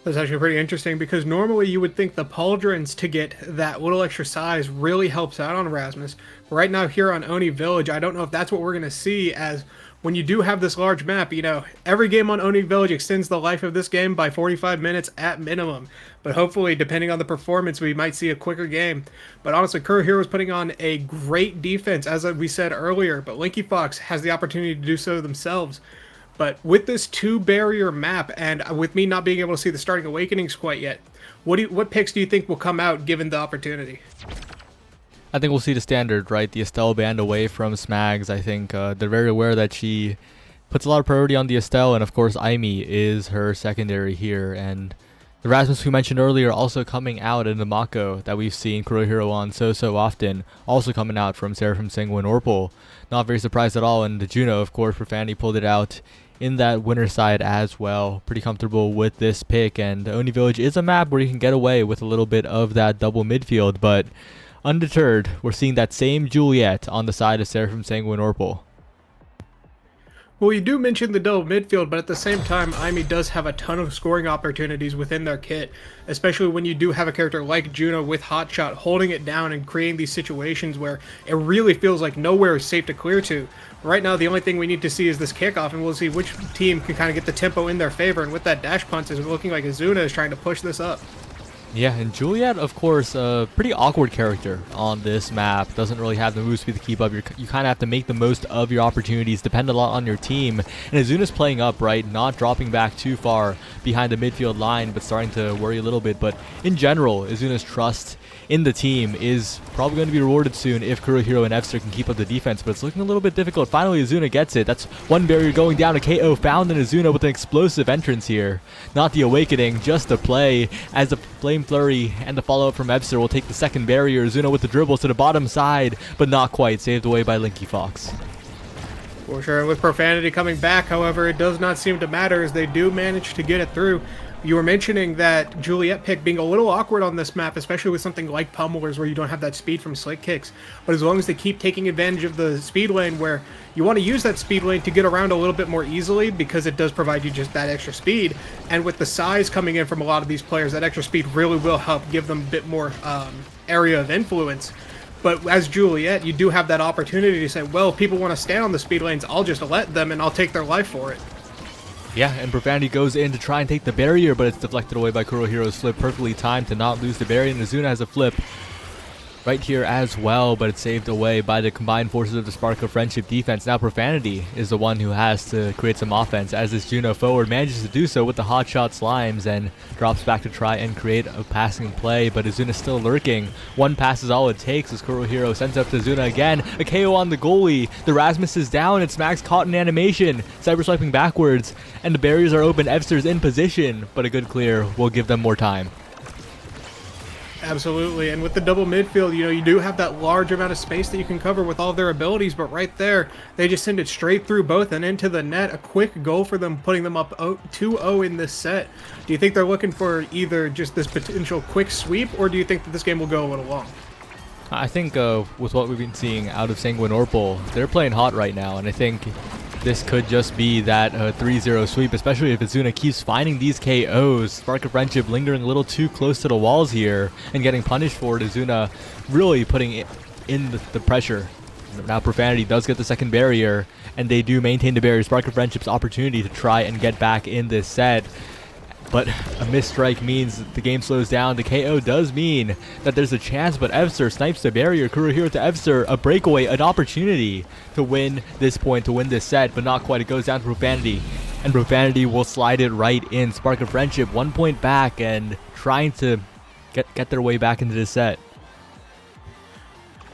That's actually pretty interesting, because normally you would think the pauldrons to get that little extra size really helps out on Rasmus. But right now here on Oni Village, I don't know if that's what we're going to see, as when you do have this large map, you know, every game on Oni Village extends the life of this game by 45 minutes at minimum. But hopefully, depending on the performance, we might see a quicker game. But honestly, Kurohiro is putting on a great defense, as we said earlier, but Linky Fox has the opportunity to do so themselves. But with this 2-barrier map, and with me not being able to see the starting awakenings quite yet, what picks do you think will come out given the opportunity? I think we'll see the standard, right? The Estelle banned away from Smags. I think they're very aware that she puts a lot of priority on the Estelle, and of course Aimi is her secondary here. And the Rasmus we mentioned earlier also coming out in the Mako that we've seen Kurohiro on so often, also coming out from Seraphim Sanguine Orpal. Not very surprised at all, and the Juno, of course, Profanity pulled it out in that winner side as well. Pretty comfortable with this pick, and Oni Village is a map where you can get away with a little bit of that double midfield, but undeterred, we're seeing that same Juliet on the side of Seraphim Sanguine Orpal. Well, you do mention the double midfield, but at the same time, Aimi does have a ton of scoring opportunities within their kit, especially when you do have a character like Juno with Hotshot holding it down and creating these situations where it really feels like nowhere is safe to clear to. Right now, the only thing we need to see is this kickoff, and we'll see which team can kind of get the tempo in their favor, and with that dash punch, it's looking like Azuna is trying to push this up. Yeah, and Juliet, of course, a pretty awkward character on this map. Doesn't really have the move speed to keep up. You kind of have to make the most of your opportunities, depend a lot on your team. And Azuna's playing up, right? Not dropping back too far behind the midfield line, but starting to worry a little bit. But in general, Azuna's trust in the team is probably going to be rewarded soon if Kurohiro and Fster can keep up the defense, but it's looking a little bit difficult. Finally, Azuna gets it. That's one barrier going down. A KO found in Azuna with an explosive entrance here. Not the awakening, just the play, as the Flame Flurry and the follow-up from Fster will take the second barrier. Azuna with the dribbles to the bottom side, but not quite. Saved away by Linky Fox. For sure, and with Profanity coming back, however, it does not seem to matter as they do manage to get it through. You were mentioning that Juliet pick being a little awkward on this map, especially with something like Pummelers where you don't have that speed from slick kicks. But as long as they keep taking advantage of the speed lane, where you want to use that speed lane to get around a little bit more easily because it does provide you just that extra speed. And with the size coming in from a lot of these players, that extra speed really will help give them a bit more area of influence. But as Juliet, you do have that opportunity to say, well, if people want to stand on the speed lanes, I'll just let them and I'll take their life for it. Yeah, and Profanity goes in to try and take the barrier, but it's deflected away by Kurohiro's flip. Perfectly timed to not lose the barrier, and Azuna has a flip right here as well, but it's saved away by the combined forces of the Spark of Friendship defense. Now Profanity is the one who has to create some offense, as this Juno forward manages to do so with the hotshot slimes and drops back to try and create a passing play, but Azuna's still lurking. One pass is all it takes as Kurohiro sends up to Azuna again. A KO on the goalie. The Rasmus is down, and Smack's caught in animation. Cyber swiping backwards, and the barriers are open. Fster's in position, but a good clear will give them more time. Absolutely, and with the double midfield, you do have that large amount of space that you can cover with all their abilities, but right there, they just send it straight through both and into the net. A quick goal for them, putting them up 2-0 in this set. Do you think they're looking for either just this potential quick sweep, or do you think that this game will go a little long? I think with what we've been seeing out of Sanguine Orpal, they're playing hot right now, and I think this could just be that 3-0 sweep, especially if Azuna keeps finding these KOs. Spark of Friendship lingering a little too close to the walls here and getting punished for it. Azuna really putting in the pressure. Now Profanity does get the second barrier, and they do maintain the barrier. Spark of Friendship's opportunity to try and get back in this set. But a missed strike means that the game slows down. The KO does mean that there's a chance, but Evster snipes the barrier. Kurohiro to Evster, a breakaway, an opportunity to win this point, to win this set, but not quite. It goes down to Profanity, and Profanity will slide it right in. Spark of Friendship 1 point back and trying to get their way back into this set.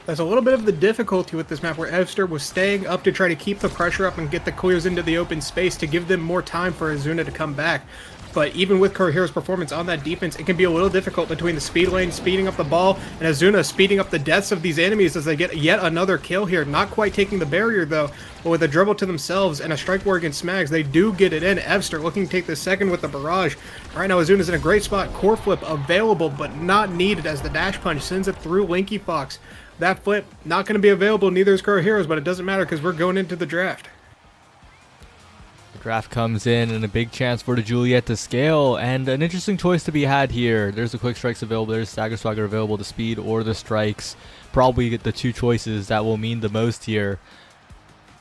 That's a little bit of the difficulty with this map, where Evster was staying up to try to keep the pressure up and get the clears into the open space to give them more time for Azuna to come back. But even with Kurohiro's performance on that defense, it can be a little difficult between the speed lane speeding up the ball and Azuna speeding up the deaths of these enemies as they get yet another kill here. Not quite taking the barrier though, but with a dribble to themselves and a strike war against Smags, they do get it in. Evster looking to take the second with the barrage. Right now Azuna's in a great spot. Core flip available but not needed as the dash punch sends it through Linky Fox. That flip not going to be available, neither is Kurohiro's, but it doesn't matter because we're going into the draft. Draft comes in and a big chance for the Juliet to scale, and an interesting choice to be had here. There's the quick strikes available, there's Stagger Swagger available, the speed or the strikes. Probably the two choices that will mean the most here.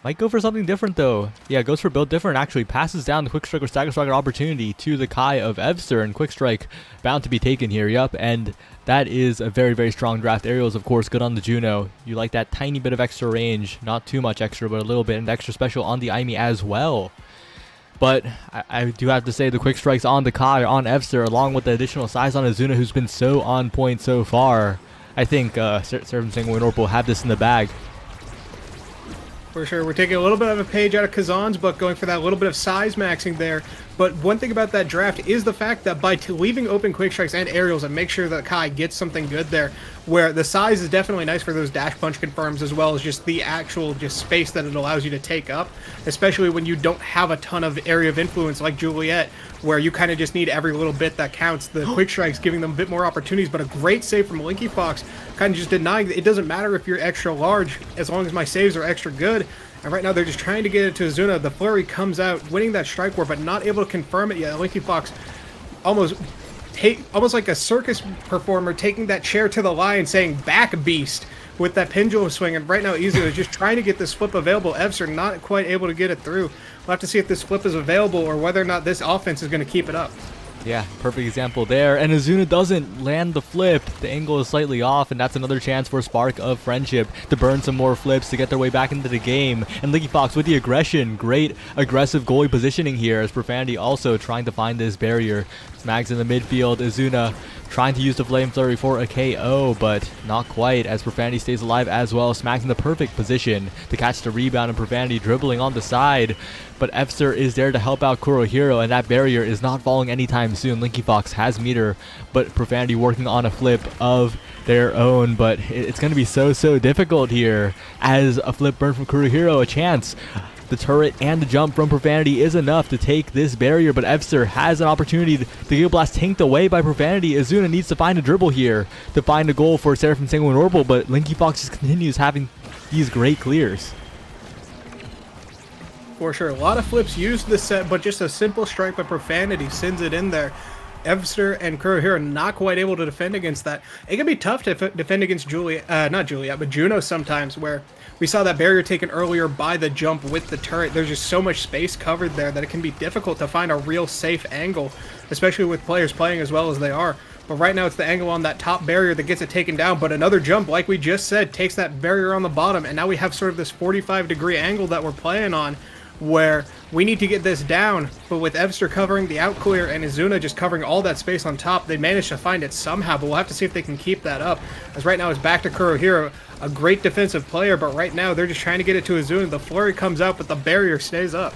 Might go for something different though. Yeah, goes for build different, actually passes down the quick strike or Stagger Swagger opportunity to the Kai of Evster, and quick strike bound to be taken here. Yup, and that is a very, very strong draft. Aerials, of course, good on the Juno. You like that tiny bit of extra range, not too much extra, but a little bit, and extra special on the Aimi as well. But I do have to say the quick strikes on the Kai, on Evster, along with the additional size on Azuna, who's been so on point so far. I think Seraphim Sanguine Orpal will have this in the bag. For sure, we're taking a little bit of a page out of Kazan's book, going for that little bit of size maxing there. But one thing about that draft is the fact that by leaving open quick strikes and aerials, and make sure that Kai gets something good there, where the size is definitely nice for those dash punch confirms, as well as just the actual space that it allows you to take up, especially when you don't have a ton of area of influence like Juliet, where you kind of just need every little bit that counts. The quick strikes giving them a bit more opportunities, but a great save from Linky Fox, kind of just denying that it doesn't matter if you're extra large as long as my saves are extra good. And right now they're just trying to get it to Azuna. The flurry comes out, winning that strike war, but not able to confirm it yet. Linky Fox almost like a circus performer taking that chair to the line, saying "back beast" with that pendulum swing. And right now Azuna is just trying to get this flip available. Evster not quite able to get it through. We'll have to see if this flip is available or whether or not this offense is going to keep it up. Yeah, perfect example there. And Azuna doesn't land the flip. The angle is slightly off, and that's another chance for Spark of Friendship to burn some more flips to get their way back into the game. And Linky Fox with the aggression. Great aggressive goalie positioning here as Profanity also trying to find this barrier. Smags in the midfield. Azuna trying to use the Flame Flurry for a KO, but not quite as Profanity stays alive as well. Smags in the perfect position to catch the rebound, and Profanity dribbling on the side. But Evster is there to help out Kurohiro, and that barrier is not falling anytime soon. Linky Fox has meter, but Profanity working on a flip of their own. But it's going to be so difficult here as a flip burn from Kurohiro. A chance. The turret and the jump from Profanity is enough to take this barrier, but Evster has an opportunity. The Gale Blast tanked away by Profanity. Azuna needs to find a dribble here to find a goal for Seraphim Sanguine Orpal, but Linky Fox just continues having these great clears. For sure, a lot of flips used this set, but just a simple strike by Profanity sends it in there. Evster and Kurohiro not quite able to defend against that. It can be tough to defend against not Juliet, but Juno sometimes, where we saw that barrier taken earlier by the jump with the turret. There's just so much space covered there that it can be difficult to find a real safe angle, especially with players playing as well as they are. But right now it's the angle on that top barrier that gets it taken down, but another jump, like we just said, takes that barrier on the bottom, and now we have sort of this 45-degree angle that we're playing on, where we need to get this down, but with Evster covering the out clear and Azuna just covering all that space on top, they managed to find it somehow, but we'll have to see if they can keep that up. As right now it's back to Kurohiro, a great defensive player, but right now they're just trying to get it to Azuna. The flurry comes out, but the barrier stays up.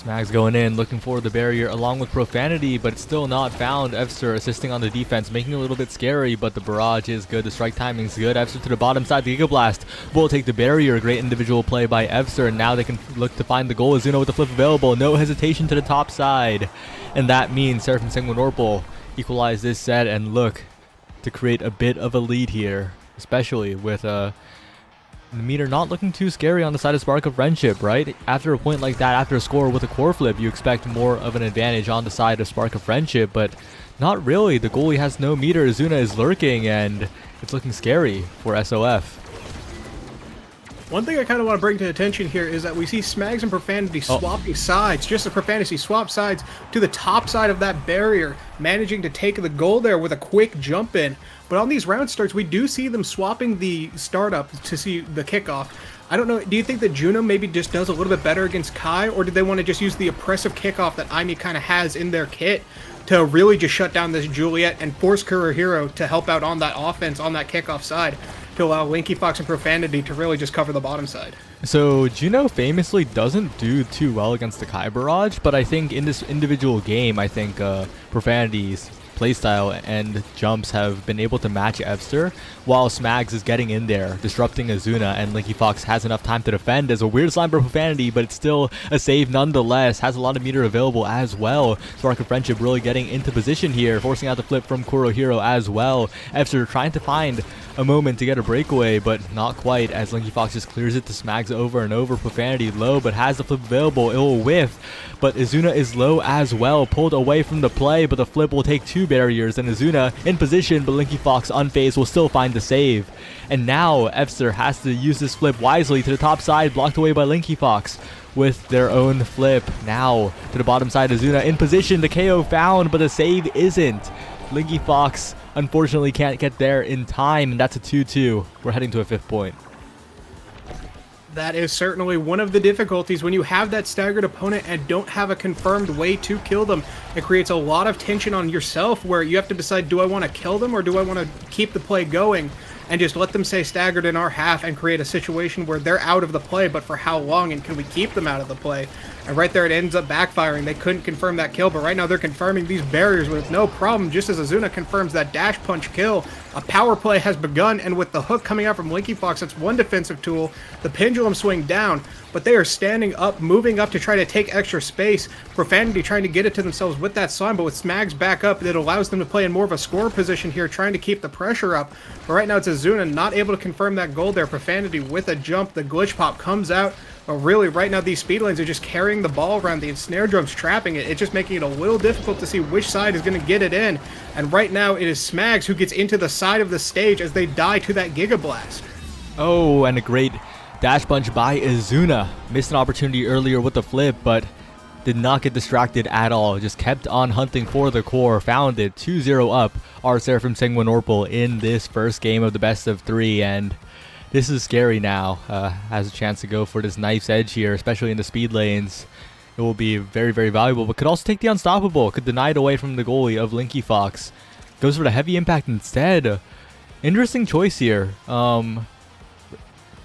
Smags going in, looking for the barrier along with Profanity, but it's still not found. Evster assisting on the defense, making it a little bit scary, but the barrage is good. The strike timing is good. Evster to the bottom side. The Giga Blast will take the barrier. Great individual play by Evster, and now they can look to find the goal. Azuna with the flip available. No hesitation to the top side. And that means Seraphim Sengwinorpal equalize this set and look to create a bit of a lead here, especially with the meter not looking too scary on the side of Spark of Friendship, right? After a point like that, after a score with a core flip, you expect more of an advantage on the side of Spark of Friendship, but not really. The goalie has no meter. Azuna is lurking, and it's looking scary for SOF. One thing I kind of want to bring to attention here is that we see Smags and Profanity swapping sides, just as Profanity swap sides to the top side of that barrier, managing to take the goal there with a quick jump in. But on these round starts, we do see them swapping the startup to see the kickoff. I don't know, do you think that Juno maybe just does a little bit better against Kai, or did they want to just use the oppressive kickoff that Aimi kind of has in their kit to really just shut down this Juliet and force Kurohiro to help out on that offense, on that kickoff side, to allow Linky Fox and Profanity to really just cover the bottom side? So Juno famously doesn't do too well against the Kai barrage, but I think in this individual game, I think Profanity's playstyle and jumps have been able to match Evster, while Smags is getting in there, disrupting Azuna, and Linky Fox has enough time to defend as a weird slime for Profanity, but it's still a save nonetheless. Has a lot of meter available as well. Spark of Friendship really getting into position here, forcing out the flip from Kurohiro as well. Evster trying to find a moment to get a breakaway, but not quite, as Linky Fox just clears it to Smags over and over. Profanity low, but has the flip available. It will whiff, but Azuna is low as well, pulled away from the play, but the flip will take two barriers, and Azuna in position, but Linky Fox unfazed will still find the save. And now Evster has to use this flip wisely to the top side, blocked away by Linky Fox with their own flip. Now to the bottom side, Azuna in position, the KO found, but the save isn't. Linky Fox unfortunately can't get there in time, and that's a 2-2. We're heading to a 5th point. That is certainly one of the difficulties when you have that staggered opponent and don't have a confirmed way to kill them. It creates a lot of tension on yourself where you have to decide, do I want to kill them or do I want to keep the play going and just let them stay staggered in our half and create a situation where they're out of the play, but for how long, and can we keep them out of the play? And right there it ends up backfiring. They couldn't confirm that kill, but right now they're confirming these barriers with no problem. Just as Azuna confirms that dash punch kill, a power play has begun, and with the hook coming out from Linky Fox, that's one defensive tool. The pendulum swing down, but they are standing up, moving up to try to take extra space. Profanity trying to get it to themselves with that slime, but with Smags back up, it allows them to play in more of a score position here, trying to keep the pressure up. But right now it's Azuna not able to confirm that goal there. Profanity with a jump, the glitch pop comes out. But really, right now, these speed lanes are just carrying the ball around. The snare drum's trapping it. It's just making it a little difficult to see which side is going to get it in. And right now, it is Smags who gets into the side of the stage as they die to that Giga Blast. Oh, and a great dash punch by Azuna. Missed an opportunity earlier with the flip, but did not get distracted at all. Just kept on hunting for the core. Found it. 2-0 up are Seraphim Sengwinorpal in this first game of the best of 3. And this is scary now. Has a chance to go for this knife's edge here, especially in the speed lanes. It will be very, very valuable, but could also take the unstoppable. Could deny it away from the goalie of Linky Fox. Goes for the heavy impact instead. Interesting choice here. The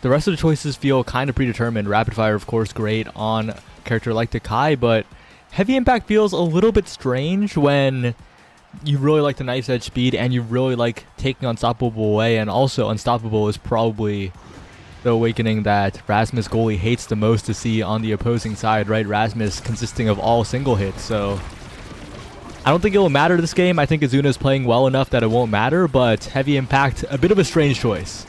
rest of the choices feel kind of predetermined. Rapid fire, of course, great on a character like Takai, but heavy impact feels a little bit strange when you really like the knife's edge speed and you really like taking unstoppable away. And also unstoppable is probably the awakening that Rasmus goalie hates the most to see on the opposing side, right? Rasmus consisting of all single hits, so I don't think it will matter this game. I think Azuna is playing well enough that it won't matter, but heavy impact, a bit of a strange choice.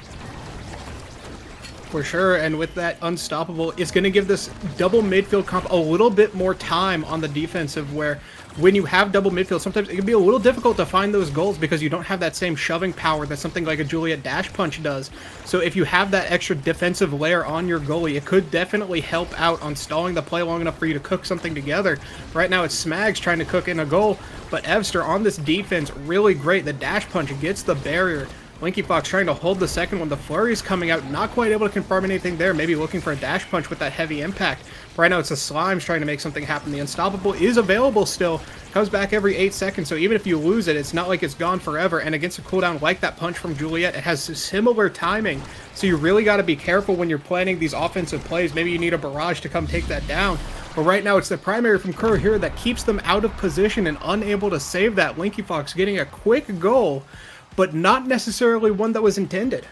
For sure, and with that unstoppable, it's going to give this double midfield comp a little bit more time on the defensive, where when you have double midfield, sometimes it can be a little difficult to find those goals because you don't have that same shoving power that something like a Juliet dash punch does. So if you have that extra defensive layer on your goalie, it could definitely help out on stalling the play long enough for you to cook something together. Right now it's Smags trying to cook in a goal, but Evster on this defense, really great. The dash punch gets the barrier. Linky Fox trying to hold the second one. The flurry is coming out, not quite able to confirm anything there. Maybe looking for a dash punch with that heavy impact. But right now it's the Slimes trying to make something happen. The Unstoppable is available still. Comes back every 8 seconds, so even if you lose it, it's not like it's gone forever. And against a cooldown like that punch from Juliet, it has similar timing. So you really got to be careful when you're planning these offensive plays. Maybe you need a barrage to come take that down. But right now, it's the primary from Kurohiro that keeps them out of position and unable to save that. Linky Fox getting a quick goal, but not necessarily one that was intended.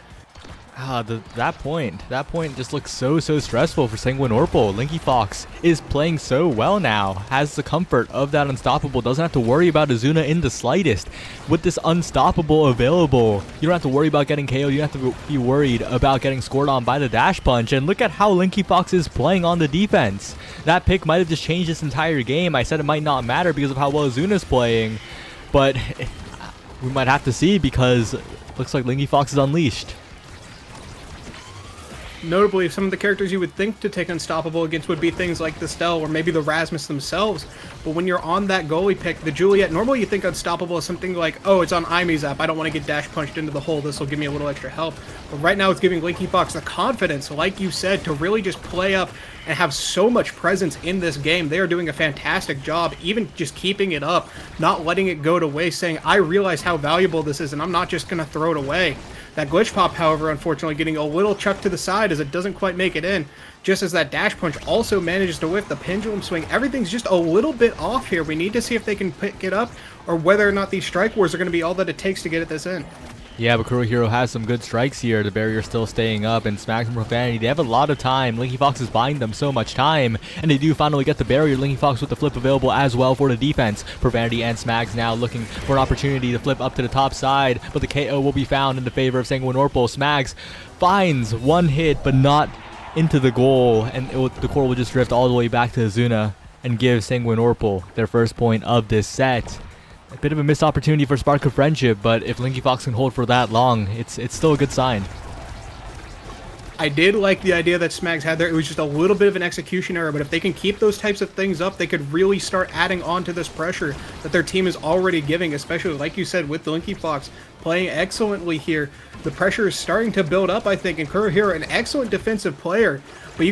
That point just looks so stressful for Sanguine Orpal. Linky Fox is playing so well now, has the comfort of that unstoppable, doesn't have to worry about Azuna in the slightest. With this unstoppable available, you don't have to worry about getting KO'd, you don't have to be worried about getting scored on by the dash punch. And look at how Linky Fox is playing on the defense. That pick might have just changed this entire game. I said it might not matter because of how well Azuna's playing, but we might have to see, because it looks like Linky Fox is unleashed. Notably, some of the characters you would think to take Unstoppable against would be things like the Stell or maybe the Rasmus themselves. But when you're on that goalie pick, the Juliet, normally you think Unstoppable is something like, oh, it's on Imi's app, I don't want to get dash punched into the hole, this will give me a little extra help. But right now it's giving Linky Fox the confidence, like you said, to really just play up and have so much presence in this game. They are doing a fantastic job, even just keeping it up, not letting it go to waste, saying, I realize how valuable this is and I'm not just going to throw it away. That glitch pop, however, unfortunately getting a little chucked to the side as it doesn't quite make it in, just as that dash punch also manages to whiff the pendulum swing. Everything's just a little bit off here. We need to see if they can pick it up, or whether or not these strike wars are going to be all that it takes to get this in. Yeah, but Kurohiro has some good strikes here. The barrier still staying up, and Smags and Profanity, they have a lot of time. Linky Fox is buying them so much time, and they do finally get the barrier. Linky Fox with the flip available as well for the defense. Profanity and Smags now looking for an opportunity to flip up to the top side, but the KO will be found in the favor of Sanguine Orpal. Smags finds one hit, but not into the goal, and the core will just drift all the way back to Azuna and give Sanguine Orpal their first point of this set. A bit of a missed opportunity for Spark of Friendship, but if Linky Fox can hold for that long, it's still a good sign. I did like the idea that Smags had there. It was just a little bit of an execution error, but if they can keep those types of things up, they could really start adding on to this pressure that their team is already giving, especially, like you said, with the Linky Fox playing excellently here. The pressure is starting to build up, I think, and Kurohiro, an excellent defensive player, but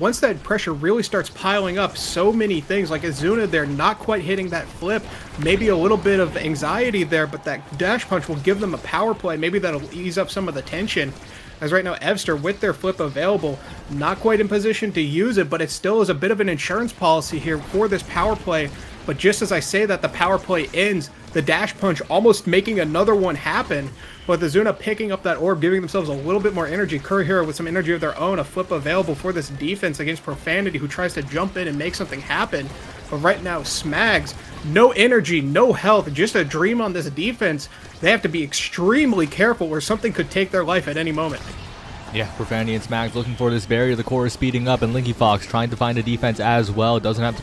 once that pressure really starts piling up, so many things, like Azuna there not quite hitting that flip, maybe a little bit of anxiety there, but that dash punch will give them a power play. Maybe that'll ease up some of the tension. As right now, Evster, with their flip available, not quite in position to use it, but it still is a bit of an insurance policy here for this power play. But just as I say that, the power play ends, the dash punch almost making another one happen. But the Zuna picking up that orb, giving themselves a little bit more energy. Kurohiro with some energy of their own, a flip available for this defense against Profanity, who tries to jump in and make something happen. But right now, Smags, no energy, no health, just a dream on this defense. They have to be extremely careful, or something could take their life at any moment. Yeah, Profanity and Smags looking for this barrier. The core is speeding up, and Linky Fox trying to find a defense as well. Doesn't have to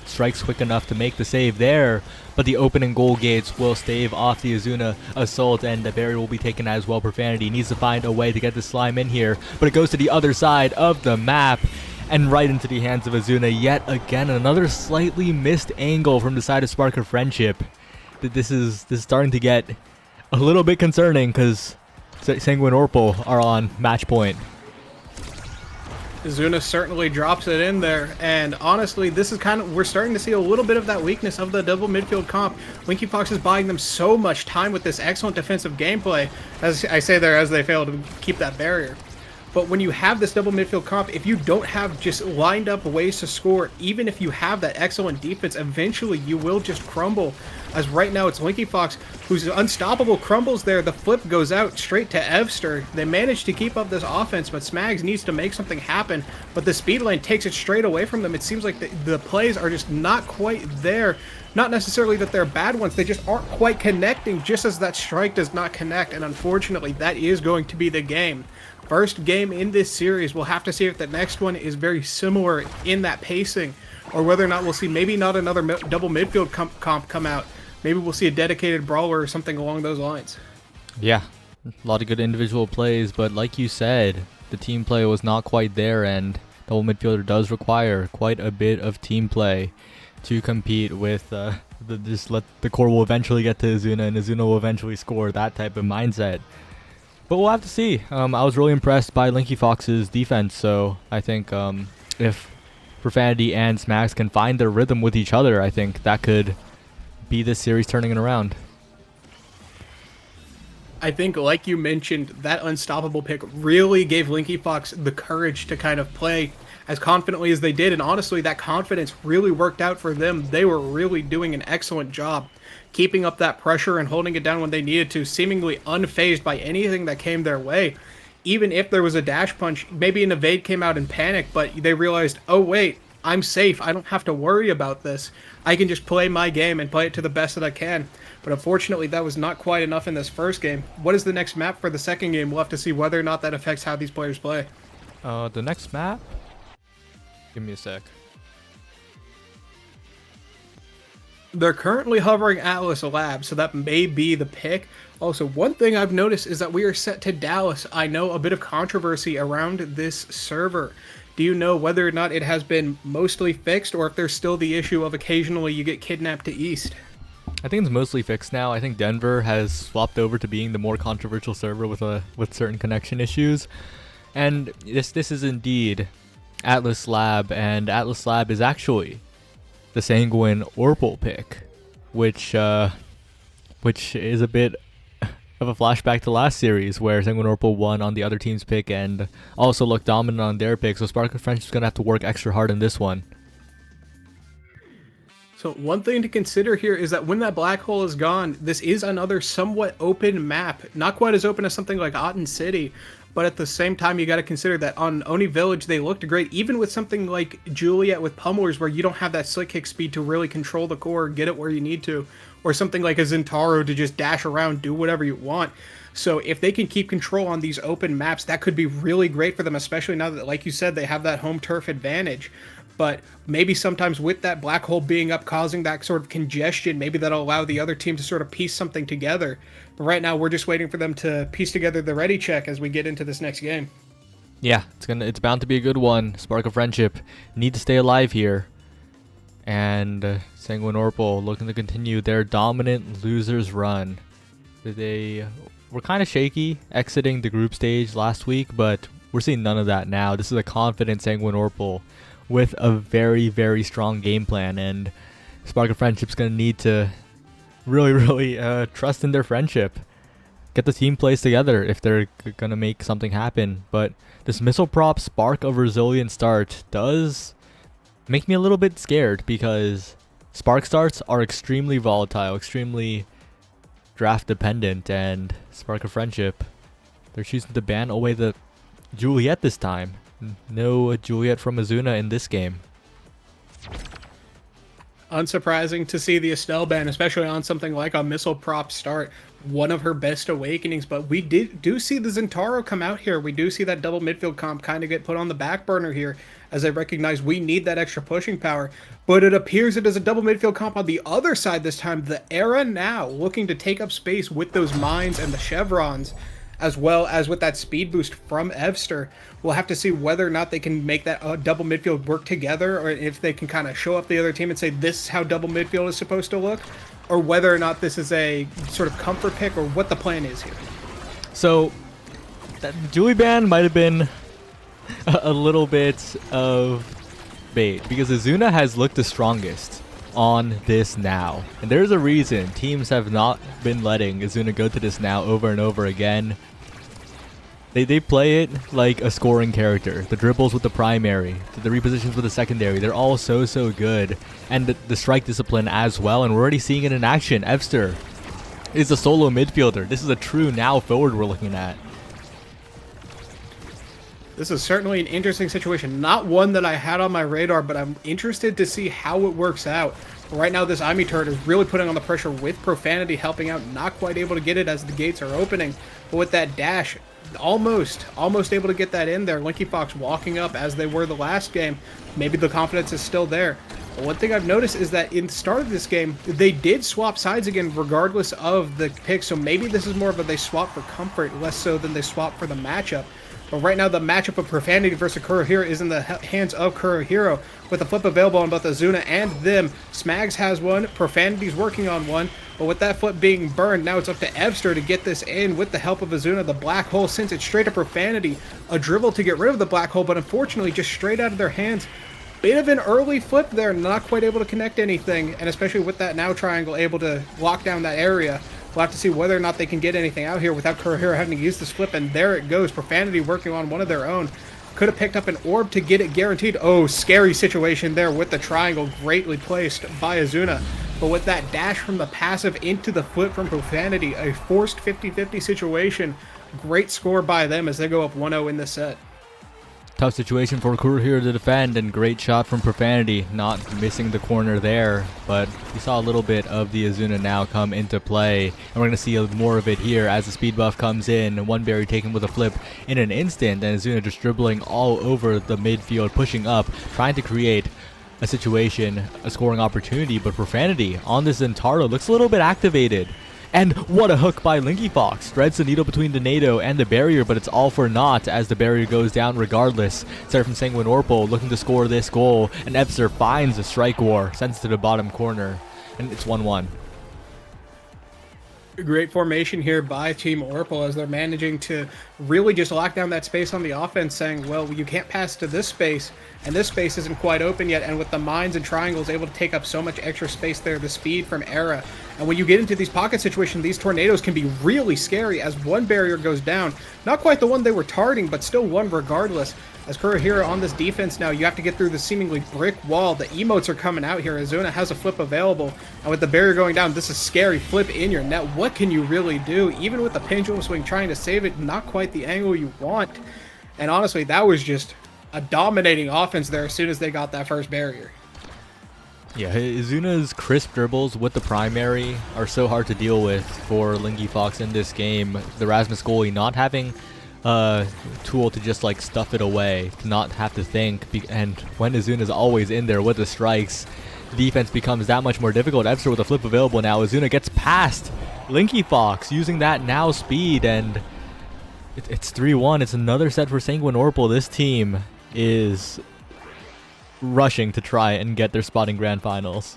strikes quick enough to make the save there, but the opening goal gates will stave off the Azuna assault, and the barrier will be taken as well. Profanity needs to find a way to get the slime in here, but it goes to the other side of the map and right into the hands of Azuna yet again. Another slightly missed angle from the side of Spark of Friendship. This is starting to get a little bit concerning, because Sanguine Orpal are on match point. Azuna certainly drops it in there, and honestly, this is we're starting to see a little bit of that weakness of the double midfield comp. Linky Fox is buying them so much time with this excellent defensive gameplay, as I say there, as they fail to keep that barrier. But when you have this double midfield comp, if you don't have just lined up ways to score, even if you have that excellent defense, eventually you will just crumble. As right now it's Linky Fox, who's unstoppable, crumbles there. The flip goes out straight to Evster. They manage to keep up this offense, but Smags needs to make something happen. But the speed lane takes it straight away from them. It seems like the plays are just not quite there. Not necessarily that they're bad ones, they just aren't quite connecting, just as that strike does not connect. And unfortunately, that is going to be the game. First game in this series, we'll have to see if the next one is very similar in that pacing, or whether or not we'll see maybe not another double midfield comp come out. Maybe we'll see a dedicated brawler or something along those lines. Yeah, a lot of good individual plays, but like you said, the team play was not quite there, and double midfielder does require quite a bit of team play to compete with just let the core will eventually get to Azuna, and Azuna will eventually score, that type of mindset. But we'll have to see. I was really impressed by Linky Fox's defense, so I think if Profanity and Smags can find their rhythm with each other, I think that could be this series turning it around. I think, like you mentioned, that unstoppable pick really gave Linky Fox the courage to kind of play as confidently as they did. And honestly, that confidence really worked out for them. They were really doing an excellent job keeping up that pressure and holding it down when they needed to, seemingly unfazed by anything that came their way. Even if there was a dash punch, maybe an evade came out in panic, but they realized, oh wait, I'm safe. I don't have to worry about this. I can just play my game and play it to the best that I can. But unfortunately, that was not quite enough in this first game. What is the next map for the second game? We'll have to see whether or not that affects how these players play. The next map? Give me a sec. They're currently hovering Atlas Labs, so that may be the pick. Also, one thing I've noticed is that we are set to Dallas. I know a bit of controversy around this server. Do you know whether or not it has been mostly fixed, or if there's still the issue of occasionally you get kidnapped to East? I think it's mostly fixed now. I think Denver has swapped over to being the more controversial server with certain connection issues. And this is indeed Atlas Lab, and Atlas Lab is actually the Sanguine Orpal pick, which is a bit of a flashback to last series where Sanguine Orpal won on the other team's pick and also looked dominant on their pick. So Spark of Friendship is going to have to work extra hard in this one. So one thing to consider here is that when that black hole is gone, this is another somewhat open map. Not quite as open as something like Aten City, but at the same time, you got to consider that on Oni Village, they looked great, even with something like Juliet with Pummelers, where you don't have that slick kick speed to really control the core, get it where you need to, or something like a Zentaro to just dash around, do whatever you want. So if they can keep control on these open maps, that could be really great for them, especially now that, like you said, they have that home turf advantage. But maybe sometimes with that black hole being up, causing that sort of congestion, maybe that'll allow the other team to sort of piece something together. But right now, we're just waiting for them to piece together the ready check as we get into this next game. Yeah, it's bound to be a good one. Spark of Friendship need to stay alive here. And Sanguine Orpal looking to continue their dominant losers run. They were kind of shaky exiting the group stage last week, but we're seeing none of that now. This is a confident Sanguine Orpal with a very, very strong game plan, and Spark of Friendship's going to need to really trust in their friendship. Get the team plays together if they're going to make something happen. But this missile prop Spark of Resilient start does make me a little bit scared, because Spark starts are extremely volatile, extremely draft dependent, and Spark of Friendship, they're choosing to ban away the Juliet this time. No Juliet from Azuna in this game. Unsurprising to see the Estelle ban, especially on something like a missile prop start, one of her best awakenings. But we do see the Zentaro come out here. We do see that double midfield comp kind of get put on the back burner here, as they recognize we need that extra pushing power. But it appears it is a double midfield comp on the other side this time. The Era now looking to take up space with those mines and the chevrons, as well as with that speed boost from Evster. We'll have to see whether or not they can make that double midfield work together, or if they can kind of show up the other team and say this is how double midfield is supposed to look, or whether or not this is a sort of comfort pick, or what the plan is here. So that Julie ban might have been a little bit of bait, because Azuna has looked the strongest on this now, and there's a reason teams have not been letting Azuna go to this now over and over again. They play it like a scoring character. The dribbles with the primary, the repositions with the secondary, they're all so good. And the strike discipline as well, and we're already seeing it in action. Evster is a solo midfielder. This is a true now forward we're looking at. This is certainly an interesting situation. Not one that I had on my radar, but I'm interested to see how it works out. Right now, this Ami turret is really putting on the pressure with Profanity helping out. Not quite able to get it as the gates are opening. But with that dash, almost able to get that in there. Linky Fox walking up as they were the last game. Maybe the confidence is still there. But one thing I've noticed is that in the start of this game, they did swap sides again regardless of the pick. So maybe this is more of a they swap for comfort, less so than they swap for the matchup. But right now, the matchup of Profanity versus Kurohiro is in the hands of Kurohiro, with a flip available on both Azuna and them. Smags has one, Profanity's working on one, but with that flip being burned, now it's up to Evster to get this in with the help of Azuna. The black hole sends it straight to Profanity. A dribble to get rid of the black hole, but unfortunately just straight out of their hands. Bit of an early flip there, not quite able to connect anything, and especially with that now triangle able to lock down that area. We'll have to see whether or not they can get anything out here without Kurohiro having to use this flip, and there it goes. Profanity working on one of their own. Could have picked up an orb to get it guaranteed. Oh, scary situation there with the triangle, greatly placed by Azuna. But with that dash from the passive into the flip from Profanity, a forced 50-50 situation. Great score by them as they go up 1-0 in this set. Tough situation for Kurohiro to defend, and great shot from Profanity, not missing the corner there. But we saw a little bit of the Azuna now come into play, and we're going to see more of it here as the speed buff comes in. One berry taken with a flip in an instant, and Azuna just dribbling all over the midfield, pushing up, trying to create a situation, a scoring opportunity. But Profanity on this Zentaro looks a little bit activated. And what a hook by Linky Fox. Threads the needle between the NATO and the barrier, but it's all for naught as the barrier goes down regardless. Start from Sanguine Orpal looking to score this goal, and Epster finds a strike war, sends it to the bottom corner, and it's 1-1. Great formation here by Team Orpal as they're managing to really just lock down that space on the offense, saying, well, you can't pass to this space, and this space isn't quite open yet. And with the mines and triangles able to take up so much extra space there, the speed from Era. And when you get into these pocket situations, these tornadoes can be really scary as one barrier goes down. Not quite the one they were targeting, but still one regardless. As Kurohiro on this defense now, you have to get through the seemingly brick wall. The emotes are coming out here. Azuna has a flip available. And with the barrier going down, this is scary. Flip in your net. What can you really do? Even with the pendulum swing trying to save it, not quite the angle you want. And honestly, that was just a dominating offense there as soon as they got that first barrier. Yeah, Azuna's crisp dribbles with the primary are so hard to deal with for Linky Fox in this game. The Rasmus goalie not having a tool to just like stuff it away, to not have to think, and when Azuna's always in there with the strikes, the defense becomes that much more difficult. Epster with a flip available now. Azuna gets past Linky Fox using that now speed, and it's 3-1. It's another set for Sanguine Orpal. This team is rushing to try and get their spot in grand finals.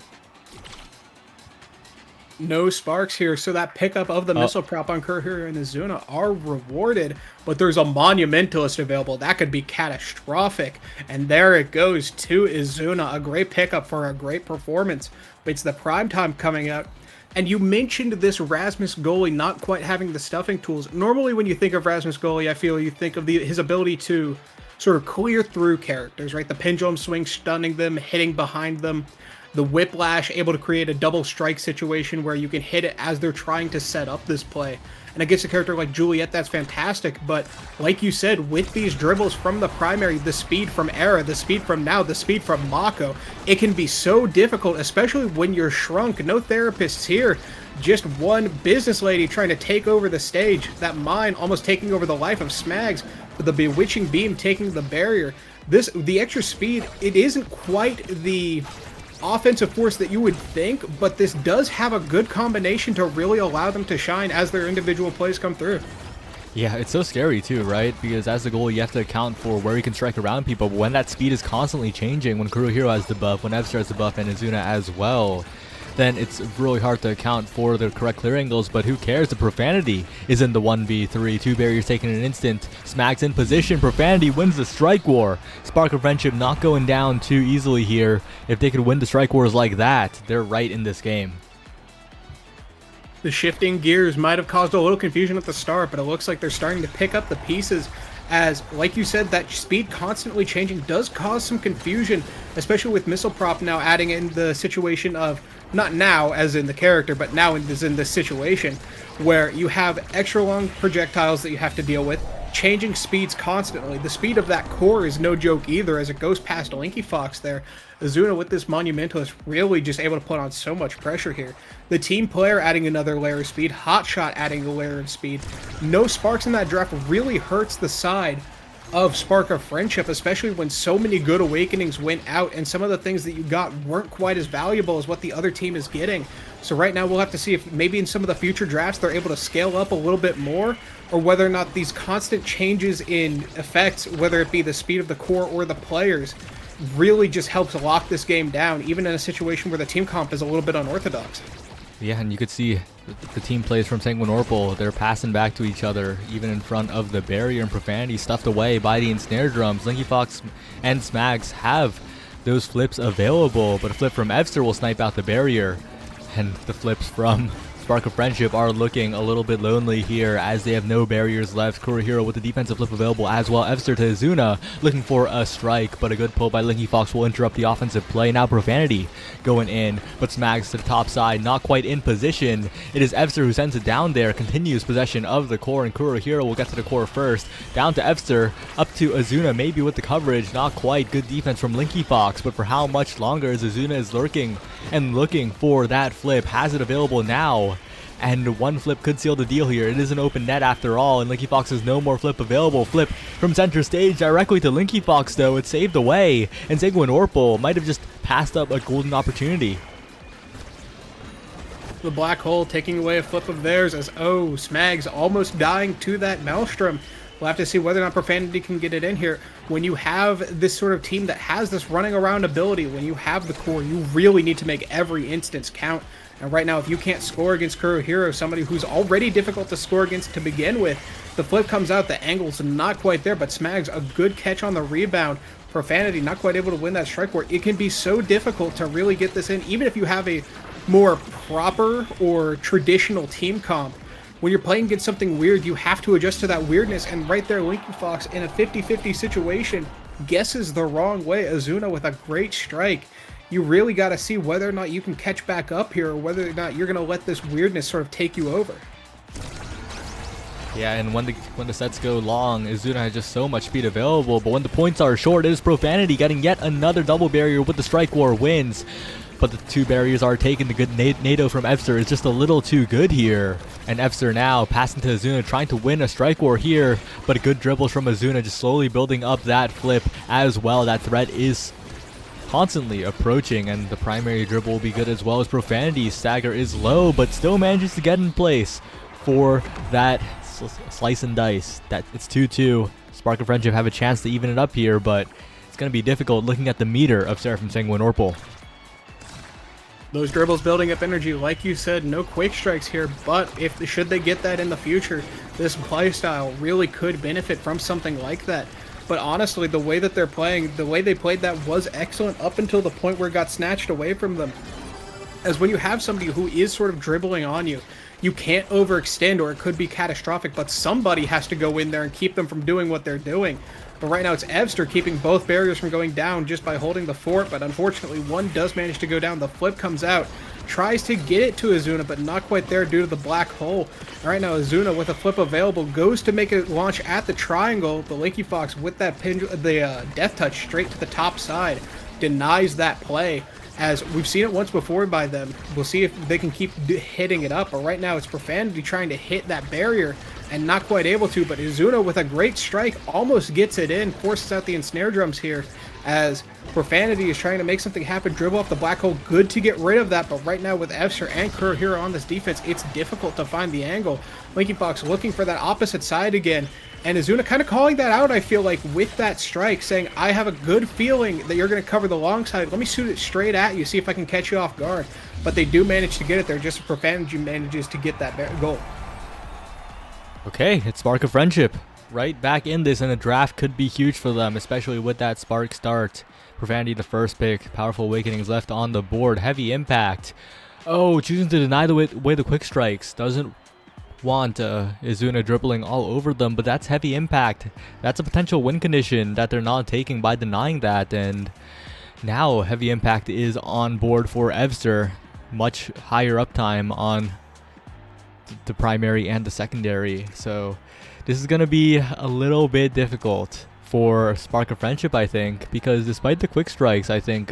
No sparks here, so that pickup of the missile prop on Kurohiro and Azuna are rewarded, but there's a Monumentalist available. That could be catastrophic, and there it goes to Azuna. A great pickup for a great performance. But it's the prime time coming out, and you mentioned this Rasmus goalie not quite having the stuffing tools. Normally when you think of Rasmus goalie, I feel you think of his ability to sort of clear through characters, right? The pendulum swing, stunning them, hitting behind them. The whiplash, able to create a double strike situation where you can hit it as they're trying to set up this play. And against a character like Juliet, that's fantastic. But like you said, with these dribbles from the primary, the speed from Era, the speed from Now, the speed from Mako, it can be so difficult, especially when you're shrunk. No therapists here. Just one business lady trying to take over the stage. That mine almost taking over the life of Smags. But the bewitching beam taking the barrier. The extra speed, it isn't quite the offensive force that you would think, but this does have a good combination to really allow them to shine as their individual plays come through. Yeah, it's so scary too, right? Because as a goalie, you have to account for where you can strike around people. But when that speed is constantly changing, when Kurohiro has the buff, when Epster has the buff, and Azuna as well, then it's really hard to account for the correct clear angles. But who cares? The Profanity is in the 1v3. Two barriers taken in an instant. Smags in position. Profanity wins the strike war. Spark of Friendship not going down too easily here. If they could win the strike wars like that, they're right in this game. The shifting gears might have caused a little confusion at the start, but it looks like they're starting to pick up the pieces as, like you said, that speed constantly changing does cause some confusion, especially with Missile Prop now adding in the situation of, not now as in the character, but now as in this situation, where you have extra long projectiles that you have to deal with, changing speeds constantly. The speed of that core is no joke either as it goes past Linky Fox there. Azuna with this Monumentalist really just able to put on so much pressure here. The team player adding another layer of speed, Hotshot adding a layer of speed. No sparks in that draft really hurts the side of Spark of Friendship, especially when so many good awakenings went out and some of the things that you got weren't quite as valuable as what the other team is getting. So right now we'll have to see if maybe in some of the future drafts they're able to scale up a little bit more, or whether or not these constant changes in effects, whether it be the speed of the core or the players, really just helps lock this game down, even in a situation where the team comp is a little bit unorthodox. Yeah, and you could see the team plays from Sanguine Orpal. They're passing back to each other, even in front of the barrier, and Profanity stuffed away by the ensnare drums. Linky Fox and Smags have those flips available, but a flip from Epster will snipe out the barrier, and the flips from Spark of Friendship are looking a little bit lonely here as they have no barriers left. Kurohiro with the defensive flip available as well. Evster to Izuna looking for a strike, but a good pull by Linky Fox will interrupt the offensive play. Now Profanity going in, but Smags to the top side, not quite in position. It is Evster who sends it down there, continues possession of the core, and Kurohiro will get to the core first. Down to Evster, up to Izuna, maybe with the coverage, not quite. Good defense from Linky Fox, but for how much longer as Izuna is lurking and looking for that flip, has it available now. And one flip could seal the deal here. It is an open net after all, and Linky Fox has no more flip available. Flip from center stage directly to Linky Fox, though. It's saved away, and Seguin Orpal might have just passed up a golden opportunity. The black hole taking away a flip of theirs as, oh, Smags almost dying to that Maelstrom. We'll have to see whether or not Profanity can get it in here. When you have this sort of team that has this running around ability, when you have the core, you really need to make every instance count. And right now, if you can't score against Kurohiro, somebody who's already difficult to score against to begin with, the flip comes out, the angle's not quite there, but Smags, a good catch on the rebound. Profanity not quite able to win that strike where it can be so difficult to really get this in, even if you have a more proper or traditional team comp. When you're playing against something weird, you have to adjust to that weirdness, and right there, Linky Fox in a 50-50 situation guesses the wrong way. Izuna with a great strike. You really got to see whether or not you can catch back up here, or whether or not you're going to let this weirdness sort of take you over. Yeah, and when the sets go long, Izuna has just so much speed available, but when the points are short, it is Profanity getting yet another double barrier with the strike war wins. But the two barriers are taken. The good NATO from Evster is just a little too good here. And Evster now passing to Izuna, trying to win a strike war here, but a good dribbles from Izuna, just slowly building up that flip as well. That threat is constantly approaching, and the primary dribble will be good as well as Profanity. Stagger is low, but still manages to get in place for that slice and dice. That it's 2-2. Spark of Friendship have a chance to even it up here, but it's going to be difficult looking at the meter of Seraphim Sanguine Orpal. Those dribbles building up energy, like you said, no quick strikes here, but should they get that in the future, this playstyle really could benefit from something like that. But honestly, the way that they're playing, the way they played that was excellent up until the point where it got snatched away from them. As when you have somebody who is sort of dribbling on you, you can't overextend or it could be catastrophic, but somebody has to go in there and keep them from doing what they're doing. But right now it's Evster keeping both barriers from going down just by holding the fort, but unfortunately one does manage to go down. The flip comes out, tries to get it to Izuna, but not quite there due to the black hole. Right now Izuna with a flip available goes to make a launch at the triangle, but Linky Fox with that death touch straight to the top side denies that play. As we've seen it once before by them. We'll see if they can keep hitting it up, but right now it's Profanity trying to hit that barrier and not quite able to, but Izuna with a great strike almost gets it in, forces out the ensnare drums here as Profanity is trying to make something happen, dribble off the black hole, good to get rid of that, but right now with Evster and Kurohiro on this defense, it's difficult to find the angle. Linky Fox looking for that opposite side again, and Izuna kind of calling that out, I feel like, with that strike, saying, I have a good feeling that you're going to cover the long side. Let me shoot it straight at you, see if I can catch you off guard. But they do manage to get it there, just as Profanity manages to get that goal. Okay, it's Spark of Friendship. Right back in this, and a draft could be huge for them, especially with that Spark start. Profanity the first pick. Powerful Awakenings left on the board. Heavy Impact. Oh, choosing to deny the way the quick strikes. Doesn't want Izuna dribbling all over them, but that's Heavy Impact. That's a potential win condition that they're not taking by denying that, and now Heavy Impact is on board for Evster. Much higher uptime on the primary and the secondary, so this is going to be a little bit difficult for Spark of Friendship, I think, because despite the quick strikes, I think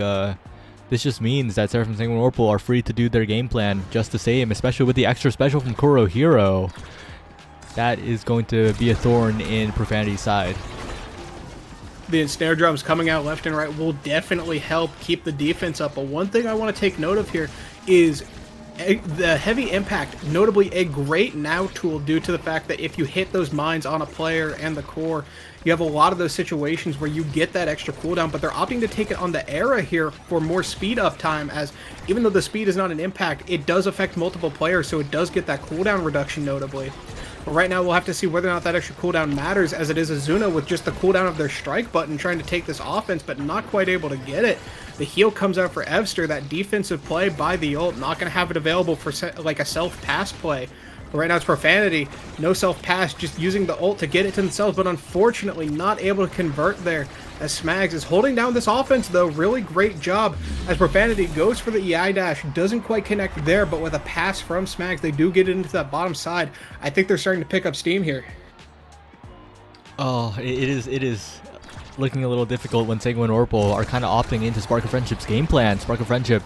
this just means that Seraphim Sanguine Orpal are free to do their game plan just the same, especially with the extra special from Kurohiro. That is going to be a thorn in Profanity's side. The ensnare drums coming out left and right will definitely help keep the defense up, but one thing I want to take note of here is the Heavy Impact, notably a great now tool due to the fact that if you hit those mines on a player and the core, you have a lot of those situations where you get that extra cooldown, but they're opting to take it on the Era here for more speed up time, as even though the speed is not an impact, it does affect multiple players, so it does get that cooldown reduction notably. But right now we'll have to see whether or not that extra cooldown matters, as it is Izuna with just the cooldown of their strike button trying to take this offense, but not quite able to get it. The heal comes out for Evster. That defensive play by the ult, not going to have it available for like a self-pass play. But right now it's Profanity, no self-pass, just using the ult to get it to themselves, but unfortunately not able to convert there, as Smags is holding down this offense though. Really great job as Profanity goes for the EI dash, doesn't quite connect there, but with a pass from Smags, they do get it into that bottom side. I think they're starting to pick up steam here. Oh, it is looking a little difficult when Sanguine Orpal are kind of opting into Spark of Friendship's game plan. Spark of Friendship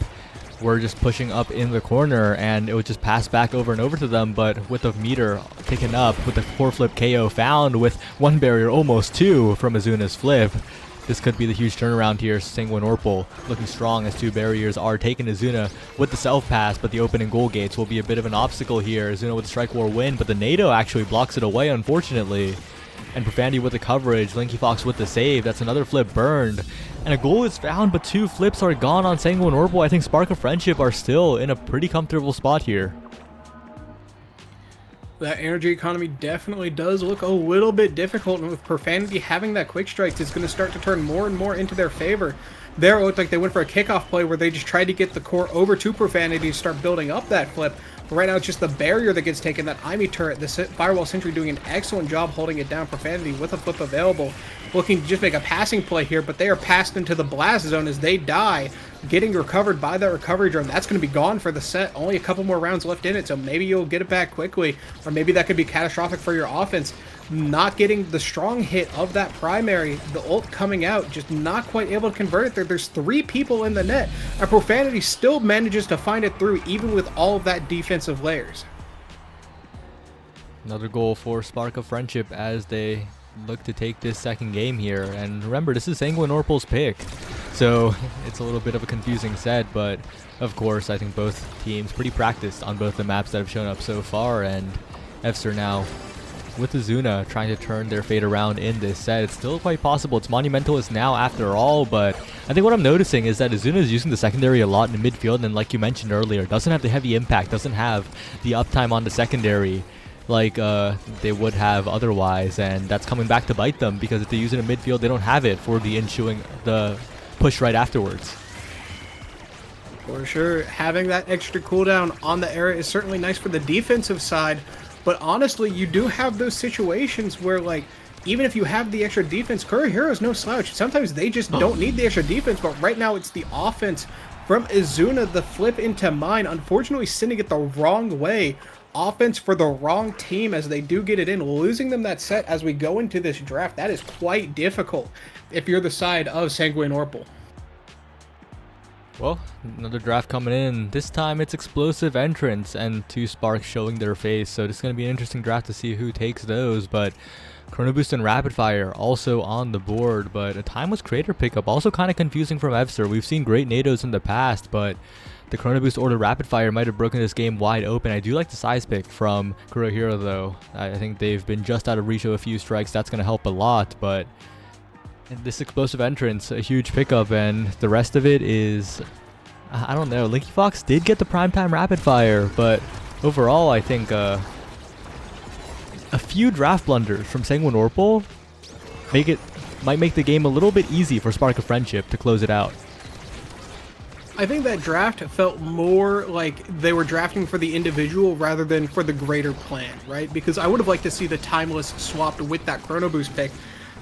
were just pushing up in the corner, and it would just pass back over and over to them, but with the meter picking up, with the 4-flip KO found, with one barrier, almost two from Azuna's flip, this could be the huge turnaround here. Sanguine Orpal looking strong as two barriers are taken. Azuna with the self-pass, but the opening goal gates will be a bit of an obstacle here. Azuna with the Strike War win, but the NATO actually blocks it away, unfortunately. And Profanity with the coverage, Linky Fox with the save. That's another flip burned. And a goal is found, but two flips are gone on Sanguine Orpal. I think Spark of Friendship are still in a pretty comfortable spot here. That energy economy definitely does look a little bit difficult, and with Profanity having that quick strikes, it's going to start to turn more and more into their favor. There it looked like they went for a kickoff play where they just tried to get the core over to Profanity to start building up that flip. But right now it's just the barrier that gets taken, that Imi turret. The Firewall Sentry doing an excellent job holding it down. Profanity with a flip available, looking to just make a passing play here, but they are passed into the blast zone as they die, getting recovered by that recovery drone. That's going to be gone for the set. Only a couple more rounds left in it, so maybe you'll get it back quickly, or maybe that could be catastrophic for your offense. Not getting the strong hit of that primary, the ult coming out, just not quite able to convert it there. There's three people in the net, and Profanity still manages to find it through, even with all of that defensive layers. Another goal for Spark of Friendship as they look to take this second game here. And remember, this is Sanguine Orpal's pick, so it's a little bit of a confusing set, but of course I think both teams pretty practiced on both the maps that have shown up so far, and Evster now with Azuna trying to turn their fate around in this set. It's still quite possible. It's Monumentalist now after all, but I think what I'm noticing is that Azuna is using the secondary a lot in the midfield, and like you mentioned earlier, doesn't have the heavy impact, doesn't have the uptime on the secondary like they would have otherwise, and that's coming back to bite them, because if they use it in midfield, they don't have it for the ensuing the push right afterwards. For sure, having that extra cooldown on the area is certainly nice for the defensive side, but honestly, you do have those situations where, like, even if you have the extra defense, Courier Hero is no slouch. Sometimes they just don't need the extra defense, but right now it's the offense from Azuna, the flip into mine, unfortunately sending it the wrong way. Offense for the wrong team as they do get it in, losing them that set as we go into this draft. That is quite difficult if you're the side of Sanguine Orpal. Well, another draft coming in. This time it's Explosive Entrance and two Sparks showing their face, so it's going to be an interesting draft to see who takes those. But Chrono Boost and Rapid Fire also on the board, but a Timeless Creator pickup also kind of confusing from Evster. We've seen great NATOs in the past, but the Chrono Boost or the Rapid Fire might have broken this game wide open. I do like the size pick from Kuro Hero though. I think they've been just out of reach of a few strikes. That's going to help a lot, but this Explosive Entrance, a huge pickup, and the rest of it is, I don't know. Linky Fox did get the primetime Rapid Fire, but overall I think a few draft blunders from Sanguine Orpal might make the game a little bit easy for Spark of Friendship to close it out. I think that draft felt more like they were drafting for the individual rather than for the greater plan, right? Because I would have liked to see the Timeless swapped with that Chrono Boost pick,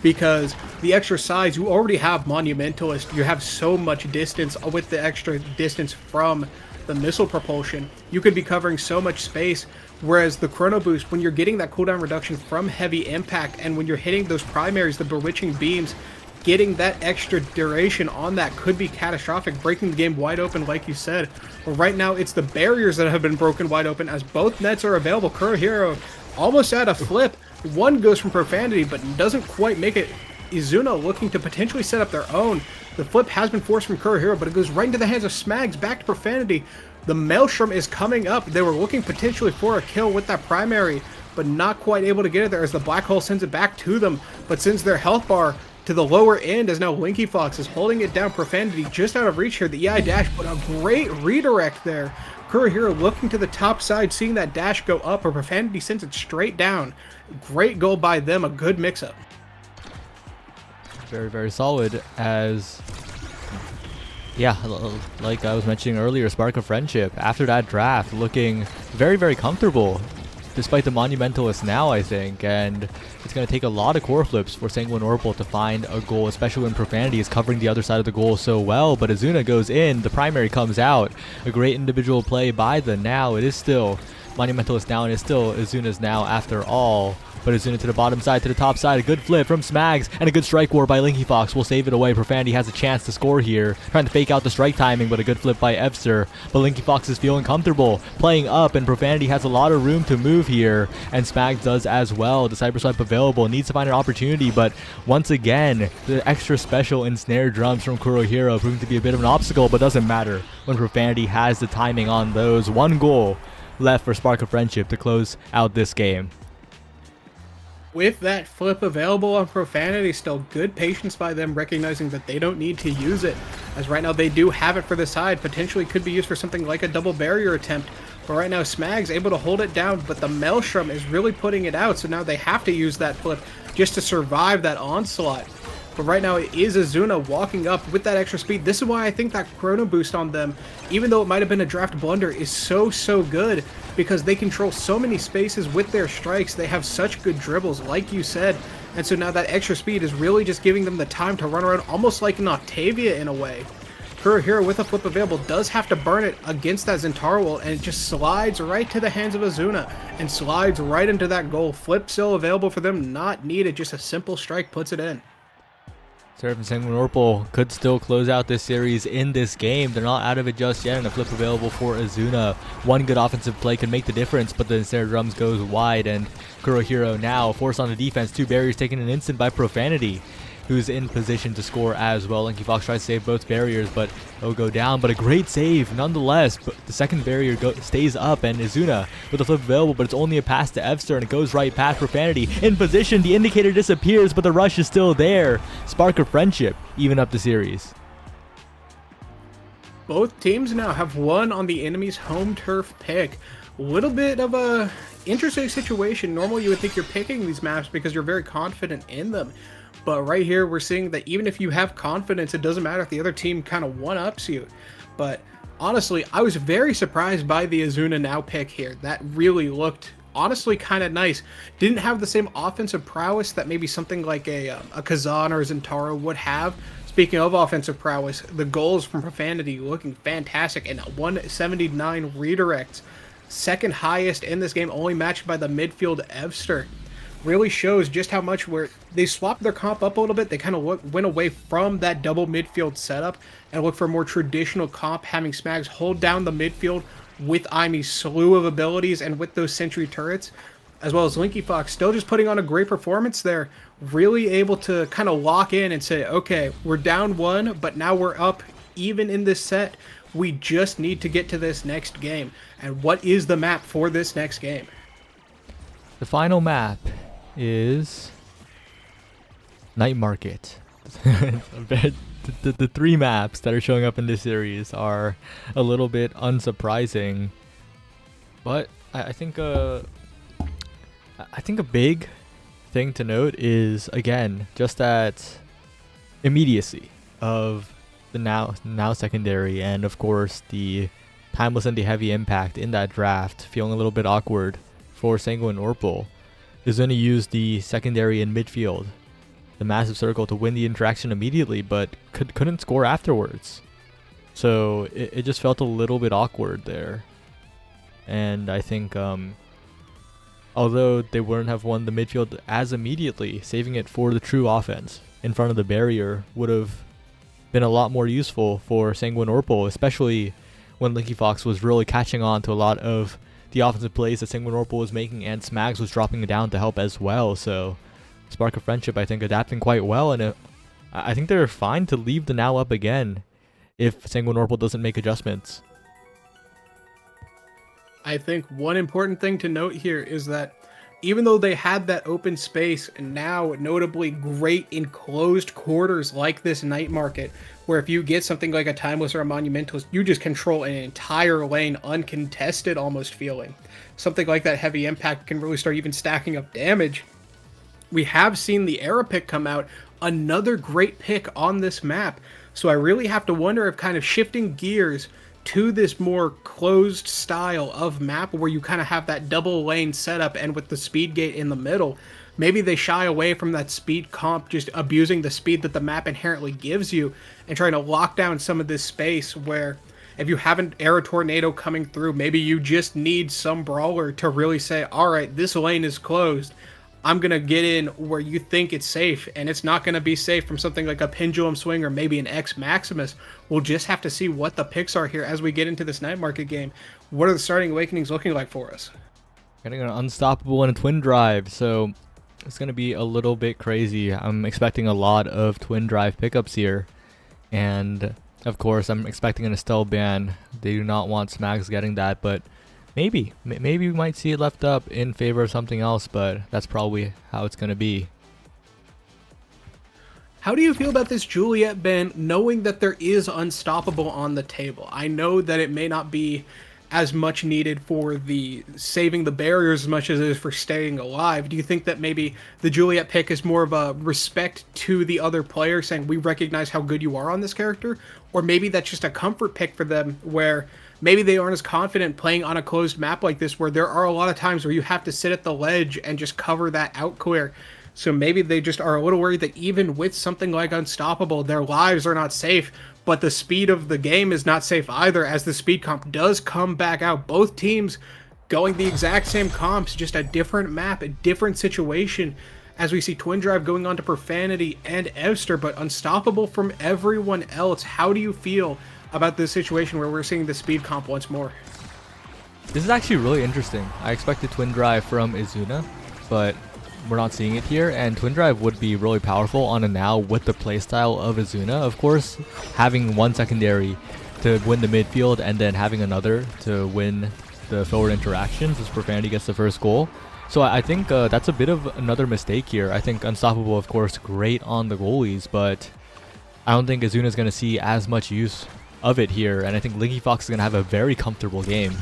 because the extra size, you already have Monumentalist, you have so much distance with the extra distance from the missile propulsion. You could be covering so much space, whereas the Chrono Boost, when you're getting that cooldown reduction from heavy impact, and when you're hitting those primaries, the Bewitching Beams, getting that extra duration on that could be catastrophic, breaking the game wide open like you said. But right now it's the barriers that have been broken wide open as both nets are available. Kuro Hero almost at a flip. One goes from Profanity but doesn't quite make it. Izuna looking to potentially set up their own. The flip has been forced from Kuro Hero, but it goes right into the hands of Smags, back to Profanity. The Maelstrom is coming up. They were looking potentially for a kill with that primary, but not quite able to get it there as the Black Hole sends it back to them. But since their health bar to the lower end, as now Linky Fox is holding it down. Profanity just out of reach here. The EI dash, but a great redirect there. Kuro Hero looking to the top side, seeing that dash go up, but Profanity sends it straight down. Great goal by them, a good mix-up. Very, very solid as Yeah, like I was mentioning earlier, Spark of Friendship, after that draft, looking very, very comfortable, despite the Monumentalists now, I think, and it's going to take a lot of core flips for Sanguine Orpal to find a goal, especially when Profanity is covering the other side of the goal so well, but Azuna goes in, the primary comes out, a great individual play by the now. It is still Monumentalist now, and it's still Azuna's now after all. But Azuna to the bottom side, to the top side. A good flip from Smags, and a good strike war by Linky Fox will save it away. Profanity has a chance to score here. Trying to fake out the strike timing, but a good flip by Evster. But Linky Fox is feeling comfortable, playing up, and Profanity has a lot of room to move here. And Smags does as well. The Cyber Swipe available, needs to find an opportunity, but once again, the extra special ensnare drums from Kurohiro proving to be a bit of an obstacle, but doesn't matter when Profanity has the timing on those. One goal left for Spark of Friendship to close out this game. With that flip available on Profanity, still good patience by them, recognizing that they don't need to use it, as right now they do have it for the side, potentially could be used for something like a double barrier attempt, but right now Smag's able to hold it down, but the Maelstrom is really putting it out, so now they have to use that flip just to survive that onslaught. But right now it is Azuna walking up with that extra speed. This is why I think that chrono boost on them, even though it might have been a draft blunder, is so good, because they control so many spaces with their strikes. They have such good dribbles, like you said, and so now that extra speed is really just giving them the time to run around almost like an Octavia in a way. Kurohiro with a flip available does have to burn it against that Zentaro ult, and it just slides right to the hands of Azuna and slides right into that goal. Flip still available for them, not needed, just a simple strike puts it in. Seraph and Sanguine Orpal could still close out this series in this game. They're not out of it just yet, and a flip available for Azuna. One good offensive play can make the difference, but the Ensnare Drums goes wide, and Kurohiro now forced on the defense. Two barriers taken an instant by Profanity, who's in position to score as well. Linky Fox tries to save both barriers, but it'll go down. But a great save nonetheless. But the second barrier stays up, and Azuna with a flip available, but it's only a pass to Evster, and it goes right past Profanity. In position, the indicator disappears, but the rush is still there. Spark of Friendship even up the series. Both teams now have won on the enemy's home turf pick. A little bit of a interesting situation. Normally you would think you're picking these maps because you're very confident in them. But right here, we're seeing that even if you have confidence, it doesn't matter if the other team kind of one-ups you. But honestly, I was very surprised by the Azuna now pick here. That really looked, honestly, kind of nice. Didn't have the same offensive prowess that maybe something like a Kazan or a Zentaro would have. Speaking of offensive prowess, the goals from Profanity looking fantastic, and 179 redirects. Second highest in this game, only matched by the midfield Evster. Really shows just how much where they swapped their comp up a little bit. They kind of went away from that double midfield setup and looked for a more traditional comp, having Smags hold down the midfield with Imi's slew of abilities and with those sentry turrets, as well as Linky Fox still just putting on a great performance there, really able to kind of lock in and say, okay, we're down one, but now we're up even in this set. We just need to get to this next game. And what is the map for this next game? The final map is Night Market. The three maps that are showing up in this series are a little bit unsurprising, but I think a big thing to note is, again, just that immediacy of the now secondary, and of course the timeless and the heavy impact in that draft, feeling a little bit awkward for Sanguine Orpal. Is going to use the secondary in midfield, the massive circle, to win the interaction immediately, but couldn't score afterwards. So it just felt a little bit awkward there. And I think although they wouldn't have won the midfield as immediately, saving it for the true offense in front of the barrier would have been a lot more useful for Sanguine Orpal, especially when Linky Fox was really catching on to a lot of the offensive plays that Sanguine Orpal was making, and Smags was dropping it down to help as well. So Spark of Friendship, I think, adapting quite well, and I think they're fine to leave the now up again if Sanguine Orpal doesn't make adjustments. I think one important thing to note here is that even though they had that open space, and now notably great enclosed quarters like this night market, where if you get something like a Timeless or a Monumentalist, you just control an entire lane uncontested almost feeling. Something like that heavy impact can really start even stacking up damage. We have seen the Era pick come out, another great pick on this map. So I really have to wonder if kind of shifting gears to this more closed style of map where you kind of have that double lane setup and with the speed gate in the middle, maybe they shy away from that speed comp, just abusing the speed that the map inherently gives you and trying to lock down some of this space where if you have an Air Tornado coming through, maybe you just need some brawler to really say, all right, this lane is closed. I'm going to get in where you think it's safe, and it's not going to be safe from something like a Pendulum Swing or maybe an X Maximus. We'll just have to see what the picks are here as we get into this night market game. What are the starting awakenings looking like for us? Getting an Unstoppable and a Twin Drive, so it's going to be a little bit crazy. I'm expecting a lot of Twin Drive pickups here, and of course I'm expecting an Estelle ban. They do not want Smags getting that, but maybe we might see it left up in favor of something else, but that's probably how it's going to be. How do you feel about this Juliet ban, knowing that there is Unstoppable on the table? I know that it may not be as much needed for the saving the barriers as much as it is for staying alive. Do you think that maybe the Juliet pick is more of a respect to the other player, saying we recognize how good you are on this character? Or maybe that's just a comfort pick for them where maybe they aren't as confident playing on a closed map like this, where there are a lot of times where you have to sit at the ledge and just cover that out clear. So maybe they just are a little worried that even with something like Unstoppable, their lives are not safe, but the speed of the game is not safe either, as the speed comp does come back out. Both teams going the exact same comps, just a different map, a different situation, as we see Twin Drive going on to Profanity and Evster, but Unstoppable from everyone else. How do you feel about this situation where we're seeing the speed comp once more? This is actually really interesting. I expected Twin Drive from Izuna, but we're not seeing it here, and Twin Drive would be really powerful on a now with the playstyle of Izuna. Of course, having one secondary to win the midfield and then having another to win the forward interactions as Profanity gets the first goal. So I think that's a bit of another mistake here. I think Unstoppable, of course, great on the goalies, but I don't think Izuna is going to see as much use of it here, and I think Linky Fox is going to have a very comfortable game.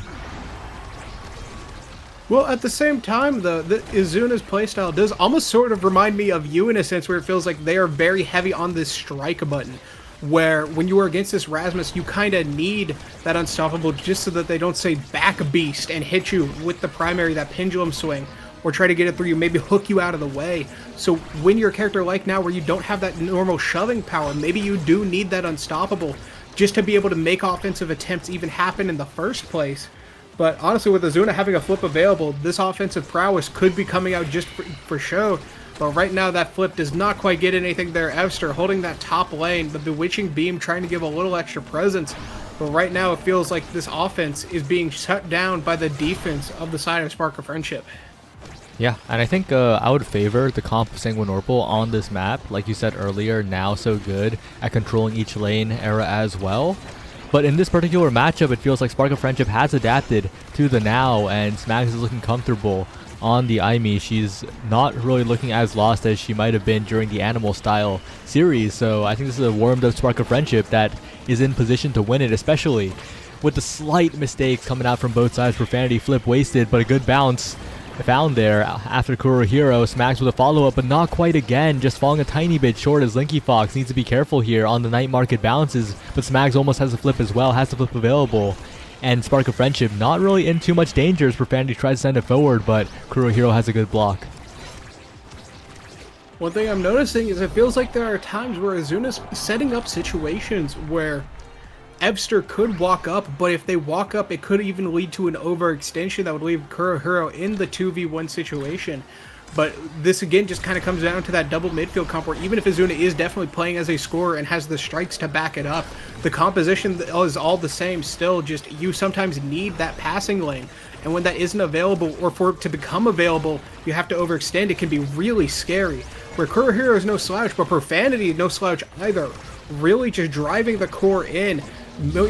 Well, at the same time, the Izuna's playstyle does almost sort of remind me of you in a sense, where it feels like they are very heavy on this strike button, where when you are against this Rasmus, you kind of need that Unstoppable just so that they don't say back beast and hit you with the primary, that Pendulum Swing, or try to get it through you, maybe hook you out of the way. So when you're a character like now where you don't have that normal shoving power, maybe you do need that Unstoppable just to be able to make offensive attempts even happen in the first place. But honestly, with Izuna having a flip available, this offensive prowess could be coming out just for show. But right now, that flip does not quite get anything there. Evster holding that top lane, the Bewitching Beam trying to give a little extra presence. But right now, it feels like this offense is being shut down by the defense of the side of Spark of Friendship. Yeah, and I think I would favor the comp of Sanguine Orpal on this map. Like you said earlier, now so good at controlling each lane era as well. But in this particular matchup, it feels like Spark of Friendship has adapted to the now, and Smags is looking comfortable on the Aimee. She's not really looking as lost as she might have been during the Animal Style series, so I think this is a warmed up Spark of Friendship that is in position to win it, especially with the slight mistakes coming out from both sides. Profanity flip wasted, but a good bounce found there after Kurohiro. Smags with a follow-up, but not quite again, just falling a tiny bit short as Linky Fox needs to be careful here on the night market bounces, but Smags almost has a flip as well, has the flip available, and Spark of Friendship not really in too much danger as Profanity tries to send it forward, but Kurohiro has a good block. One thing I'm noticing is it feels like there are times where Izuna's setting up situations where Evster could walk up, but if they walk up, it could even lead to an overextension that would leave Kurohiro in the 2v1 situation. But this again just kind of comes down to that double midfield comp, where even if Izuna is definitely playing as a scorer and has the strikes to back it up, the composition is all the same still, just you sometimes need that passing lane. And when that isn't available, or for it to become available, you have to overextend. It can be really scary. Where Kurohiro is no slouch, but Profanity is no slouch either. Really just driving the core in,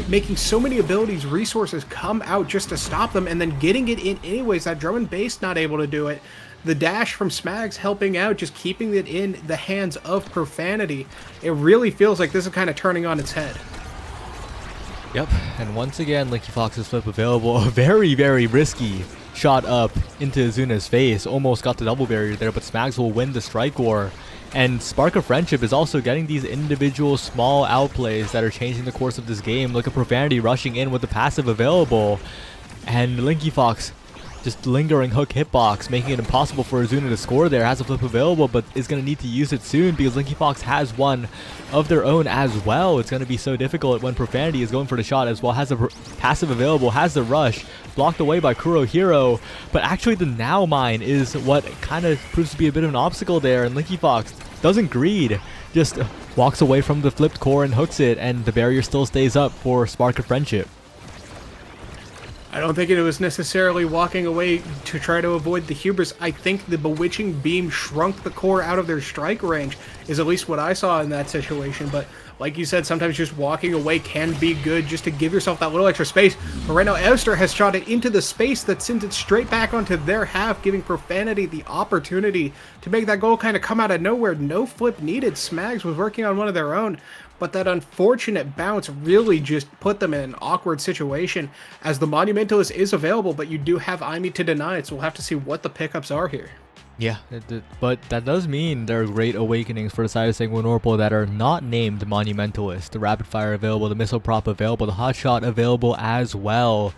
making so many abilities, resources come out just to stop them, and then getting it in anyways. That drum and bass not able to do it. The dash from Smags helping out, just keeping it in the hands of Profanity. It really feels like this is kind of turning on its head. Yep, and once again, Linky Fox's flip available. A very, very risky shot up into Azuna's face. Almost got the double barrier there, but Smags will win the strike war. And Spark of Friendship is also getting these individual small outplays that are changing the course of this game. Look at Profanity rushing in with the passive available. And Linky Fox just lingering hook hitbox, making it impossible for Azuna to score there. Has a flip available, but is going to need to use it soon because Linky Fox has one of their own as well. It's going to be so difficult when Profanity is going for the shot as well. Has a passive available, has the rush, blocked away by Kurohiro. But actually the now mine is what kind of proves to be a bit of an obstacle there. And Linky Fox doesn't greed, just walks away from the flipped core and hooks it, and the barrier still stays up for Spark of Friendship. I don't think it was necessarily walking away to try to avoid the hubris. I think the Bewitching Beam shrunk the core out of their strike range, is at least what I saw in that situation. But like you said, sometimes just walking away can be good just to give yourself that little extra space. But right now, Evster has shot it into the space that sends it straight back onto their half, giving Profanity the opportunity to make that goal kind of come out of nowhere. No flip needed. Smags was working on one of their own. But that unfortunate bounce really just put them in an awkward situation, as the Monumentalist is available, but you do have Aimi to deny it, so we'll have to see what the pickups are here. Yeah, but that does mean there are great awakenings for the side of Sanguine Orpal that are not named Monumentalist. The Rapid Fire available, the Missile Prop available, the Hot Shot available as well.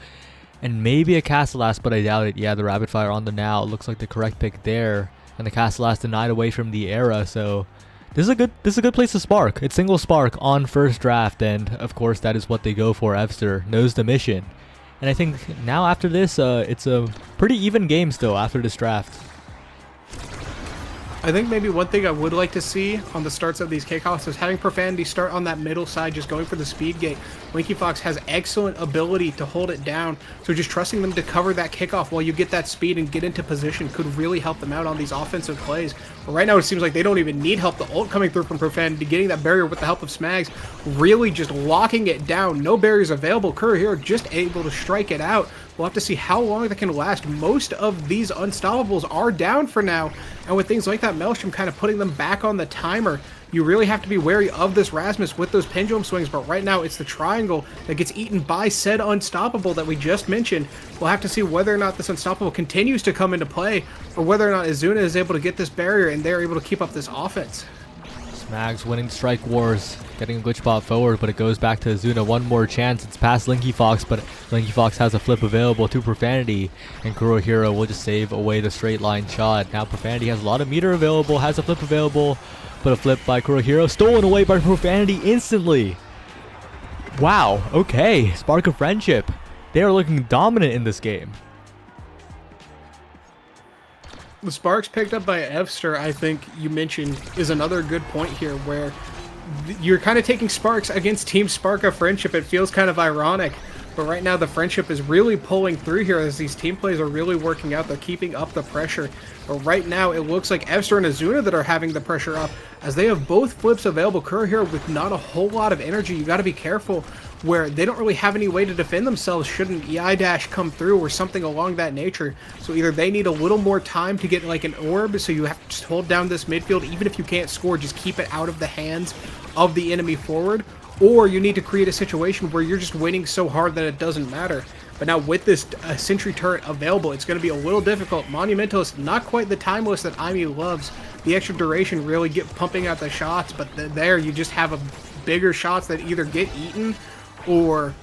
And maybe a Castellast, but I doubt it. Yeah, the Rapid Fire on the now. It looks like the correct pick there. And the Castellast denied away from the Era, so this is a good place to spark. It's single spark on first draft, and of course that is what they go for. Evster knows the mission. And I think now after this, it's a pretty even game still after this draft. I think maybe one thing I would like to see on the starts of these kickoffs is having Profanity start on that middle side, just going for the speed gate. Linky Fox has excellent ability to hold it down, so just trusting them to cover that kickoff while you get that speed and get into position could really help them out on these offensive plays. But right now it seems like they don't even need help. The ult coming through from Profanity, getting that barrier with the help of Smags, really just locking it down. No barriers available. Kurohiro just able to strike it out. We'll have to see how long that can last. Most of these Unstoppables are down for now, and with things like that Maelstrom kind of putting them back on the timer, you really have to be wary of this Rasmus with those pendulum swings. But right now it's the triangle that gets eaten by said Unstoppable that we just mentioned. We'll have to see whether or not this Unstoppable continues to come into play, or whether or not Azuna is able to get this barrier and they're able to keep up this offense. Smags winning strike wars, getting a glitch bot forward, but it goes back to Azuna. One more chance. It's past Linky Fox, but Linky Fox has a flip available to Profanity, and Kurohiro will just save away the straight line shot. Now Profanity has a lot of meter available, has a flip available, but a flip by Kurohiro, stolen away by Profanity instantly. Wow, okay, Spark of Friendship. They are looking dominant in this game. The sparks picked up by Evster, I think you mentioned, is another good point here, where you're kind of taking sparks against Team Spark of Friendship. It feels kind of ironic, but right now the friendship is really pulling through here as these team plays are really working out. They're keeping up the pressure, but right now it looks like Evster and Azuna that are having the pressure up, as they have both flips available. Kurohiro with not a whole lot of energy. You got to be careful where they don't really have any way to defend themselves should an EI dash come through or something along that nature. So either they need a little more time to get like an orb, so you have to just hold down this midfield. Even if you can't score, just keep it out of the hands of the enemy forward, or you need to create a situation where you're just winning so hard that it doesn't matter. But now with this sentry turret available, it's going to be a little difficult. Monumentalist, not quite the timeless that Aimi loves. The extra duration really get pumping out the shots, but there you just have a bigger shots that either get eaten or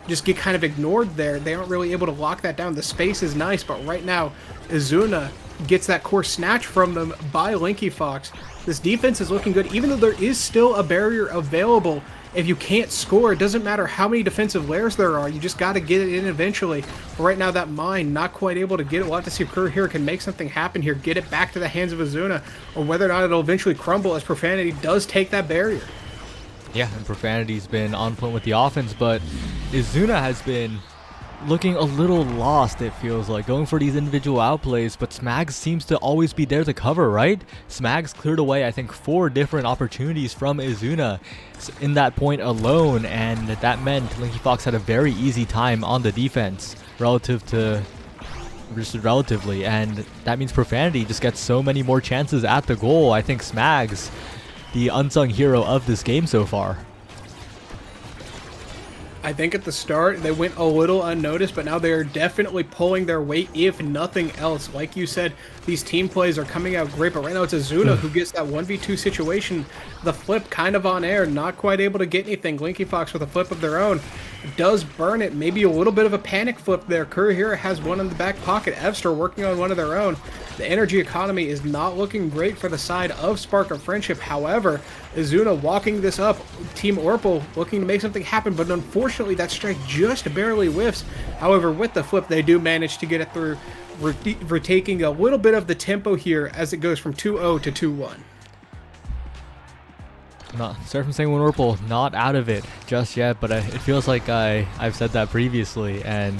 just get kind of ignored there. They aren't really able to lock that down. The space is nice, but right now Azuna gets that core snatch from them by Linky Fox. This defense is looking good, even though there is still a barrier available. If you can't score, it doesn't matter how many defensive layers there are. You just got to get it in eventually. But right now, that mine, not quite able to get it. We'll have to see if Kurohiro can make something happen here, get it back to the hands of Azuna, or whether or not it'll eventually crumble as Profanity does take that barrier. Yeah, and Profanity's been on point with the offense, but Azuna has been looking a little lost, it feels like, going for these individual outplays, but Smags seems to always be there to cover, right? Smags cleared away, I think, 4 different opportunities from Azuna in that point alone, and that meant Linky Fox had a very easy time on the defense relatively, and that means Profanity just gets so many more chances at the goal. I think Smags, the unsung hero of this game so far. I think at the start they went a little unnoticed, but now they are definitely pulling their weight, if nothing else. Like you said, these team plays are coming out great, but right now it's Azuna who gets that 1v2 situation. The flip kind of on air, not quite able to get anything. Linky Fox with a flip of their own does burn it. Maybe a little bit of a panic flip there. Kurohira has one in the back pocket. Evster working on one of their own. The energy economy is not looking great for the side of Spark of Friendship. However, Azuna walking this up. Team Orpal looking to make something happen, but unfortunately that strike just barely whiffs. However, with the flip, they do manage to get it through, retaking a little bit of the tempo here as it goes from 2-0 to 2-1. Surfing Sanguine Orpal not out of it just yet, but it feels like I've said that previously, and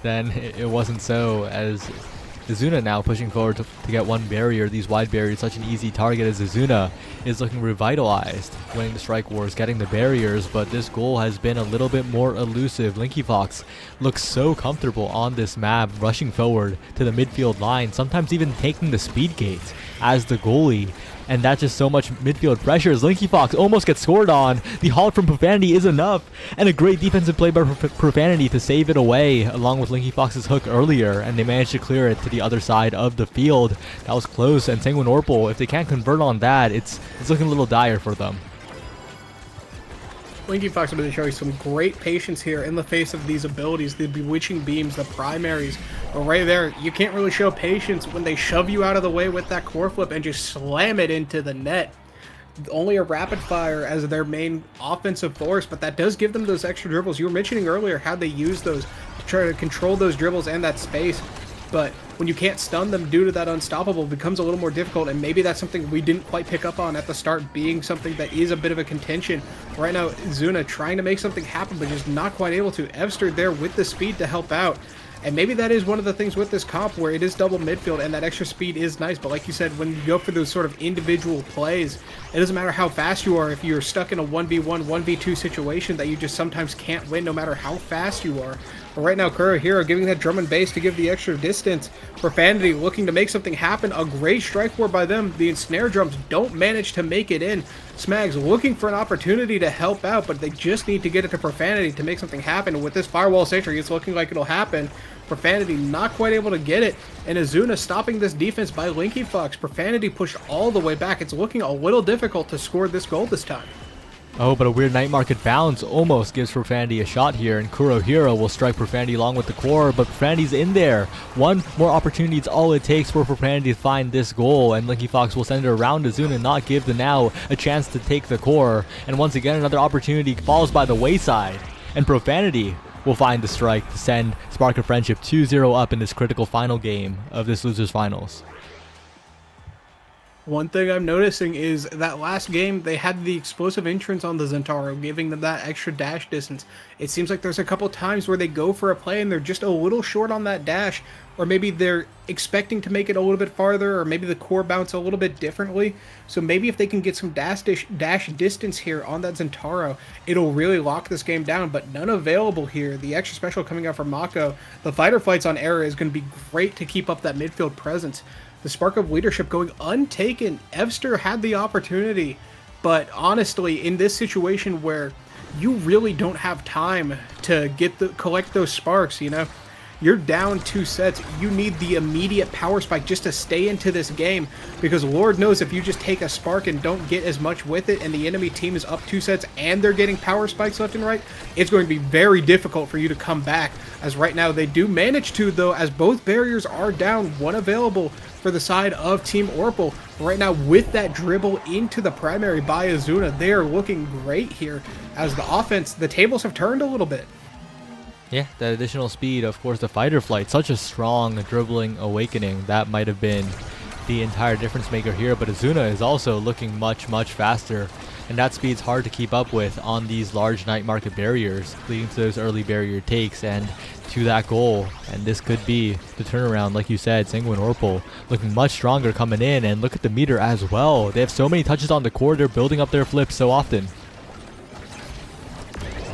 then it wasn't so, as Azuna now pushing forward to get one barrier. These wide barriers, such an easy target, as Azuna is looking revitalized, winning the strike wars, getting the barriers, but this goal has been a little bit more elusive. Linky Fox looks so comfortable on this map, rushing forward to the midfield line, sometimes even taking the speed gate as the goalie. And that's just so much midfield pressure as Linky Fox almost gets scored on. The halt from Profanity is enough, and a great defensive play by Profanity to save it away, along with Linky Fox's hook earlier, and they managed to clear it to the other side of the field. That was close, and Sanguine Orpal, if they can't convert on that, it's looking a little dire for them. Linky Fox has been showing some great patience here in the face of these abilities, the Bewitching Beams, the primaries. But right there, you can't really show patience when they shove you out of the way with that core flip and just slam it into the net. Only a rapid fire as their main offensive force, but that does give them those extra dribbles. You were mentioning earlier how they use those to try to control those dribbles and that space. But when you can't stun them due to that unstoppable, it becomes a little more difficult, and maybe that's something we didn't quite pick up on at the start, being something that is a bit of a contention. Right now, Zuna trying to make something happen, but just not quite able to. Evster there with the speed to help out. And maybe that is one of the things with this comp where it is double midfield and that extra speed is nice. But like you said, when you go for those sort of individual plays, it doesn't matter how fast you are if you're stuck in a 1v1, 1v2 situation that you just sometimes can't win no matter how fast you are. But right now, Kurohira giving that drum and bass to give the extra distance. Profanity looking to make something happen. A great strike war by them. The ensnare drums don't manage to make it in. Smags looking for an opportunity to help out, but they just need to get it to Profanity to make something happen. With this firewall sentry, it's looking like it'll happen. Profanity not quite able to get it, and Azuna stopping this defense by Linky Fox. Profanity pushed all the way back. It's looking a little difficult to score this goal this time. Oh, but a weird night market bounce almost gives Profanity a shot here, and Kurohira will strike Profanity along with the core, but Profanity's in there. One more opportunity is all it takes for Profanity to find this goal, and Linky Fox will send it around Azuna and not give the Now a chance to take the core. And once again, another opportunity falls by the wayside, and Profanity will find the strike to send Spark of Friendship 2-0 up in this critical final game of this losers finals. One thing I'm noticing is that last game, they had the explosive entrance on the Zentaro, giving them that extra dash distance. It seems like there's a couple times where they go for a play and they're just a little short on that dash, or maybe they're expecting to make it a little bit farther, or maybe the core bounce a little bit differently. So maybe if they can get some dash distance here on that Zentaro, it'll really lock this game down, but none available here. The extra special coming out from Mako. The fighter flights on error is going to be great to keep up that midfield presence. The spark of leadership going untaken. Evster had the opportunity, but honestly, in this situation where you really don't have time to collect those sparks, you know, you're down 2 sets. You need the immediate power spike just to stay into this game, because Lord knows if you just take a spark and don't get as much with it, and the enemy team is up 2 sets and they're getting power spikes left and right, it's going to be very difficult for you to come back. As right now they do manage to, though, as both barriers are down, one available for the side of Team Orpal. Right now, with that dribble into the primary by Azuna, they are looking great here as the offense, the tables have turned a little bit. Yeah, that additional speed, of course, the fighter flight, such a strong dribbling awakening. That might have been the entire difference maker here, but Azuna is also looking much, much faster, and that speed's hard to keep up with on these large night market barriers, leading to those early barrier takes and to that goal. And this could be the turnaround, like you said. Sanguine Orpal looking much stronger coming in, and look at the meter as well. They have so many touches on the core, they're building up their flips so often.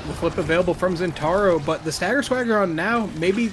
The flip available from Zentaro, but the Stagger Swagger on Now, maybe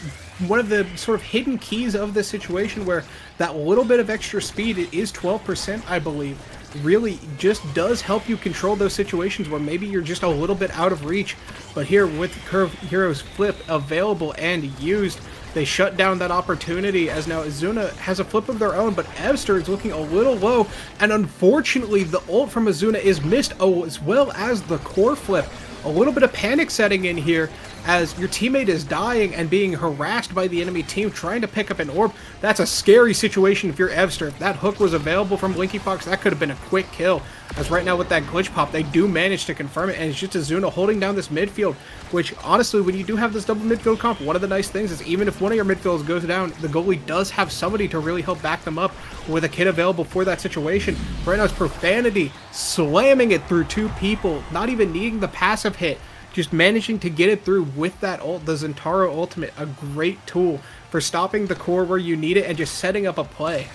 one of the sort of hidden keys of this situation, where that little bit of extra speed, it is 12%, I believe. really just does help you control those situations where maybe you're just a little bit out of reach. But here with Curve Hero's flip available and used, they shut down that opportunity, as now Azuna has a flip of their own, but Evster is looking a little low, and unfortunately the ult from Azuna is missed, as well as the core flip. A little bit of panic setting in here as your teammate is dying and being harassed by the enemy team trying to pick up an orb. That's a scary situation if you're Evster. If that hook was available from Blinky Fox, that could have been a quick kill. As right now with that glitch pop, they do manage to confirm it, and it's just Azuna holding down this midfield, which honestly, when you do have this double midfield comp, one of the nice things is even if one of your midfielders goes down, the goalie does have somebody to really help back them up with a kit available for that situation. Right now it's Profanity slamming it through two people, not even needing the passive hit, just managing to get it through with that ult, the Zentaro ultimate, a great tool for stopping the core where you need it and just setting up a play.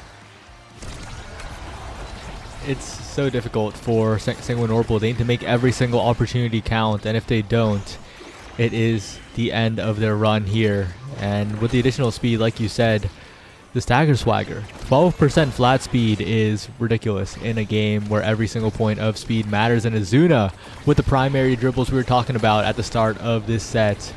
It's so difficult for Sanguine Orbital. They need to make every single opportunity count, and if they don't, it is the end of their run here. And with the additional speed, like you said, the Stagger Swagger, 12% flat speed is ridiculous in a game where every single point of speed matters. And Azuna, with the primary dribbles we were talking about at the start of this set,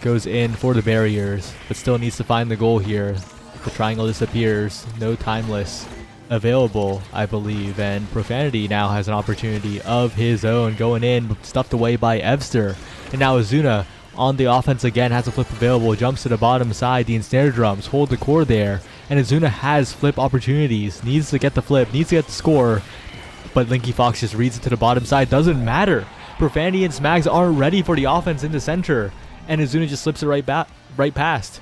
goes in for the barriers, but still needs to find the goal here. The triangle disappears, no timeless available, I believe, and Profanity now has an opportunity of his own, going in, stuffed away by Evster. And now Azuna on the offense again, has a flip available, jumps to the bottom side, the ensnare drums hold the core there, and Azuna has flip opportunities, needs to get the flip, needs to get the score, but Linky Fox just reads it to the bottom side. Doesn't matter. Profanity and Smags aren't ready for the offense in the center, and Azuna just slips it right past.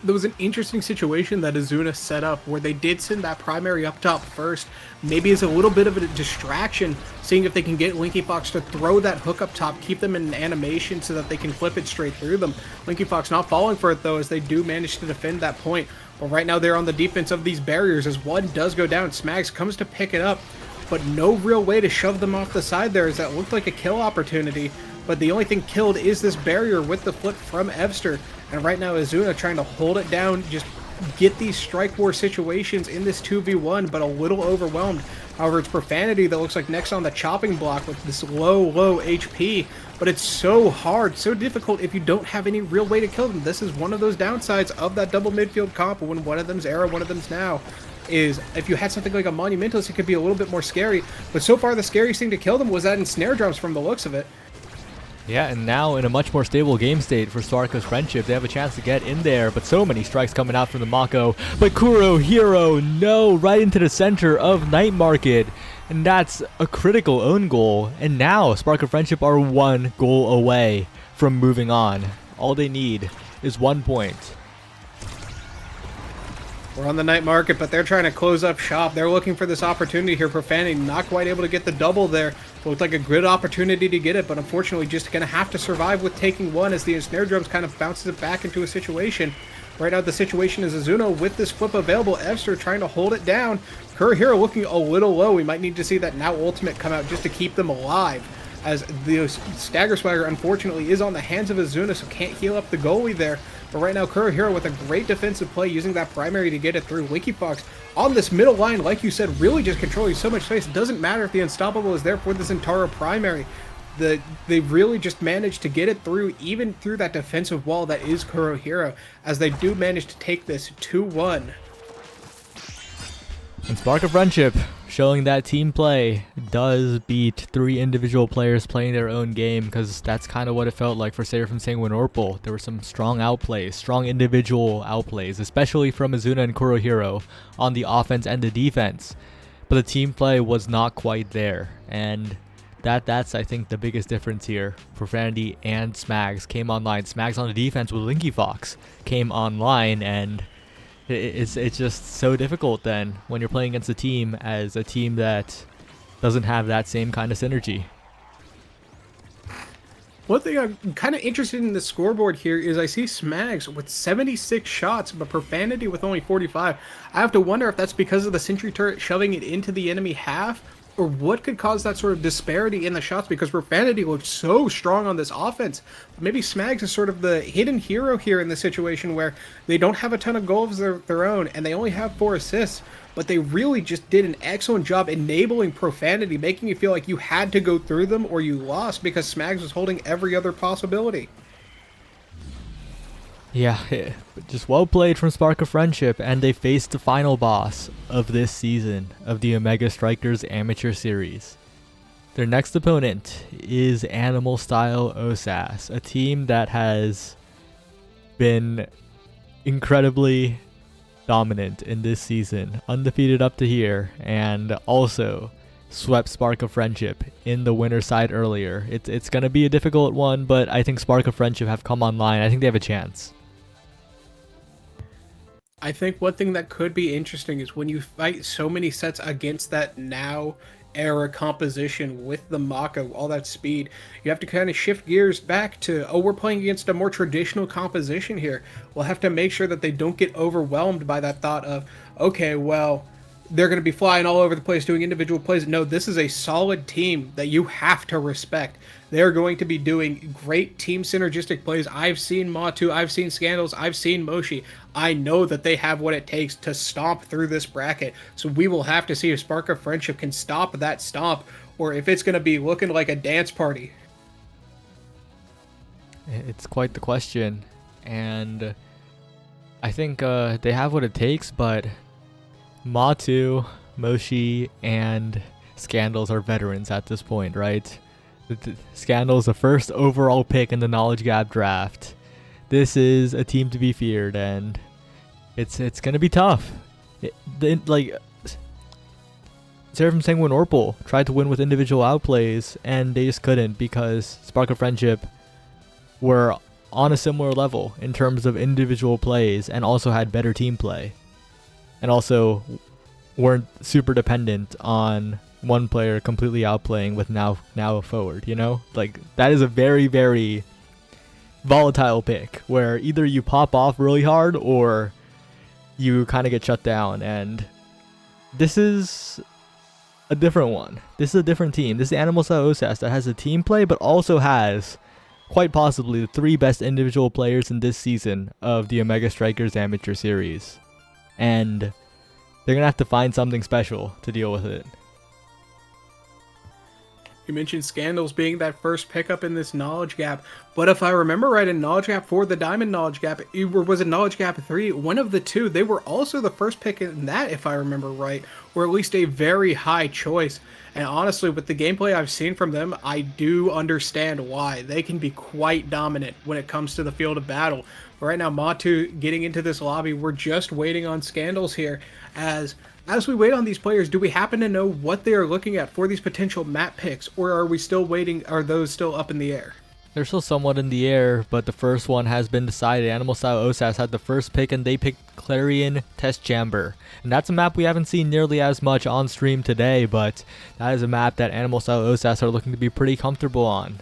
There was an interesting situation that Azuna set up where they did send that primary up top first, maybe as a little bit of a distraction, seeing if they can get Linky Fox to throw that hook up top, keep them in an animation so that they can flip it straight through them. Linky Fox not falling for it though, as they do manage to defend that point. But right now they're on the defense of these barriers as one does go down. Smags comes to pick it up, but no real way to shove them off the side there, as that looked like a kill opportunity. But the only thing killed is this barrier with the flip from Evster. And right now Azuna trying to hold it down, just get these strike war situations in this 2v1, but a little overwhelmed. However, it's Profanity that looks like next on the chopping block with this low HP. But it's so hard, so difficult if you don't have any real way to kill them. This is one of those downsides of that double midfield comp when one of them's Era, one of them's Now. Is if you had something like a Monumentalist, it could be a little bit more scary. But so far, the scariest thing to kill them was that ensnare drums from the looks of it. Yeah, and now in a much more stable game state for Spark's Friendship, they have a chance to get in there, but so many strikes coming out from the Mako. But Kurohiro, no, right into the center of Night Market, and that's a critical own goal. And now Spark of Friendship are 1 goal away from moving on. All they need is 1 point. We're on the Night Market, but they're trying to close up shop. They're looking for this opportunity here. Profanity not quite able to get the double there. Looked like a good opportunity to get it, but unfortunately just going to have to survive with taking one as the ensnare drums kind of bounces it back into a situation. Right now the situation is Azuna with this flip available. Evster trying to hold it down. Kurohiro looking a little low. We might need to see that Now ultimate come out just to keep them alive, as the Stagger Swagger unfortunately is on the hands of Azuna, so can't heal up the goalie there. But right now Kurohiro with a great defensive play, using that primary to get it through. Linky Fox on this middle line, like you said, really just controlling so much space. It doesn't matter if the Unstoppable is there for this entire primary. They really just managed to get it through, even through that defensive wall that is Kurohiro, as they do manage to take this 2-1. And Spark of Friendship, showing that team play, does beat 3 individual players playing their own game, because that's kind of what it felt like for Sayer from Sanguine Orpal. There were some strong outplays, strong individual outplays, especially from Azuna and Kurohiro on the offense and the defense. But the team play was not quite there, and that's I think the biggest difference here. Profanity and Smags came online. Smags on the defense with Linky Fox came online, and it's just so difficult then when you're playing against a team that doesn't have that same kind of synergy. One thing I'm kind of interested in the scoreboard here is I see Smags with 76 shots, but Profanity with only 45. I have to wonder if that's because of the sentry turret shoving it into the enemy half, or what could cause that sort of disparity in the shots, because Profanity looks so strong on this offense. Maybe Smags is sort of the hidden hero here in the situation where they don't have a ton of goals of their own, and they only have 4 assists. but they really just did an excellent job enabling profanity, making you feel like you had to go through them or you lost because Smags was holding every other possibility. Yeah, just well played from Spark of Friendship, and they faced the final boss of this season of the Omega Strikers Amateur Series. Their next opponent is Animal Style OSAS, a team that has been incredibly dominant in this season, undefeated up to here, and also swept Spark of Friendship in the winner's side earlier. It's going to be a difficult one, but I think Spark of Friendship have come online. I think they have a chance. I think one thing that could be interesting is when you fight so many sets against that now era composition with the Mako, all that speed, you have to kind of shift gears back to, oh, we're playing against a more traditional composition here. We'll have to make sure that they don't get overwhelmed by that thought of, okay, well, they're going to be flying all over the place doing individual plays. No, this is a solid team that you have to respect. They're going to be doing great team synergistic plays. I've seen Matu, I've seen Scandals, I've seen Moshi. I know that they have what it takes to stomp through this bracket. So we will have to see if Spark of Friendship can stop that stomp, or if it's going to be looking like a dance party. It's quite the question, and I think they have what it takes, but Matu, Moshi, and Scandals are veterans at this point, right? Scandals, the first overall pick in the Knowledge Gap draft. This is a team to be feared, and it's gonna be tough. Seraphim Sanguine Orpal tried to win with individual outplays, and they just couldn't because Spark of Friendship were on a similar level in terms of individual plays, and also had better team play, and also weren't super dependent on one player completely outplaying with now forward, you know? Like, that is a very, very volatile pick where either you pop off really hard or you kind of get shut down, and this is a different one. This is a different team. This is Animal Style OSAS that has a team play but also has quite possibly the 3 best individual players in this season of the Omega Strikers Amateur Series, and they're gonna have to find something special to deal with it. You mentioned Scandals being that first pickup in this Knowledge Gap, but if I remember right, in Knowledge Gap 4, the Diamond Knowledge Gap, or was it Knowledge Gap 3, one of the two, they were also the first pick in that, if I remember right, or at least a very high choice. And honestly, with the gameplay I've seen from them, I do understand why. They can be quite dominant when it comes to the field of battle. But right now, Matu getting into this lobby, we're just waiting on Scandals here. As we wait on these players, do we happen to know what they are looking at for these potential map picks, or are we still waiting? Are those still up in the air? They're still somewhat in the air, but the first one has been decided. Animal Style OSAS had the first pick, and they picked Clarion Test Chamber. And that's a map we haven't seen nearly as much on stream today, but that is a map that Animal Style OSAS are looking to be pretty comfortable on.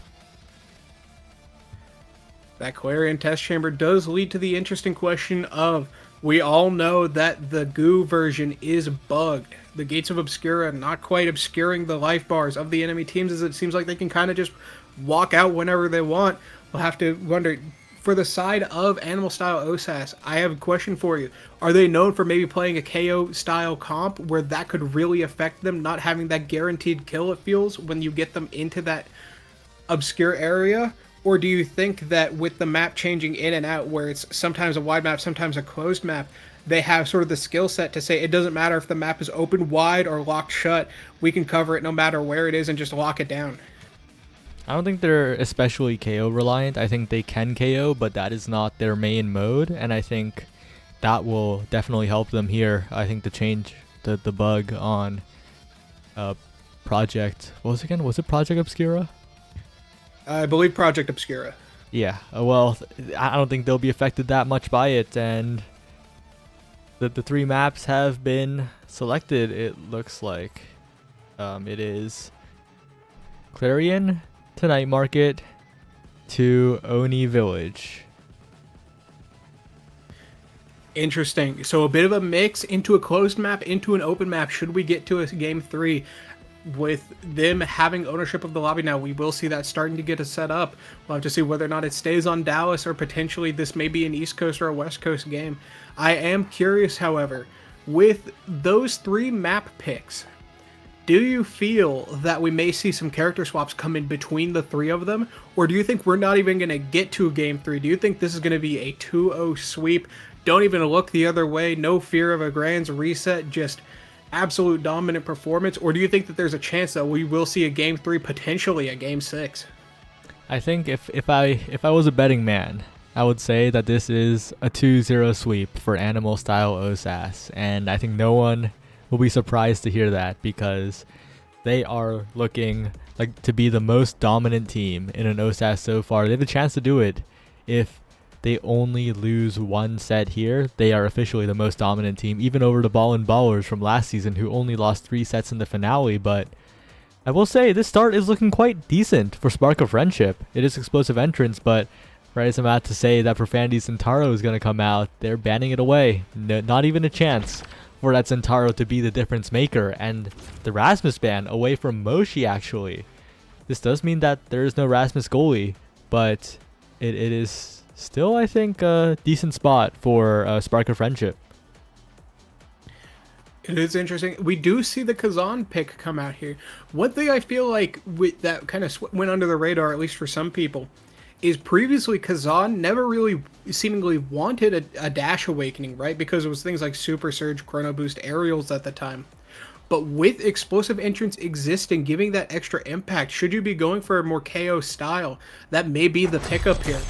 That Clarion Test Chamber does lead to the interesting question of, we all know that the GU version is bugged. The Gates of Obscura not quite obscuring the life bars of the enemy teams, as it seems like they can kind of just walk out whenever they want. We'll have to wonder, for the side of Animal Style OSAS, I have a question for you. Are they known for maybe playing a KO style comp where that could really affect them, not having that guaranteed kill it feels when you get them into that obscure area? Or do you think that with the map changing in and out, where it's sometimes a wide map, sometimes a closed map, they have sort of the skill set to say it doesn't matter if the map is open wide or locked shut, we can cover it no matter where it is and just lock it down? I don't think they're especially KO reliant. I think they can KO, but that is not their main mode, and I think that will definitely help them here. I think to change the bug on Project, what was it again? Was it Project Obscura? I believe Project Obscura. Yeah, well, I don't think they'll be affected that much by it, and the 3 maps have been selected, it looks like. It is Clarion to Night Market to Oni Village. Interesting. So a bit of a mix into a closed map, into an open map, should we get to a game 3. With them having ownership of the lobby now, we will see that starting to get a set up. We'll have to see whether or not it stays on Dallas, or potentially this may be an East Coast or a West Coast game. I am curious, however, With those 3 map picks, do you feel that we may see some character swaps come in between the 3 of them? Or do you think we're not even going to get to Game 3? Do you think this is going to be a 2-0 sweep? Don't even look the other way, no fear of a grand reset, just absolute dominant performance? Or do you think that there's a chance that we will see a Game 3, potentially a Game 6? I think if I was a betting man, I would say that this is a 2-0 sweep for Animal Style OSAS, and I think no one will be surprised to hear that, because they are looking like to be the most dominant team in an OSAS so far. They have a chance to do it. If they only lose 1 set here, they are officially the most dominant team, even over the Ballin' Ballers from last season, who only lost 3 sets in the finale. But I will say this start is looking quite decent for Spark of Friendship. It is explosive entrance, but right as I'm about to say that Profanity Centauro is going to come out, they're banning it away. No, not even a chance for that Centauro to be the difference maker. And the Rasmus ban away from Moshi, actually. This does mean that there is no Rasmus goalie, but it is still, I think, a decent spot for Spark of Friendship. It is interesting. We do see the Kazan pick come out here. One thing I feel like that kind of went under the radar, at least for some people, is previously Kazan never really seemingly wanted a Dash Awakening, right? Because it was things like Super Surge, Chrono Boost, Aerials at the time. But with Explosive Entrance existing, giving that extra impact, should you be going for a more KO style, that may be the pickup here.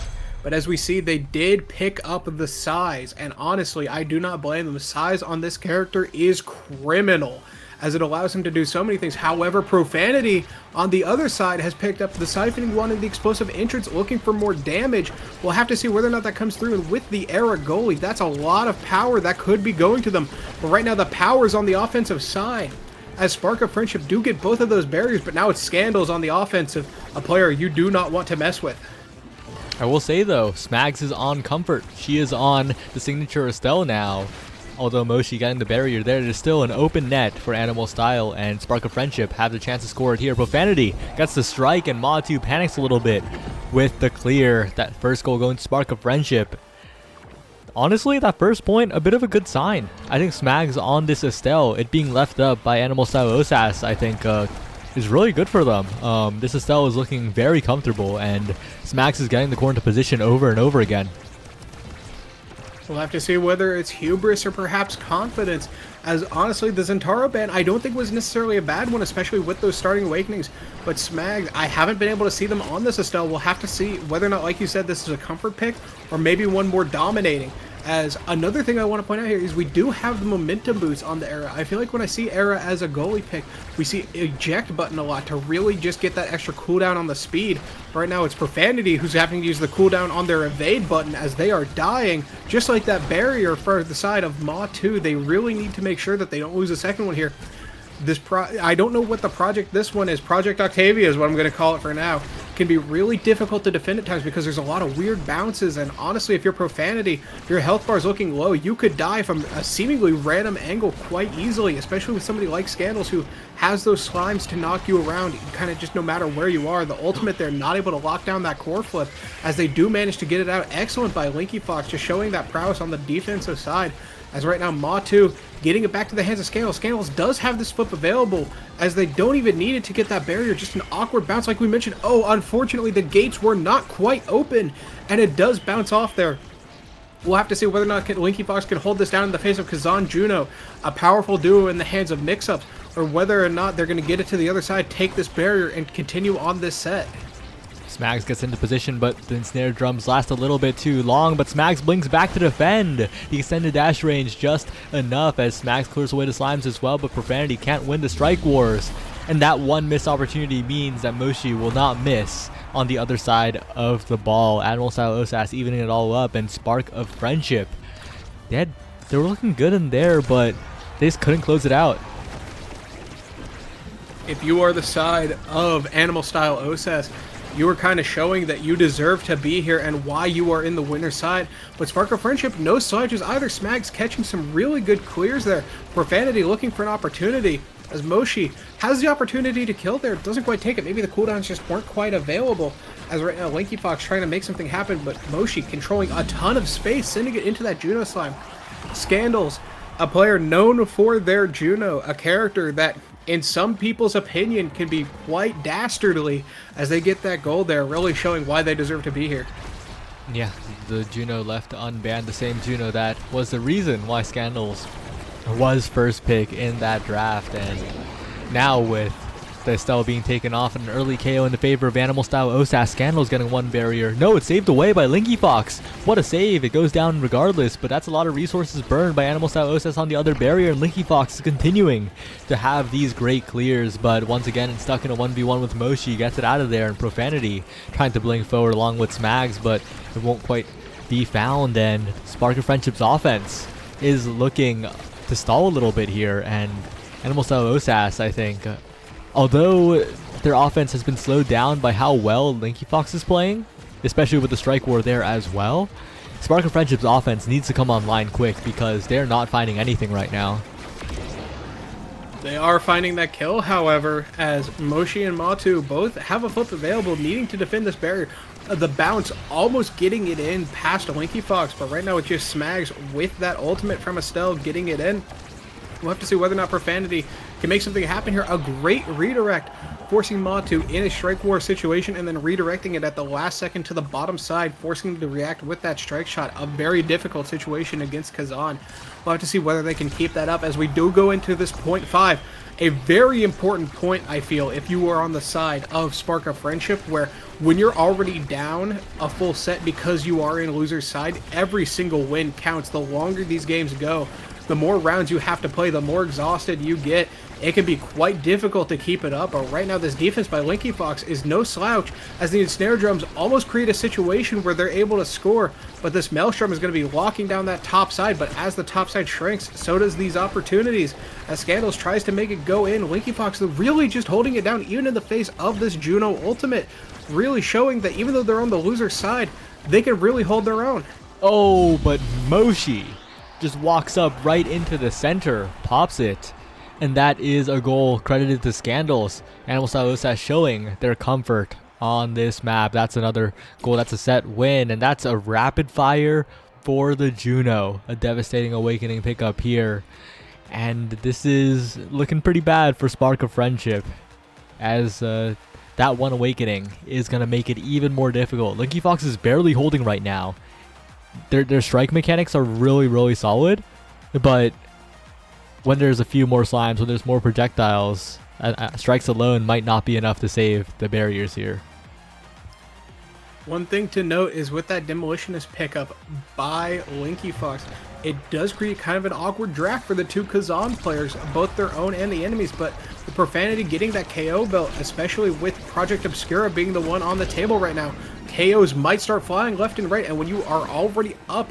But as we see, they did pick up the size, and honestly, I do not blame them. The size on this character is criminal, as it allows him to do so many things. However, Profanity on the other side has picked up the Siphoning One and the Explosive Entrance, looking for more damage. We'll have to see whether or not that comes through, and with the Era goalie, that's a lot of power that could be going to them. But right now, the power is on the offensive side, as Spark of Friendship do get both of those barriers, but now it's Scandals on the offensive, a player you do not want to mess with. I will say though, Smags is on Comfort. She is on the signature Estelle now. Although Moshi getting the barrier there, there's still an open net for Animal Style, and Spark of Friendship have the chance to score it here. Profanity gets the strike, and Matu panics a little bit with the clear. That first goal going to Spark of Friendship. Honestly, that first point, a bit of a good sign. I think Smags on this Estelle, it being left up by Animal Style OSAS, I think is really good for them. This Estelle is looking very comfortable, and Smags is getting the corner position over and over again. We'll have to see whether it's hubris or perhaps confidence, as honestly, the Zentaro ban I don't think was necessarily a bad one, especially with those starting awakenings. But Smags, I haven't been able to see them on this Estelle. We'll have to see whether or not, like you said, this is a comfort pick or maybe one more dominating. As another thing I want to point out here is we do have the momentum boost on the Era. I feel like when I see Era as a goalie pick, we see eject button a lot to really just get that extra cooldown on the speed. Right now it's Profanity who's having to use the cooldown on their evade button as they are dying. Just like that barrier for the side of Ma 2, they really need to make sure that they don't lose a second one here. I don't know what the project this one is. Project Octavia is what I'm going to call it for now. Can be really difficult to defend at times because there's a lot of weird bounces, and honestly, if you're Profanity, if your health bar is looking low, you could die from a seemingly random angle quite easily, especially with somebody like Scandals who has those slimes to knock you around kind of just no matter where you are. The ultimate, they're not able to lock down that core flip, as they do manage to get it out. Excellent by Linky Fox, just showing that prowess on the defensive side. As right now, Ma2 getting it back to the hands of Scandals. Scandals does have this flip available, as they don't even need it to get that barrier. Just an awkward bounce like we mentioned. Oh, unfortunately, the gates were not quite open, and it does bounce off there. We'll have to see whether or not Linky Fox can hold this down in the face of Kazan Juno, a powerful duo in the hands of Mix-Ups, or whether or not they're going to get it to the other side, take this barrier, and continue on this set. Smags gets into position, but the snare drums last a little bit too long, but Smags blinks back to defend. The extended dash range just enough as Smags clears away the slimes as well, but Profanity can't win the strike wars. And that one missed opportunity means that Moshi will not miss on the other side of the ball. Animal Style OSAS evening it all up, and Spark of Friendship. They were looking good in there, but they just couldn't close it out. If you are the side of Animal Style OSAS, you are kind of showing that you deserve to be here and why you are in the winner's side. But Spark of Friendship, no slouches either. Smags catching some really good clears there. Profanity looking for an opportunity, as Moshi has the opportunity to kill there. Doesn't quite take it. Maybe the cooldowns just weren't quite available. As right now, Linky Fox trying to make something happen, but Moshi controlling a ton of space, sending it into that Juno slime. Scandals a player known for their Juno, a character that in some people's opinion can be quite dastardly as they get that gold there, really showing why they deserve to be here. Yeah, the Juno left unbanned, the same Juno that was the reason why Scandals was first pick in that draft, and now with the Estelle being taken off and an early KO in the favor of Animal Style OSAS, Scandals getting one barrier. No, it's saved away by Linky Fox. What a save. It goes down regardless, but that's a lot of resources burned by Animal Style OSAS on the other barrier, and Linky Fox is continuing to have these great clears, but once again it's stuck in a 1v1 with Moshi, gets it out of there, and Profanity trying to blink forward along with Smags, but it won't quite be found, and Spark of Friendship's offense is looking to stall a little bit here, and Animal Style OSAS, I think, although their offense has been slowed down by how well Linky Fox is playing, especially with the Strike War there as well, Spark of Friendship's offense needs to come online quick because they're not finding anything right now. They are finding that kill, however, as Moshi and Matu both have a flip available, needing to defend this barrier. The bounce almost getting it in past Linky Fox, but right now it's just Smags with that ultimate from Estelle getting it in. We'll have to see whether or not Profanity can make something happen here. A great redirect, forcing Matu in a Strike War situation and then redirecting it at the last second to the bottom side, forcing him to react with that strike shot. A very difficult situation against Kazan. We'll have to see whether they can keep that up as we do go into this point 5. A very important point, I feel, if you are on the side of Spark of Friendship, where when you're already down a full set because you are in loser's side, every single win counts. The longer these games go, the more rounds you have to play, the more exhausted you get. It can be quite difficult to keep it up, but right now this defense by Linky Fox is no slouch as the Ensnare Drums almost create a situation where they're able to score, but this Maelstrom is going to be locking down that top side, but as the top side shrinks, so does these opportunities. As Scandals tries to make it go in, Linky Fox really just holding it down even in the face of this Juno ultimate, really showing that even though they're on the loser side, they can really hold their own. Oh, but Moshi just walks up right into the center, pops it, and that is a goal credited to Scandals. Animal Style OSAS showing their comfort on this map. That's another goal. That's a set win, and that's a rapid fire for the Juno. A devastating awakening pickup here, and this is looking pretty bad for Spark of Friendship, as that one awakening is going to make it even more difficult. Linky Fox is barely holding right now. Their strike mechanics are really solid, but when there's a few more slimes, when there's more projectiles, strikes alone might not be enough to save the barriers here. One thing to note is with that Demolitionist pickup by Linky Fox, it does create kind of an awkward draft for the two Kazan players, both their own and the enemies, but the Profanity getting that KO belt, especially with Project Obscura being the one on the table right now, KOs might start flying left and right, and when you are already up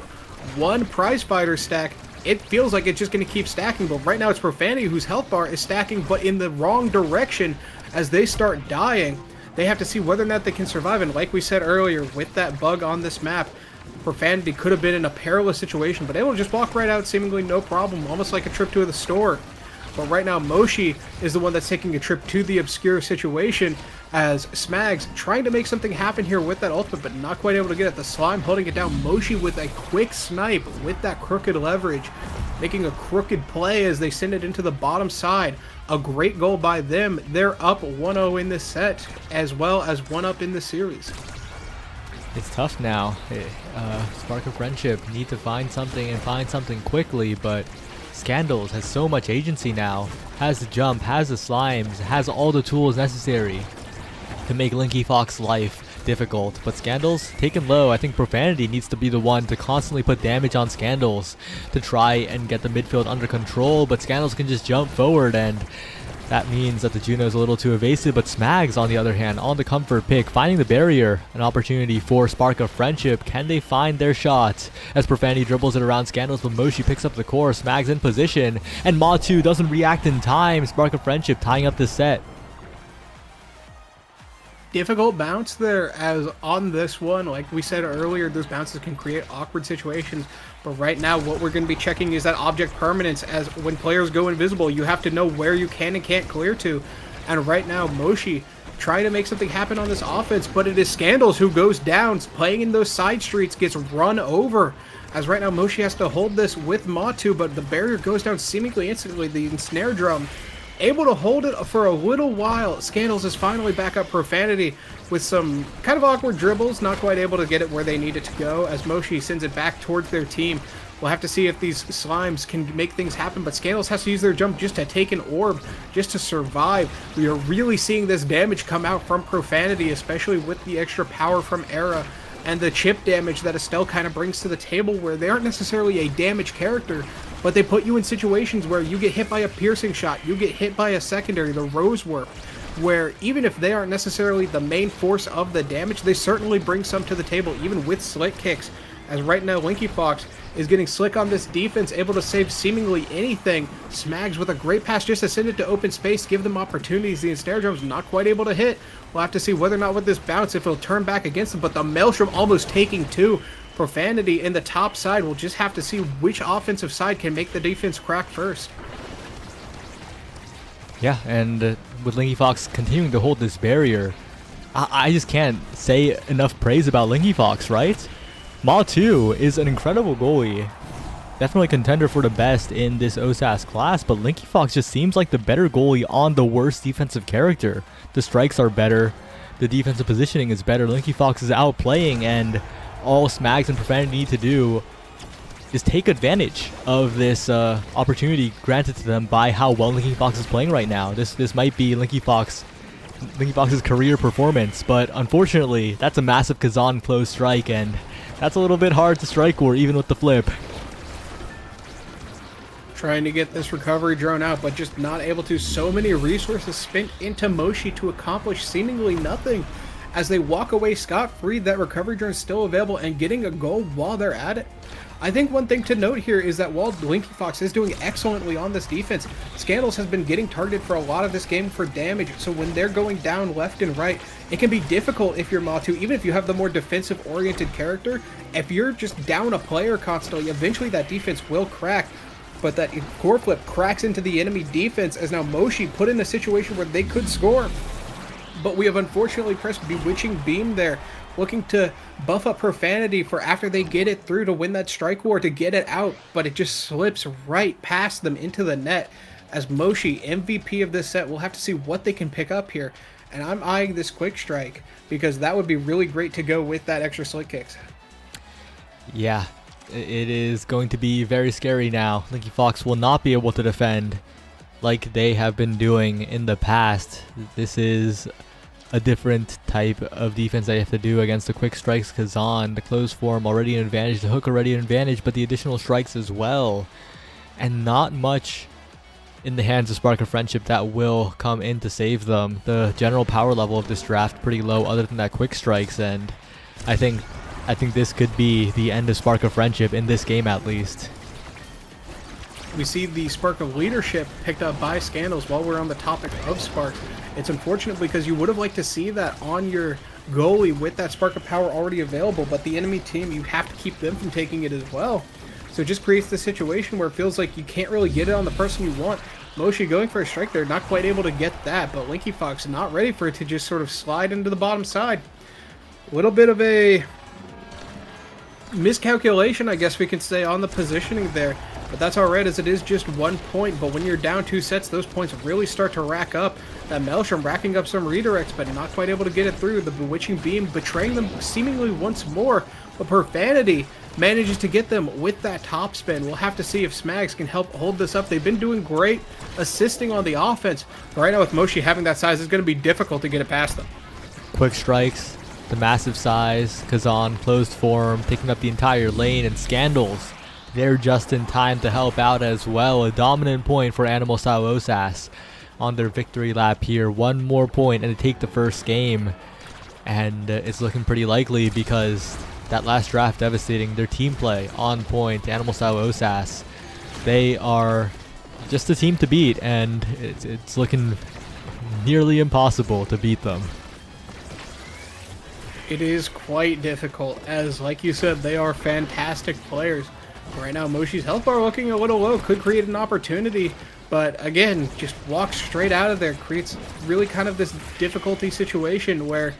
one prize fighter stack, it feels like it's just going to keep stacking, but right now it's Profanity whose health bar is stacking, but in the wrong direction as they start dying. They have to see whether or not they can survive, and like we said earlier, with that bug on this map, Profanity could have been in a perilous situation, but able to just walk right out seemingly no problem, almost like a trip to the store. But right now, Moshi is the one that's taking a trip to the Obscure situation, as Smags trying to make something happen here with that ultimate, but not quite able to get it. The Slime holding it down. Moshi with a quick snipe with that crooked leverage, making a crooked play as they send it into the bottom side. A great goal by them. They're up 1-0 in this set, as well as 1-up in the series. It's tough now. Spark of Friendship need to find something and find something quickly, but Scandals has so much agency now, has the jump, has the slimes, has all the tools necessary to make Linky Fox's life difficult. But Scandals taken low. I think Profanity needs to be the one to constantly put damage on Scandals to try and get the midfield under control, but Scandals can just jump forward, and that means that the Juno is a little too evasive. But Smags, on the other hand, on the comfort pick, finding the barrier, an opportunity for Spark of Friendship. Can they find their shot? As Profanity dribbles it around Scandals, but Moshi picks up the core. Smags in position, and Matu doesn't react in time. Spark of Friendship tying up the set. Difficult bounce there, as on this one, like we said earlier, those bounces can create awkward situations. But right now, what we're going to be checking is that object permanence, as when players go invisible, you have to know where you can and can't clear to. And right now, Moshi trying to make something happen on this offense, but it is Scandals who goes down, playing in those side streets, gets run over as right now Moshi has to hold this with Matu, but the barrier goes down seemingly instantly. The snare drum able to hold it for a little while. Scandals is finally back up Profanity with some kind of awkward dribbles, not quite able to get it where they need it to go, as Moshi sends it back towards their team. We'll have to see if these slimes can make things happen, but Scandals has to use their jump just to take an orb, just to survive. We are really seeing this damage come out from Profanity, especially with the extra power from Era and the chip damage that Estelle kind of brings to the table, where they aren't necessarily a damage character, but they put you in situations where you get hit by a piercing shot, you get hit by a secondary, the Rose Warp, where even if they aren't necessarily the main force of the damage, they certainly bring some to the table, even with slick kicks. As right now, Linky Fox is getting slick on this defense, able to save seemingly anything. Smags with a great pass just to send it to open space, give them opportunities. The Ensnare Drum's not quite able to hit. We'll have to see whether or not with this bounce, if it'll turn back against them, but the Maelstrom almost taking two. Profanity in the top side. We'll just have to see which offensive side can make the defense crack first. Yeah, and with Linky Fox continuing to hold this barrier, I just can't say enough praise about Linky Fox, right? Ma2 is an incredible goalie. Definitely contender for the best in this OSAS class, but Linky Fox just seems like the better goalie on the worst defensive character. The strikes are better, the defensive positioning is better, Linky Fox is outplaying, and all Smags and Profanity need to do is take advantage of this opportunity granted to them by how well Linky Fox is playing right now. This might be Linky Fox's career performance, but unfortunately, that's a massive Kazan close strike, and that's a little bit hard to strike or even with the flip. Trying to get this recovery drone out, but just not able to. So many resources spent into Moshi to accomplish seemingly nothing. As they walk away scot-free, that recovery drone is still available and getting a goal while they're at it. I think one thing to note here is that while Linky Fox is doing excellently on this defense, Scandals has been getting targeted for a lot of this game for damage, so when they're going down left and right, it can be difficult if you're Matu, even if you have the more defensive-oriented character. If you're just down a player constantly, eventually that defense will crack. But that core flip cracks into the enemy defense, as now Moshi put in a situation where they could score. But we have unfortunately pressed Bewitching Beam there, looking to buff up Profanity for after they get it through to win that strike war, to get it out, but it just slips right past them into the net. As Moshi, MVP of this set, we'll have to see what they can pick up here. And I'm eyeing this quick strike, because that would be really great to go with that extra slick kicks. Yeah, it is going to be very scary now. Linky Fox will not be able to defend like they have been doing in the past. This is a different type of defense that you have to do against the quick strikes. Kazan, the close form already an advantage, the hook already an advantage, but the additional strikes as well. And not much in the hands of Spark of Friendship that will come in to save them. The general power level of this draft pretty low other than that quick strikes, and I think this could be the end of Spark of Friendship in this game at least. We see the Spark of Leadership picked up by Scandals while we're on the topic of Sparks. It's unfortunate because you would have liked to see that on your goalie with that Spark of Power already available, but the enemy team, you have to keep them from taking it as well. So it just creates this situation where it feels like you can't really get it on the person you want. Moshi going for a strike there, not quite able to get that, but Linky Fox not ready for it to just sort of slide into the bottom side. A little bit of a miscalculation, I guess we can say, on the positioning there. But that's alright, as it is just 1 point. But when you're down 2 sets, those points really start to rack up. That Maelstrom racking up some redirects, but not quite able to get it through. The Bewitching Beam betraying them seemingly once more. But Profanity manages to get them with that top spin. We'll have to see if Smags can help hold this up. They've been doing great assisting on the offense. But right now with Moshi having that size, it's going to be difficult to get it past them. Quick strikes, the massive size, Kazan closed form, taking up the entire lane, and Scandals, they're just in time to help out as well. A dominant point for Animal Style OSAS on their victory lap here. One more point and to take the first game. And it's looking pretty likely because that last draft devastating. Their team play on point. Animal Style OSAS, they are just a team to beat, and it's looking nearly impossible to beat them. It is quite difficult, as like you said, they are fantastic players. Right now Moshi's health bar looking a little low, could create an opportunity, but again, just walks straight out of there, creates really kind of this difficulty situation where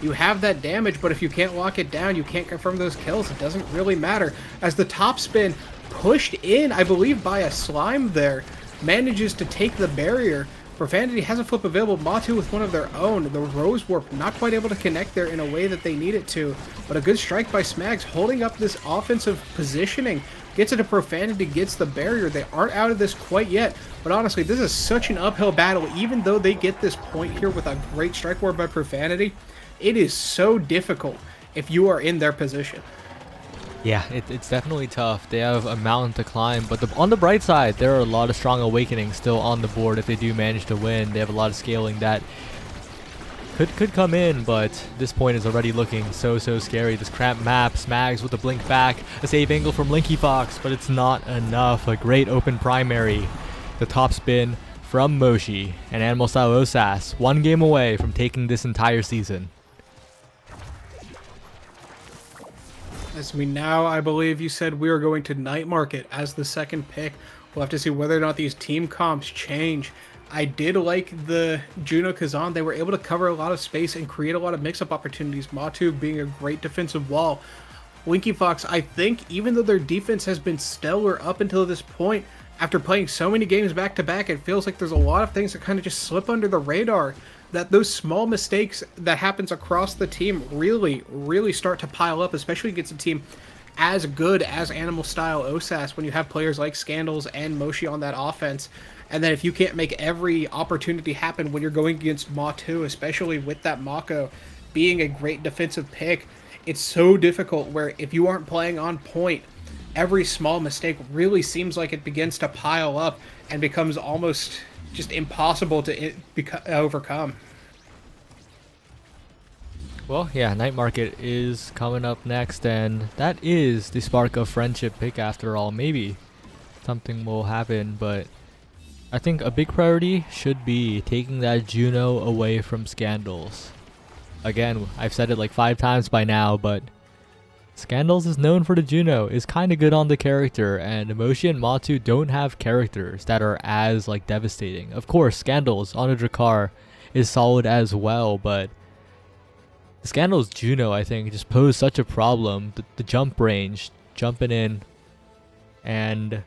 You have that damage, but if you can't lock it down, you can't confirm those kills. It doesn't really matter. As the top spin pushed in, I believe, by a slime there, manages to take the barrier. Profanity has a flip available. Matu with one of their own. The Rose Warp not quite able to connect there in a way that they need it to. But a good strike by Smags holding up this offensive positioning. Gets it to Profanity, gets the barrier. They aren't out of this quite yet. But honestly, this is such an uphill battle. Even though they get this point here with a great strike ward by Profanity, it is so difficult if you are in their position. Yeah, it's definitely tough. They have a mountain to climb, but on the bright side, there are a lot of strong awakenings still on the board if they do manage to win. They have a lot of scaling that could come in, but this point is already looking so scary. This cramped map, Smags with the blink back, a save angle from Linky Fox, but it's not enough. A great open primary. The top spin from Moshi and Animal Style OSAS, 1 game away from taking this entire season. As we now, I believe you said we are going to Night Market as the second pick. We'll have to see whether or not these team comps change. I did like the Juno Kazan. They were able to cover a lot of space and create a lot of mix-up opportunities. Matu being a great defensive wall. Linky Fox, I think, even though their defense has been stellar up until this point, after playing so many games back-to-back, it feels like there's a lot of things that kind of just slip under the radar. That those small mistakes that happens across the team really start to pile up, especially against a team as good as Animal Style OSAS when you have players like Scandals and Moshi on that offense. And then if you can't make every opportunity happen when you're going against Matu, especially with that Mako being a great defensive pick, it's so difficult where if you aren't playing on point, every small mistake really seems like it begins to pile up and becomes almost just impossible to overcome. Well, yeah, Night Market is coming up next, and that is the Spark of Friendship pick after all. Maybe something will happen, but I think a big priority should be taking that Juno away from Scandals. Again, I've said it like 5 times by now, but Scandals is known for the Juno, is kind of good on the character, and Emoshi and Matu don't have characters that are as like devastating. Of course, Scandals on a Drakkar is solid as well, but Scandals Juno, I think, just posed such a problem. The jump range, jumping in, and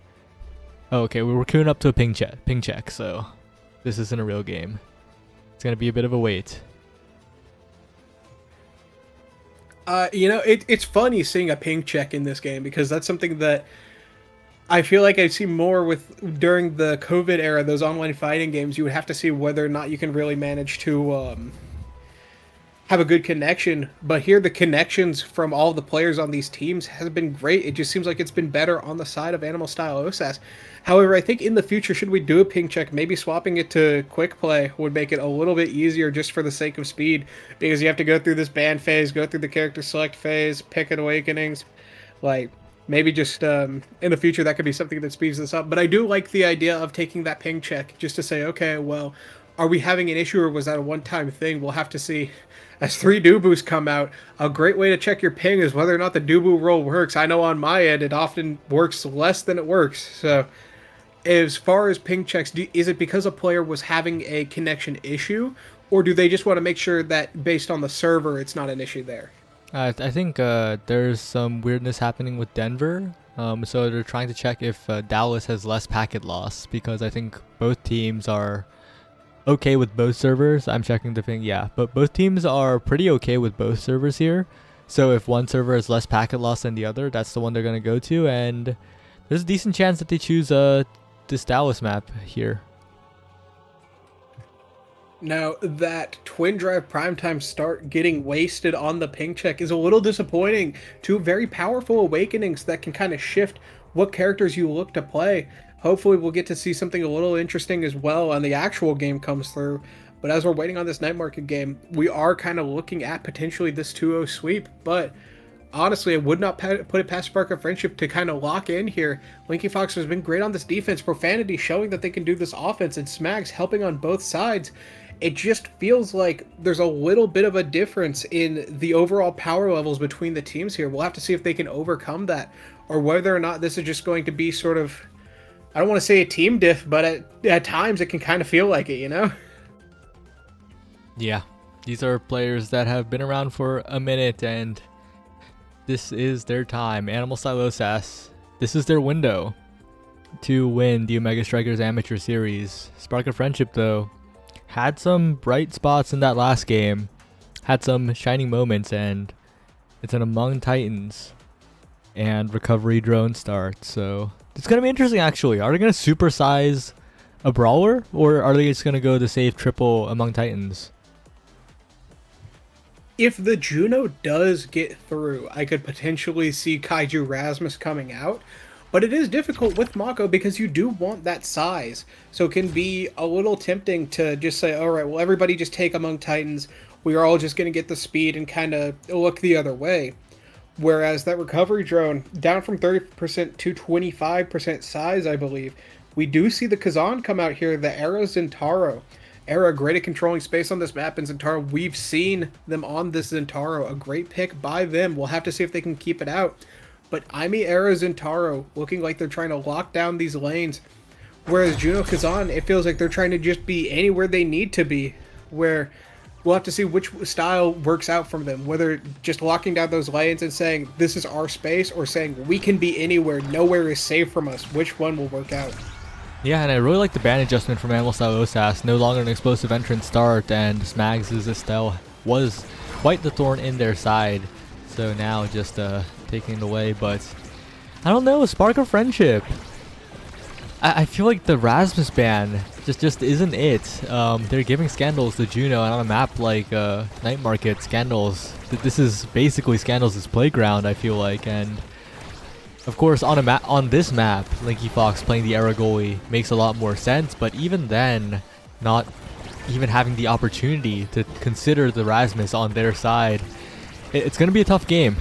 okay, we're queuing up to a ping check, so this isn't a real game. It's gonna be a bit of a wait. It's funny seeing a ping check in this game because that's something that I feel like I see more with during the COVID era. Those online fighting games, you would have to see whether or not you can really manage to have a good connection. But here, the connections from all the players on these teams has been great. It just seems like it's been better on the side of Animal Style OSAS. However, I think in the future, should we do a ping check, maybe swapping it to quick play would make it a little bit easier just for the sake of speed, because you have to go through this ban phase, go through the character select phase, pick an awakenings. Like, maybe just in the future that could be something that speeds this up. But I do like the idea of taking that ping check just to say, okay, well, are we having an issue or was that a one-time thing? We'll have to see. As 3 Dubus come out, a great way to check your ping is whether or not the Dubu roll works. I know on my end, it often works less than it works. So as far as ping checks, is it because a player was having a connection issue, or do they just want to make sure that based on the server, it's not an issue there? I think there's some weirdness happening with Denver. So they're trying to check if Dallas has less packet loss, because I think both teams are okay with both servers. I'm checking the thing, yeah, but both teams are pretty okay with both servers here. So if one server has less packet loss than the other, that's the one they're going to go to, and there's a decent chance that they choose this Dallas map here. Now, that Twin Drive Primetime start getting wasted on the ping check is a little disappointing. 2 very powerful awakenings that can kind of shift what characters you look to play. Hopefully we'll get to see something a little interesting as well when the actual game comes through. But as we're waiting on this Night Market game, we are kind of looking at potentially this 2-0 sweep. But honestly, I would not put it past Spark of Friendship to kind of lock in here. Linky Fox has been great on this defense. Profanity showing that they can do this offense, and Smags helping on both sides. It just feels like there's a little bit of a difference in the overall power levels between the teams here. We'll have to see if they can overcome that, or whether or not this is just going to be sort of, I don't want to say a team diff, but at times it can kind of feel like it, you know? Yeah, These are players that have been around for a minute, and this is their time. Animal Style OSAS, this is their window to win the Omega Strikers Amateur Series. Spark of Friendship, though, had some bright spots in that last game, had some shining moments, and it's an Among Titans and Recovery Drone start. So it's going to be interesting, actually. Are they going to supersize a brawler, or are they just going to go the safe triple Among Titans? If the Juno does get through, I could potentially see Kaiju Rasmus coming out. But it is difficult with Mako because you do want that size. So it can be a little tempting to just say, all right, well, everybody just take Among Titans. We are all just going to get the speed and kind of look the other way. Whereas that recovery drone, down from 30% to 25% size, I believe. We do see the Kazan come out here, the Era Zentaro. Era, great at controlling space on this map, and Zentaro, we've seen them on this Zentaro. A great pick by them. We'll have to see if they can keep it out. But Aimi, Era, Zentaro looking like they're trying to lock down these lanes. Whereas Juno Kazan, it feels like they're trying to just be anywhere they need to be. Where we'll have to see which style works out from them. Whether just locking down those lanes and saying, this is our space, or saying, we can be anywhere, nowhere is safe from us. Which one will work out? Yeah, and I really like the ban adjustment from Animal Style OSAS. No longer an explosive entrance start, and Smags' Estelle was quite the thorn in their side. So now just taking it away, but I don't know, Spark of Friendship. I feel like the Rasmus ban just isn't it. They're giving Scandals to Juno, and on a map like Night Market, Scandals, this is basically Scandals' playground, I feel like, and of course, on this map, Linky Fox playing the Era goalie makes a lot more sense, but even then, not even having the opportunity to consider the Rasmus on their side, it's going to be a tough game.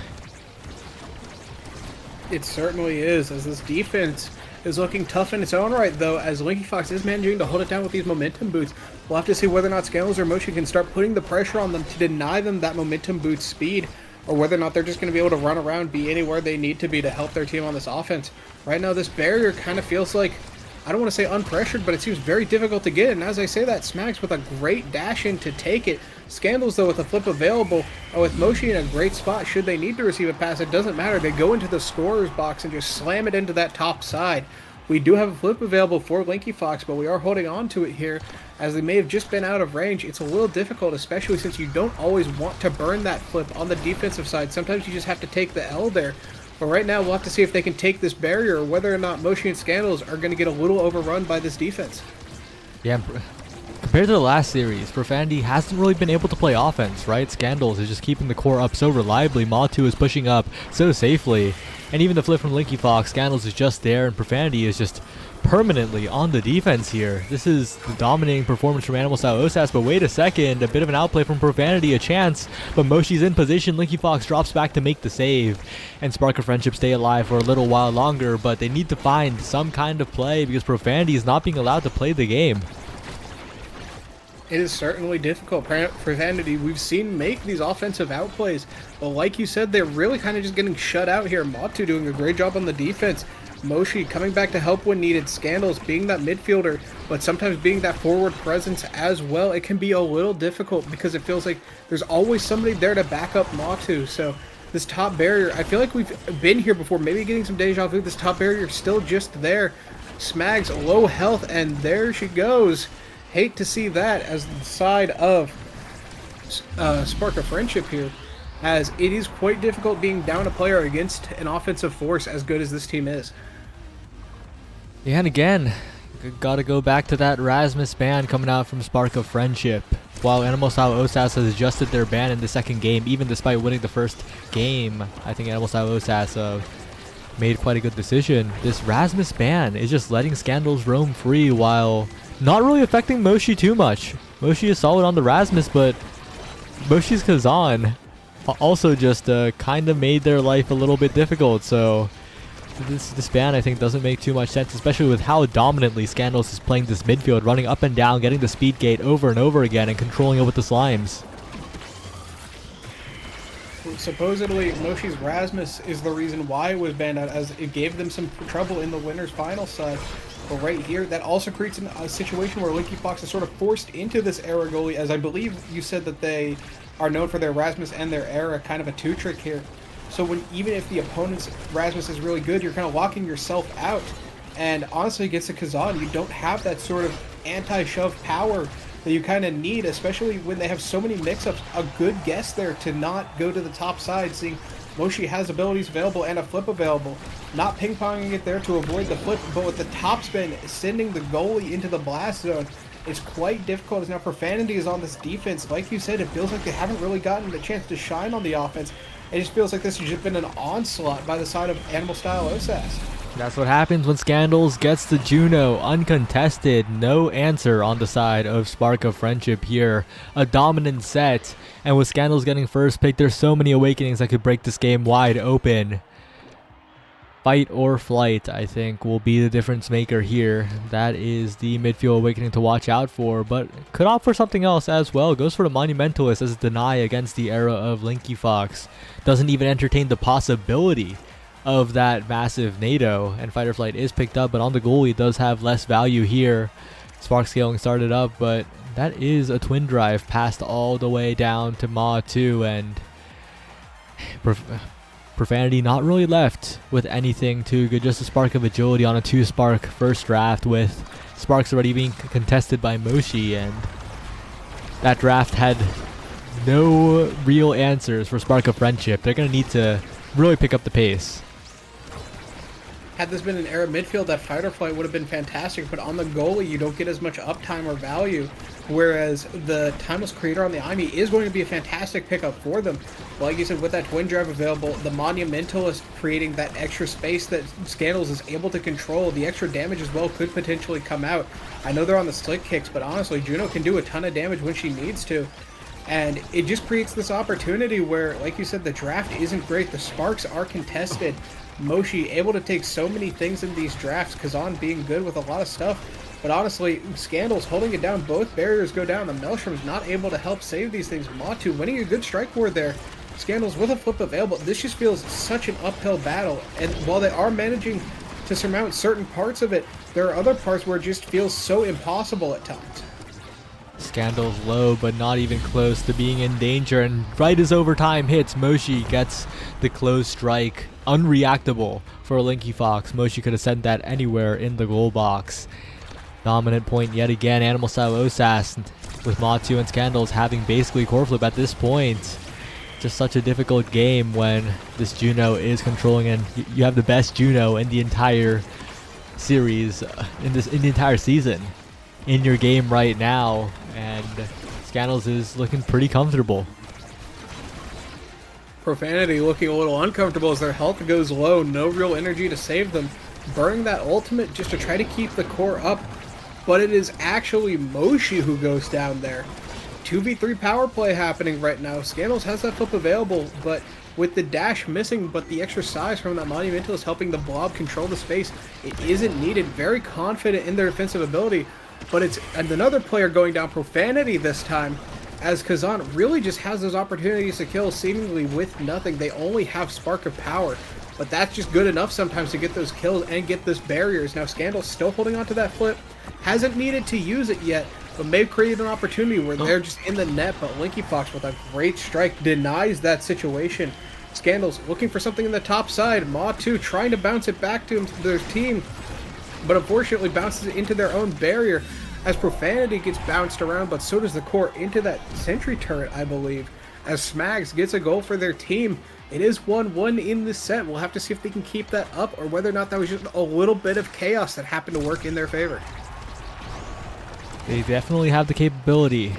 It certainly is, as this defense is looking tough in its own right, though, as Linky Fox is managing to hold it down with these momentum boots. We'll have to see whether or not Scandals or Motion can start putting the pressure on them to deny them that momentum boot speed, or whether or not they're just going to be able to run around, be anywhere they need to be to help their team on this offense. Right now, this barrier kind of feels like, I don't want to say unpressured, but it seems very difficult to get. And as I say that, Smags with a great dash in to take it. Scandals, though, with a flip available, and with Moshi in a great spot, should they need to receive a pass, it doesn't matter. They go into the scorer's box and just slam it into that top side. We do have a flip available for Linky Fox, but we are holding on to it here, as they may have just been out of range. It's a little difficult, especially since you don't always want to burn that flip on the defensive side. Sometimes you just have to take the L there. But right now, we'll have to see if they can take this barrier, or whether or not Moshi and Scandals are going to get a little overrun by this defense. Yeah, compared to the last series, Profanity hasn't really been able to play offense, right? Scandals is just keeping the core up so reliably. Matu is pushing up so safely. And even the flip from Linky Fox, Scandals is just there, and Profanity is just permanently on the defense here. This is the dominating performance from Animal Style OSAS, but wait a second, a bit of an outplay from Profanity, a chance, but Moshi's in position. Linky Fox drops back to make the save, and Spark of Friendship stay alive for a little while longer, but they need to find some kind of play because Profanity is not being allowed to play the game. It is certainly difficult. Profanity, we've seen make these offensive outplays, but like you said, they're really kind of just getting shut out here. Matu doing a great job on the defense. Moshi coming back to help when needed. Scandals being that midfielder, but sometimes being that forward presence as well. It can be a little difficult because it feels like there's always somebody there to back up Matu. So this top barrier, I feel like we've been here before, maybe getting some deja vu. This top barrier is still just there. Smags low health, and there she goes. Hate to see that as the side of Spark of Friendship here, as it is quite difficult being down a player against an offensive force as good as this team is. Yeah, and again, gotta go back to that Rasmus ban coming out from Spark of Friendship. While Animal Style OSAS has adjusted their ban in the second game, even despite winning the first game, I think Animal Style OSAS made quite a good decision. This Rasmus ban is just letting Scandals roam free while not really affecting Moshi too much. Moshi is solid on the Rasmus, but Moshi's Kazan also just kind of made their life a little bit difficult. So this ban, I think, doesn't make too much sense, especially with how dominantly Scandals is playing this midfield, running up and down, getting the speed gate over and over again, and controlling it with the slimes. Supposedly, Moshi's Rasmus is the reason why it was banned out, as it gave them some trouble in the winner's final side. But right here, that also creates a situation where Linky Fox is sort of forced into this Era goalie, as I believe you said that they are known for their Rasmus and their Era, kind of a two-trick here. So even if the opponent's Rasmus is really good, you're kind of locking yourself out. And honestly, against a Kazan, you don't have that sort of anti-shove power that you kind of need, especially when they have so many mix-ups. A good guess there to not go to the top side, seeing Moshi has abilities available and a flip available. Not ping-ponging it there to avoid the flip, but with the top spin, sending the goalie into the blast zone. It's quite difficult as now Profanity is on this defense. Like you said, it feels like they haven't really gotten the chance to shine on the offense. It just feels like this has just been an onslaught by the side of Animal Style OSAS. That's what happens when Scandals gets the Juno uncontested. No answer on the side of Spark of Friendship here. A dominant set. And with Scandals getting first pick, there's so many awakenings that could break this game wide open. Fight or flight, I think, will be the difference maker here. That is the midfield awakening to watch out for, but could opt for something else as well. Goes for the Monumentalist as a deny against the Era of Linky Fox. Doesn't even entertain the possibility of that massive NATO, and Fight or Flight is picked up, but on the goalie does have less value here. Spark scaling started up, but that is a twin drive passed all the way down to Ma 2, and Profanity not really left with anything too good, just a spark of agility on a 2-spark first draft, with sparks already being contested by Moshi, and that draft had no real answers for Spark of Friendship. They're going to need to really pick up the pace. Had this been an Era midfield, that Fight or Flight would have been fantastic, but on the goalie, you don't get as much uptime or value, whereas the Timeless Creator on the IME is going to be a fantastic pickup for them. Like you said, with that twin drive available, the Monumentalist creating that extra space that Scandals is able to control, the extra damage as well could potentially come out. I know they're on the slick kicks, but honestly, Juno can do a ton of damage when she needs to. And it just creates this opportunity where, like you said, the draft isn't great. The sparks are contested. Moshi able to take so many things in these drafts, Kazan being good with a lot of stuff. But honestly, Scandals holding it down, both barriers go down. The Maelstrom's not able to help save these things. Matu winning a good strike board there. Scandals with a flip available. This just feels such an uphill battle. And while they are managing to surmount certain parts of it, there are other parts where it just feels so impossible at times. Scandals low, but not even close to being in danger, and right as overtime hits, Moshi gets the close strike. Unreactable for Linky Fox. Moshi could have sent that anywhere in the goal box. Dominant point yet again, Animal Style OSAS, with Matu and Scandals having basically core flip at this point. Just such a difficult game when this Juno is controlling, and you have the best Juno in the entire series, in the entire season in your game right now, and Scandals is looking pretty comfortable. Profanity looking a little uncomfortable as their health goes low, no real energy to save them. Burning that ultimate just to try to keep the core up, but it is actually Moshi who goes down there. 2v3 power play happening right now. Scandals has that flip available, but with the dash missing, but the extra size from that Monumentalist helping the blob control the space, it isn't needed. Very confident in their defensive ability, but it's another player going down, Profanity this time, as Kazan really just has those opportunities to kill seemingly with nothing. They only have Spark of Power, but that's just good enough sometimes to get those kills and get those barriers. Now Scandal still holding on to that flip, hasn't needed to use it yet, but may create an opportunity where they're just in the net, but Linky Fox with a great strike denies that situation. Scandals looking for something in the top side, Ma2 trying to bounce it back to their team, but unfortunately bounces it into their own barrier as Profanity gets bounced around, but so does the core into that sentry turret, I believe, as Smags gets a goal for their team. It is 1-1 in this set. We'll have to see if they can keep that up, or whether or not that was just a little bit of chaos that happened to work in their favor. They definitely have the capability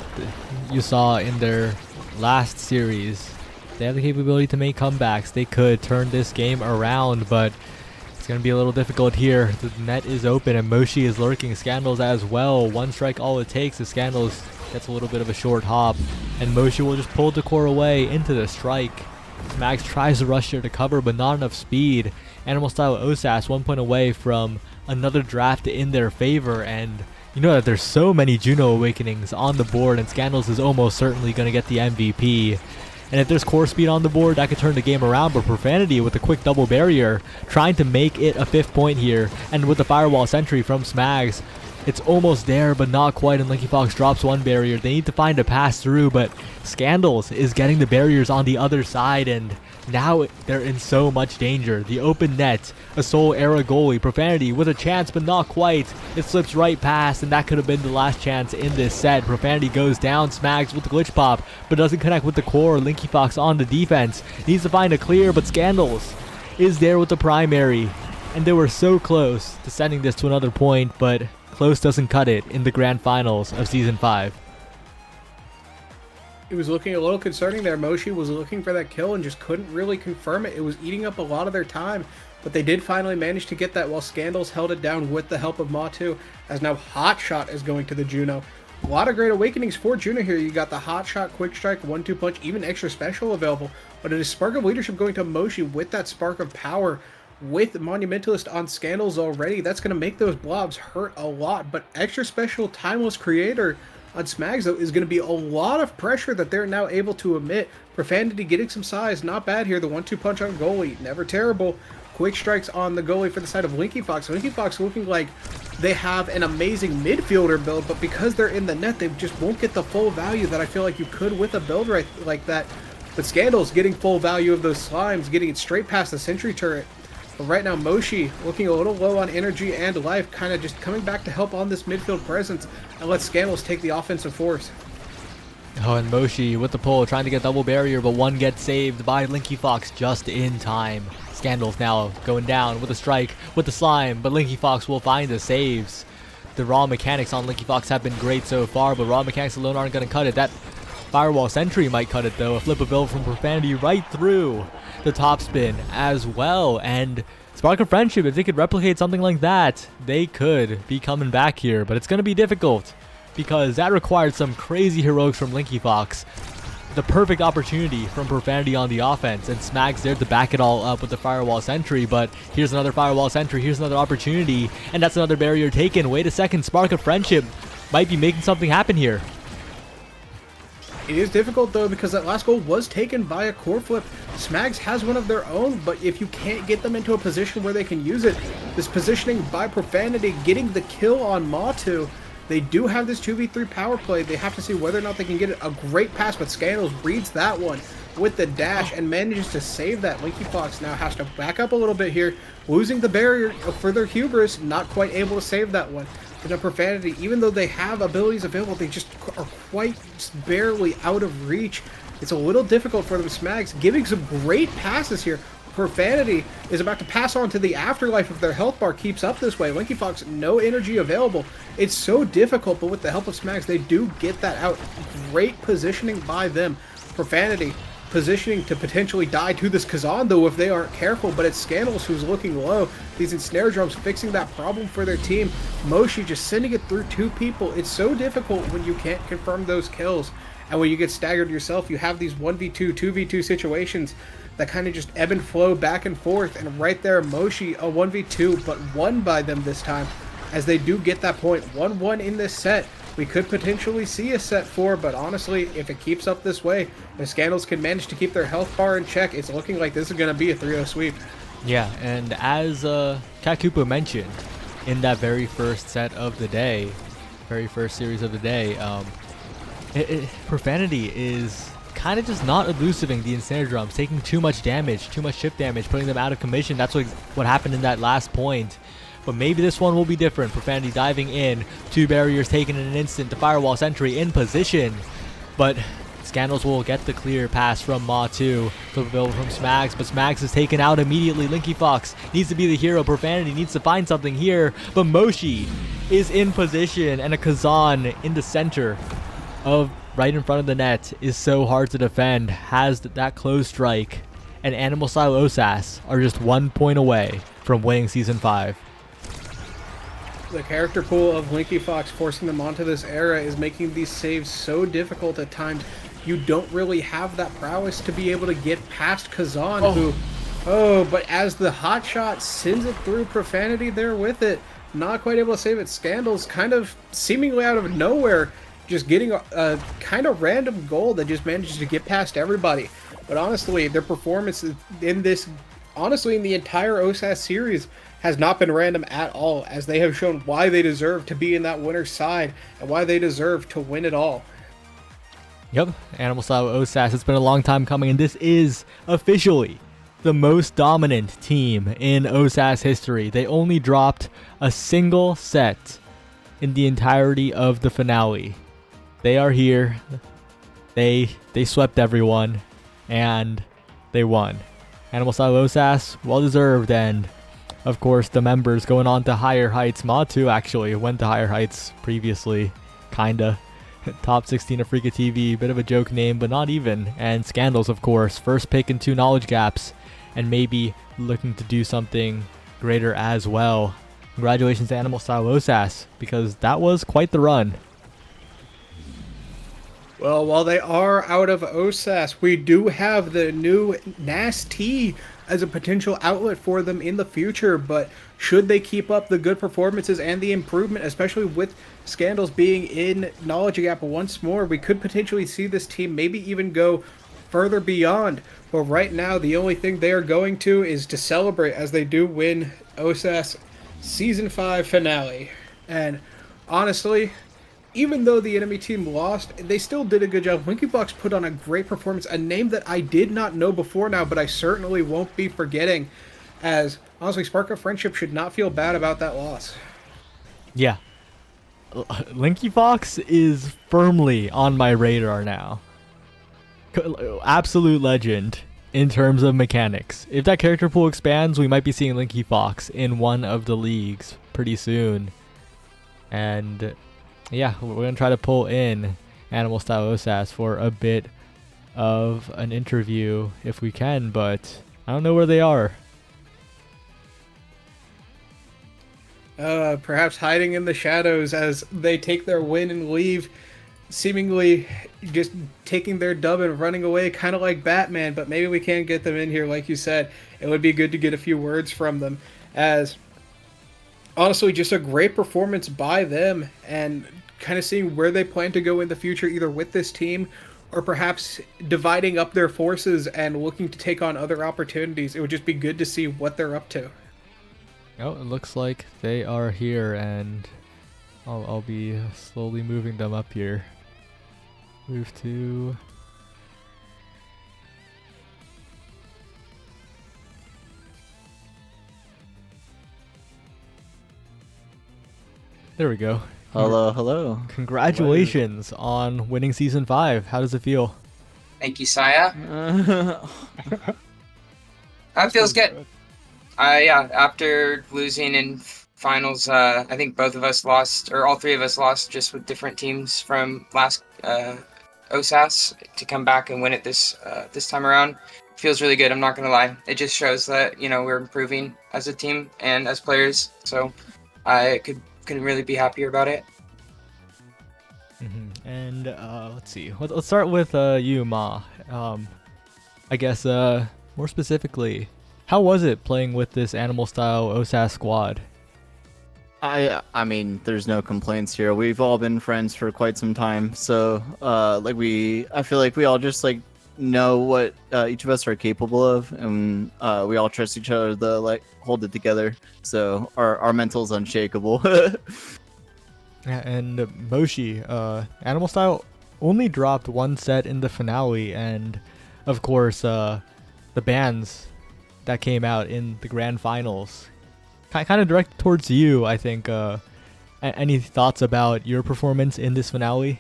you saw in their last series. They have the capability to make comebacks. They could turn this game around, but it's going to be a little difficult here. The net is open and Moshi is lurking. Scandals as well. One strike all it takes. The Scandals gets a little bit of a short hop, and Moshi will just pull the core away into the strike. Max tries to rush here to cover, but not enough speed. Animal Style OSAS 1 point away from another draft in their favor, and you know that there's so many Juno Awakenings on the board, and Scandals is almost certainly going to get the MVP. And if there's core speed on the board, that could turn the game around. But Profanity with a quick double barrier, trying to make it a 5th point here. And with the Firewall Sentry from Smags, it's almost there, but not quite, and Linky Fox drops one barrier. They need to find a pass through, but Scandals is getting the barriers on the other side, and now they're in so much danger. The open net, a Soul Era goalie, Profanity with a chance, but not quite. It slips right past, and that could have been the last chance in this set. Profanity goes down, Smags with the glitch pop, but doesn't connect with the core. Linky Fox on the defense, needs to find a clear, but Scandals is there with the primary, and they were so close to sending this to another point, but close doesn't cut it in the grand finals of Season 5. It was looking a little concerning there. Moshi was looking for that kill and just couldn't really confirm it. It was eating up a lot of their time, but they did finally manage to get that while Scandals held it down with the help of Matu, as now Hotshot is going to the Juno. A lot of great awakenings for Juno here. You got the Hotshot, Quick Strike, 1-2 punch, even extra special available, but it is Spark of Leadership going to Moshi with that Spark of Power. With Monumentalist on Scandals already, that's going to make those blobs hurt a lot, but extra special Timeless Creator on Smags, though, is going to be a lot of pressure that they're now able to emit. Profanity getting some size, not bad here. The 1-2 punch on goalie, never terrible. Quick strikes on the goalie for the side of Linky Fox. Linky Fox looking like they have an amazing midfielder build, but because they're in the net, they just won't get the full value that I feel like you could with a build right like that. But Scandals getting full value of those slimes, getting it straight past the sentry turret. But right now, Moshi looking a little low on energy and life, kind of just coming back to help on this midfield presence and let Scandals take the offensive force. Oh, and Moshi with the pull, trying to get double barrier, but one gets saved by Linky Fox just in time. Scandals now going down with a strike with the slime, but Linky Fox will find the saves. The raw mechanics on Linky Fox have been great so far, but raw mechanics alone aren't going to cut it. That Firewall Sentry might cut it, though. A flip of build from Profanity right through the top spin as well. And Spark of Friendship, if they could replicate something like that, they could be coming back here. But it's going to be difficult because that required some crazy heroics from Linky Fox. The perfect opportunity from Profanity on the offense, and Smags there to back it all up with the Firewall Sentry. But here's another Firewall Sentry, here's another opportunity, and that's another barrier taken. Wait a second, Spark of Friendship might be making something happen here. It is difficult, though, because that last goal was taken by a core flip. Smags has one of their own, but if you can't get them into a position where they can use it, this positioning by Profanity, getting the kill on Matu, they do have this 2v3 power play. They have to see whether or not they can get it. A great pass, but Scandals reads that one with the dash and manages to save that. Linky Fox now has to back up a little bit here, losing the barrier for their hubris, not quite able to save that one. But the Profanity, even though they have abilities available, they just are quite barely out of reach. It's a little difficult for them. Smags giving some great passes here. Profanity is about to pass on to the afterlife if their health bar keeps up this way. Linky Fox, no energy available. It's so difficult, but with the help of Smags, they do get that out. Great positioning by them. Profanity positioning to potentially die to this Kazan, though, if they aren't careful, but it's Scandals who's looking low. These ensnare drums fixing that problem for their team. Moshi just sending it through two people. It's so difficult when you can't confirm those kills, and when you get staggered yourself, you have these 1v2, 2v2 situations that kind of just ebb and flow back and forth, and right there, Moshi, a 1v2, but won by them this time, as they do get that point. 1-1 in this set. We could potentially see a set 4, but honestly, if it keeps up this way, if Scandals can manage to keep their health bar in check, it's looking like this is going to be a 3-0 sweep. Yeah, and as Kakupa mentioned in that very first set of the day, very first series of the day, Profanity is kind of just not elusiving the Ensnare Drums, taking too much damage, too much chip damage, putting them out of commission. That's what happened in that last point. But maybe this one will be different. Profanity diving in, 2 barriers taken in an instant, the Firewall Sentry in position. But Scandals will get the clear pass from Ma2, fulfilled from Smags, but Smags is taken out immediately. Linky Fox needs to be the hero. Profanity needs to find something here, but Moshi is in position, and a Kazan in the center of right in front of the net is so hard to defend, has that close strike, and Animal Style OSAS are just 1 point away from winning Season 5. The character pool of Linky Fox forcing them onto this era is making these saves so difficult at times. You don't really have that prowess to be able to get past Kazan, but as the hot shot sends it through, Profanity there with it, not quite able to save it. Scandals kind of seemingly out of nowhere just getting a kind of random goal that just manages to get past everybody. But honestly, their performance in this, honestly, in the entire OSAS series has not been random at all, as they have shown why they deserve to be in that winner's side and why they deserve to win it all. Yep, Animal Style OSAS. It's been a long time coming, and this is officially the most dominant team in OSAS history. They only dropped a single set in the entirety of the finale. They are here. They swept everyone, and they won. Animal Style OSAS, well deserved, and of course the members going on to higher heights. Mod2 actually went to higher heights previously, kinda. Top 16 Africa TV, bit of a joke name, but not even. And Scandals, of course, first pick in 2 knowledge gaps, and maybe looking to do something greater as well. Congratulations to Animal Style OSAS, because that was quite the run. Well, while they are out of OSAS, we do have the new NAS-T as a potential outlet for them in the future, but should they keep up the good performances and the improvement, especially with Scandals being in Knowledge Gap once more, we could potentially see this team maybe even go further beyond. But right now, the only thing they are going to is to celebrate as they do win OSAS Season 5 finale. And honestly, even though the enemy team lost, they still did a good job. LinkyFox put on a great performance, a name that I did not know before now, but I certainly won't be forgetting, as honestly, Spark of Friendship should not feel bad about that loss. Yeah. LinkyFox is firmly on my radar now. Absolute legend in terms of mechanics. If that character pool expands, we might be seeing LinkyFox in one of the leagues pretty soon. And yeah, we're going to try to pull in Animal Style OSAS for a bit of an interview if we can, but I don't know where they are. Perhaps hiding in the shadows as they take their win and leave, seemingly just taking their dub and running away, kind of like Batman, but maybe we can get them in here, like you said. It would be good to get a few words from them, as honestly, just a great performance by them, and kind of seeing where they plan to go in the future, either with this team or perhaps dividing up their forces and looking to take on other opportunities. It would just be good to see what they're up to. Oh, it looks like they are here, and I'll be slowly moving them up here. Move to... There we go. Hello, hello. Congratulations on winning Season 5. How does it feel? Thank you, Saya. That feels good. Yeah, after losing in finals, I think both of us lost, or all three of us lost, just with different teams from last OSAS. To come back and win it this time around feels really good. I'm not gonna lie. It just shows that we're improving as a team and as players. So I couldn't really be happier about it. Mm-hmm. And let's see. Let's start with you, Ma. I guess more specifically, how was it playing with this Animal Style OSAS squad? I mean, there's no complaints here. We've all been friends for quite some time, so I feel like we all just know what each of us are capable of, and we all trust each other to hold it together. So our mental's unshakable. Yeah, and Moshi, Animal Style only dropped one set in the finale, and of course the bans that came out in the grand finals. Kind of directed towards you, I think. Any thoughts about your performance in this finale?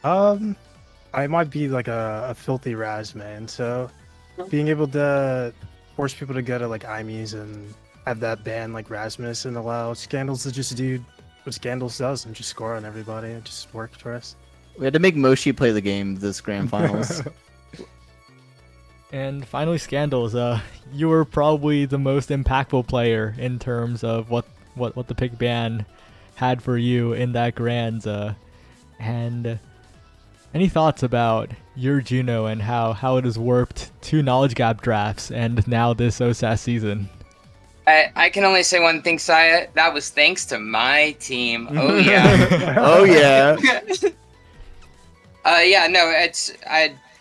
I might be like a filthy Raz man, so being able to force people to go to IMEs and have that ban Rasmus and allow Scandals to just do what Scandals does and just score on everybody, it just worked for us. We had to make Moshi play the game this grand finals. And finally, Scandals. You were probably the most impactful player in terms of what the pick ban had for you in that grands. And any thoughts about your Juno and how it has warped 2 knowledge gap drafts and now this OSAS season? I can only say one thing, Saya. That was thanks to my team. Oh yeah. Oh yeah. Yeah, no,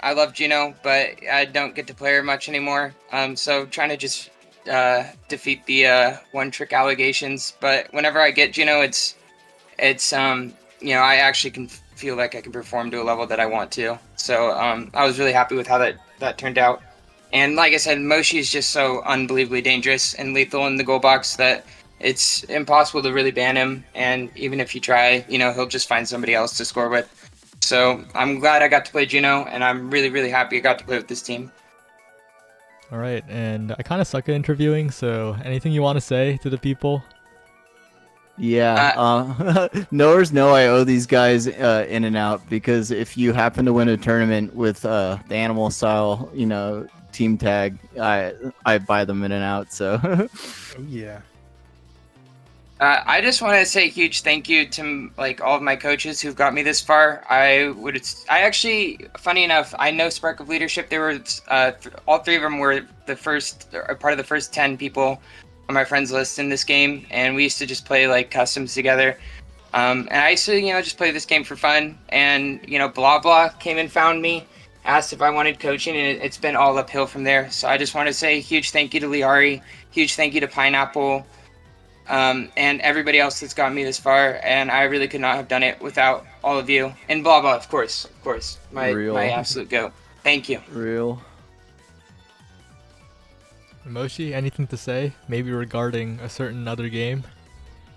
I love Juno, but I don't get to play her much anymore. So trying to just defeat the one trick allegations. But whenever I get Juno, it's I actually can feel like I can perform to a level that I want to. So I was really happy with how that turned out. And like I said, Moshi is just so unbelievably dangerous and lethal in the goal box that it's impossible to really ban him. And even if you try, he'll just find somebody else to score with. So I'm glad I got to play Juno, and I'm really, really happy I got to play with this team. All right, and I kind of suck at interviewing, so anything you want to say to the people? Yeah, knowers know I owe these guys in and out, because if you happen to win a tournament with the animal style, team tag, I buy them in and out. So Oh, yeah. I just want to say a huge thank you to all of my coaches who've got me this far. I actually, funny enough, I know Spark of Leadership. They were all three of them were the first part of the first 10 people on my friends list in this game, and we used to just play customs together. And I used to just play this game for fun. And blah blah came and found me, asked if I wanted coaching, and it's been all uphill from there. So I just want to say a huge thank you to Liari, huge thank you to Pineapple. And everybody else that's gotten me this far, and I really could not have done it without all of you. And blah blah, of course, my absolute goat. Thank you. real. Moshi, anything to say? Maybe regarding a certain other game?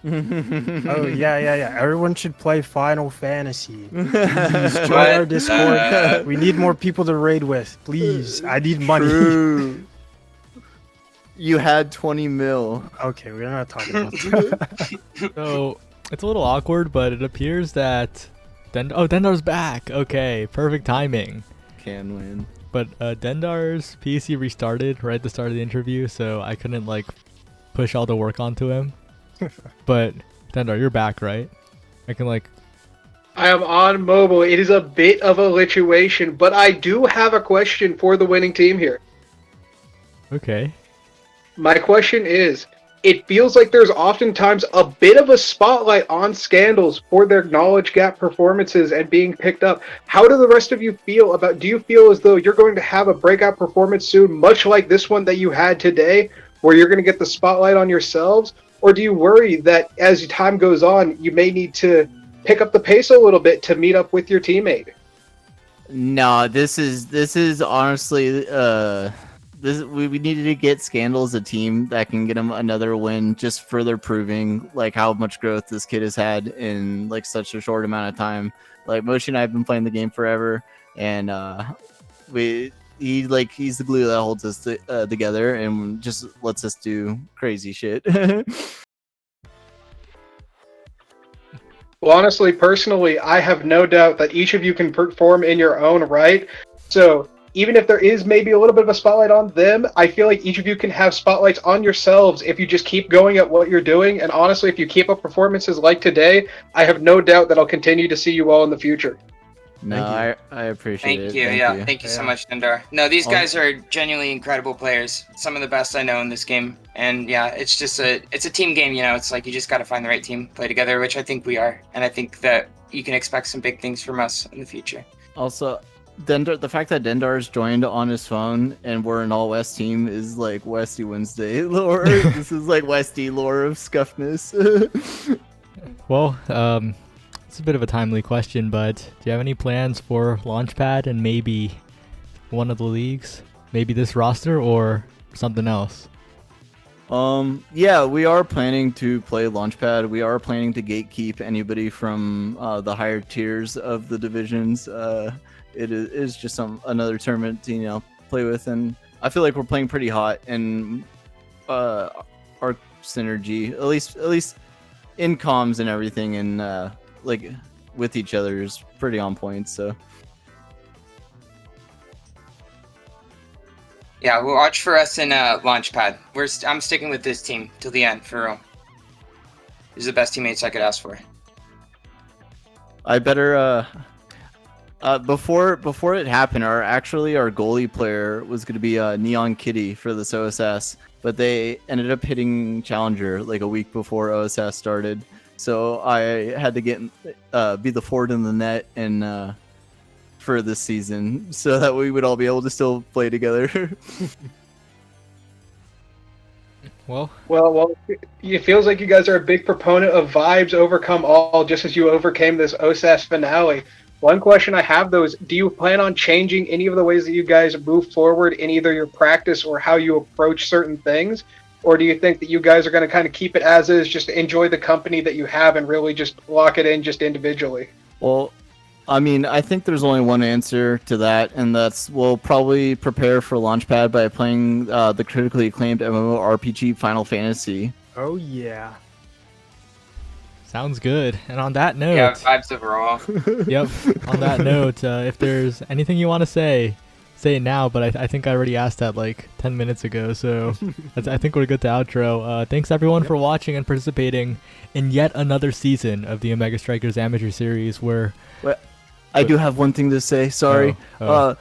Oh yeah. Everyone should play Final Fantasy. Please join our Discord. We need more people to raid with. Please, I need money. True. You had 20 mil. Okay, we're not talking about that. So it's a little awkward, but it appears that Dendar's back. Okay, perfect timing. Can win. But Dendar's PC restarted right at the start of the interview, so I couldn't push all the work onto him. But Dendar, you're back, right? I can I am on mobile. It is a bit of a situation, but I do have a question for the winning team here. Okay. My question is, it feels like there's oftentimes a bit of a spotlight on Scandals for their knowledge gap performances and being picked up. How do the rest of you feel about, do you feel as though you're going to have a breakout performance soon, much like this one that you had today, where you're going to get the spotlight on yourselves? Or do you worry that as time goes on, you may need to pick up the pace a little bit to meet up with your teammate? No, this is honestly we needed to get Scandals a team that can get him another win, just further proving how much growth this kid has had in such a short amount of time. Moshi and I have been playing the game forever, and he's the glue that holds us together and just lets us do crazy shit. Well, honestly, personally, I have no doubt that each of you can perform in your own right. So even if there is maybe a little bit of a spotlight on them, I feel like each of you can have spotlights on yourselves if you just keep going at what you're doing. And honestly, if you keep up performances like today, I have no doubt that I'll continue to see you all in the future. No, I appreciate it. Thank you. Thank you so much, Dendar. No, these guys are genuinely incredible players. Some of the best I know in this game. And yeah, it's just it's a team game, It's you just got to find the right team, play together, which I think we are. And I think that you can expect some big things from us in the future. Also, Dendar, the fact that Dendar's joined on his phone and we're an all-West team is Westy Wednesday lore. This is Westy lore of scuffness. Well, it's a bit of a timely question, but do you have any plans for Launchpad and maybe one of the leagues? Maybe this roster or something else? Yeah, we are planning to play Launchpad. We are planning to gatekeep anybody from the higher tiers of the divisions. It is just another tournament to play with, and I feel like we're playing pretty hot, and our synergy, at least in comms and everything, and with each other is pretty on point. So yeah, we'll watch for us in Launchpad. I'm sticking with this team till the end, for real. These are the best teammates I could ask for. I better before it happened, our goalie player was going to be Neon Kitty for this OSS, but they ended up hitting Challenger like a week before OSAS started. So I had to be the forward in the net and for this season, so that we would all be able to still play together. Well, it feels like you guys are a big proponent of vibes overcome all, just as you overcame this OSAS finale. One question I have, though, is do you plan on changing any of the ways that you guys move forward in either your practice or how you approach certain things? Or do you think that you guys are going to kind of keep it as is, just enjoy the company that you have and really just lock it in just individually? Well, I mean, I think there's only one answer to that, and that's we'll probably prepare for Launchpad by playing the critically acclaimed MMORPG Final Fantasy. Oh yeah. sounds good. And on that note, Yeah, vibes overall. yep. On that note, if there's anything you want to say it now. But I think I already asked that like 10 minutes ago. So I think we're good to outro. Thanks everyone for watching and participating in yet another season of the Omega Strikers Amateur Series. Where I do have one thing to say. Sorry. Well.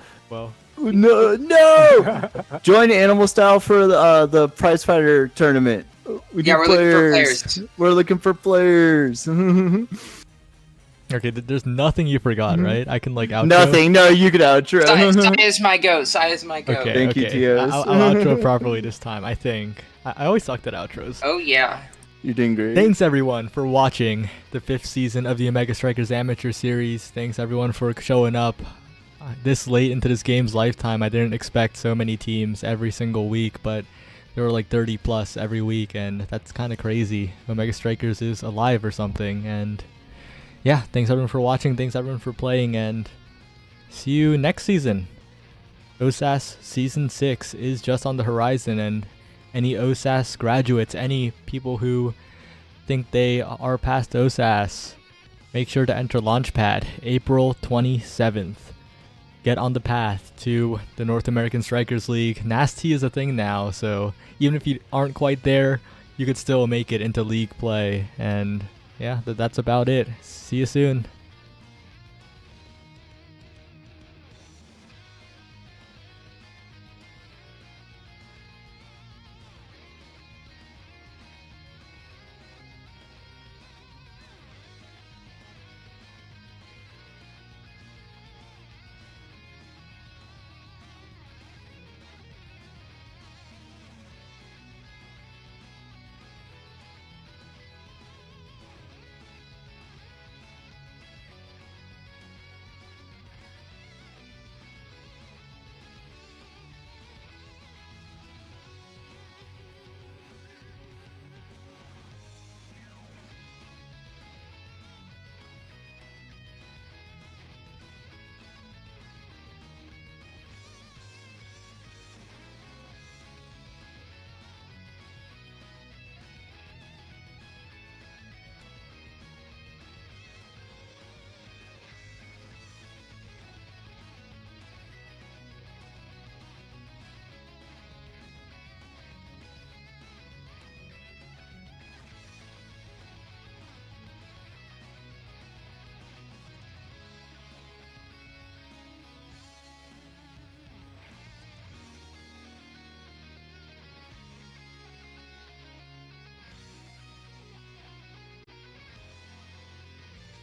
No! Join Animal Style for the Prize Fighter tournament. We need We're looking for players. We're looking for players. Okay, there's nothing you forgot, right? I can like outro. Nothing. No, you can outro. Sai is my goat. Sai is my goat. Okay, Thank you, Tios. I'll outro properly this time, I think. I always sucked at outros. Oh yeah. You're doing great. Thanks everyone for watching the 5th season of the Omega Strikers Amateur Series. Thanks everyone for showing up this late into this game's lifetime. I didn't expect so many teams every single week, but there were like 30 plus every week, and that's kind of crazy. Omega Strikers is alive or something. And yeah, thanks everyone for watching, thanks everyone for playing, and see you next season. OSAS Season 6 is just on the horizon, and any OSAS graduates, any people who think they are past OSAS, make sure to enter Launchpad April 27th. Get on the path to the North American Strikers League. Nasty is a thing now, so even if you aren't quite there, you could still make it into league play. And yeah, that's about it. See you soon.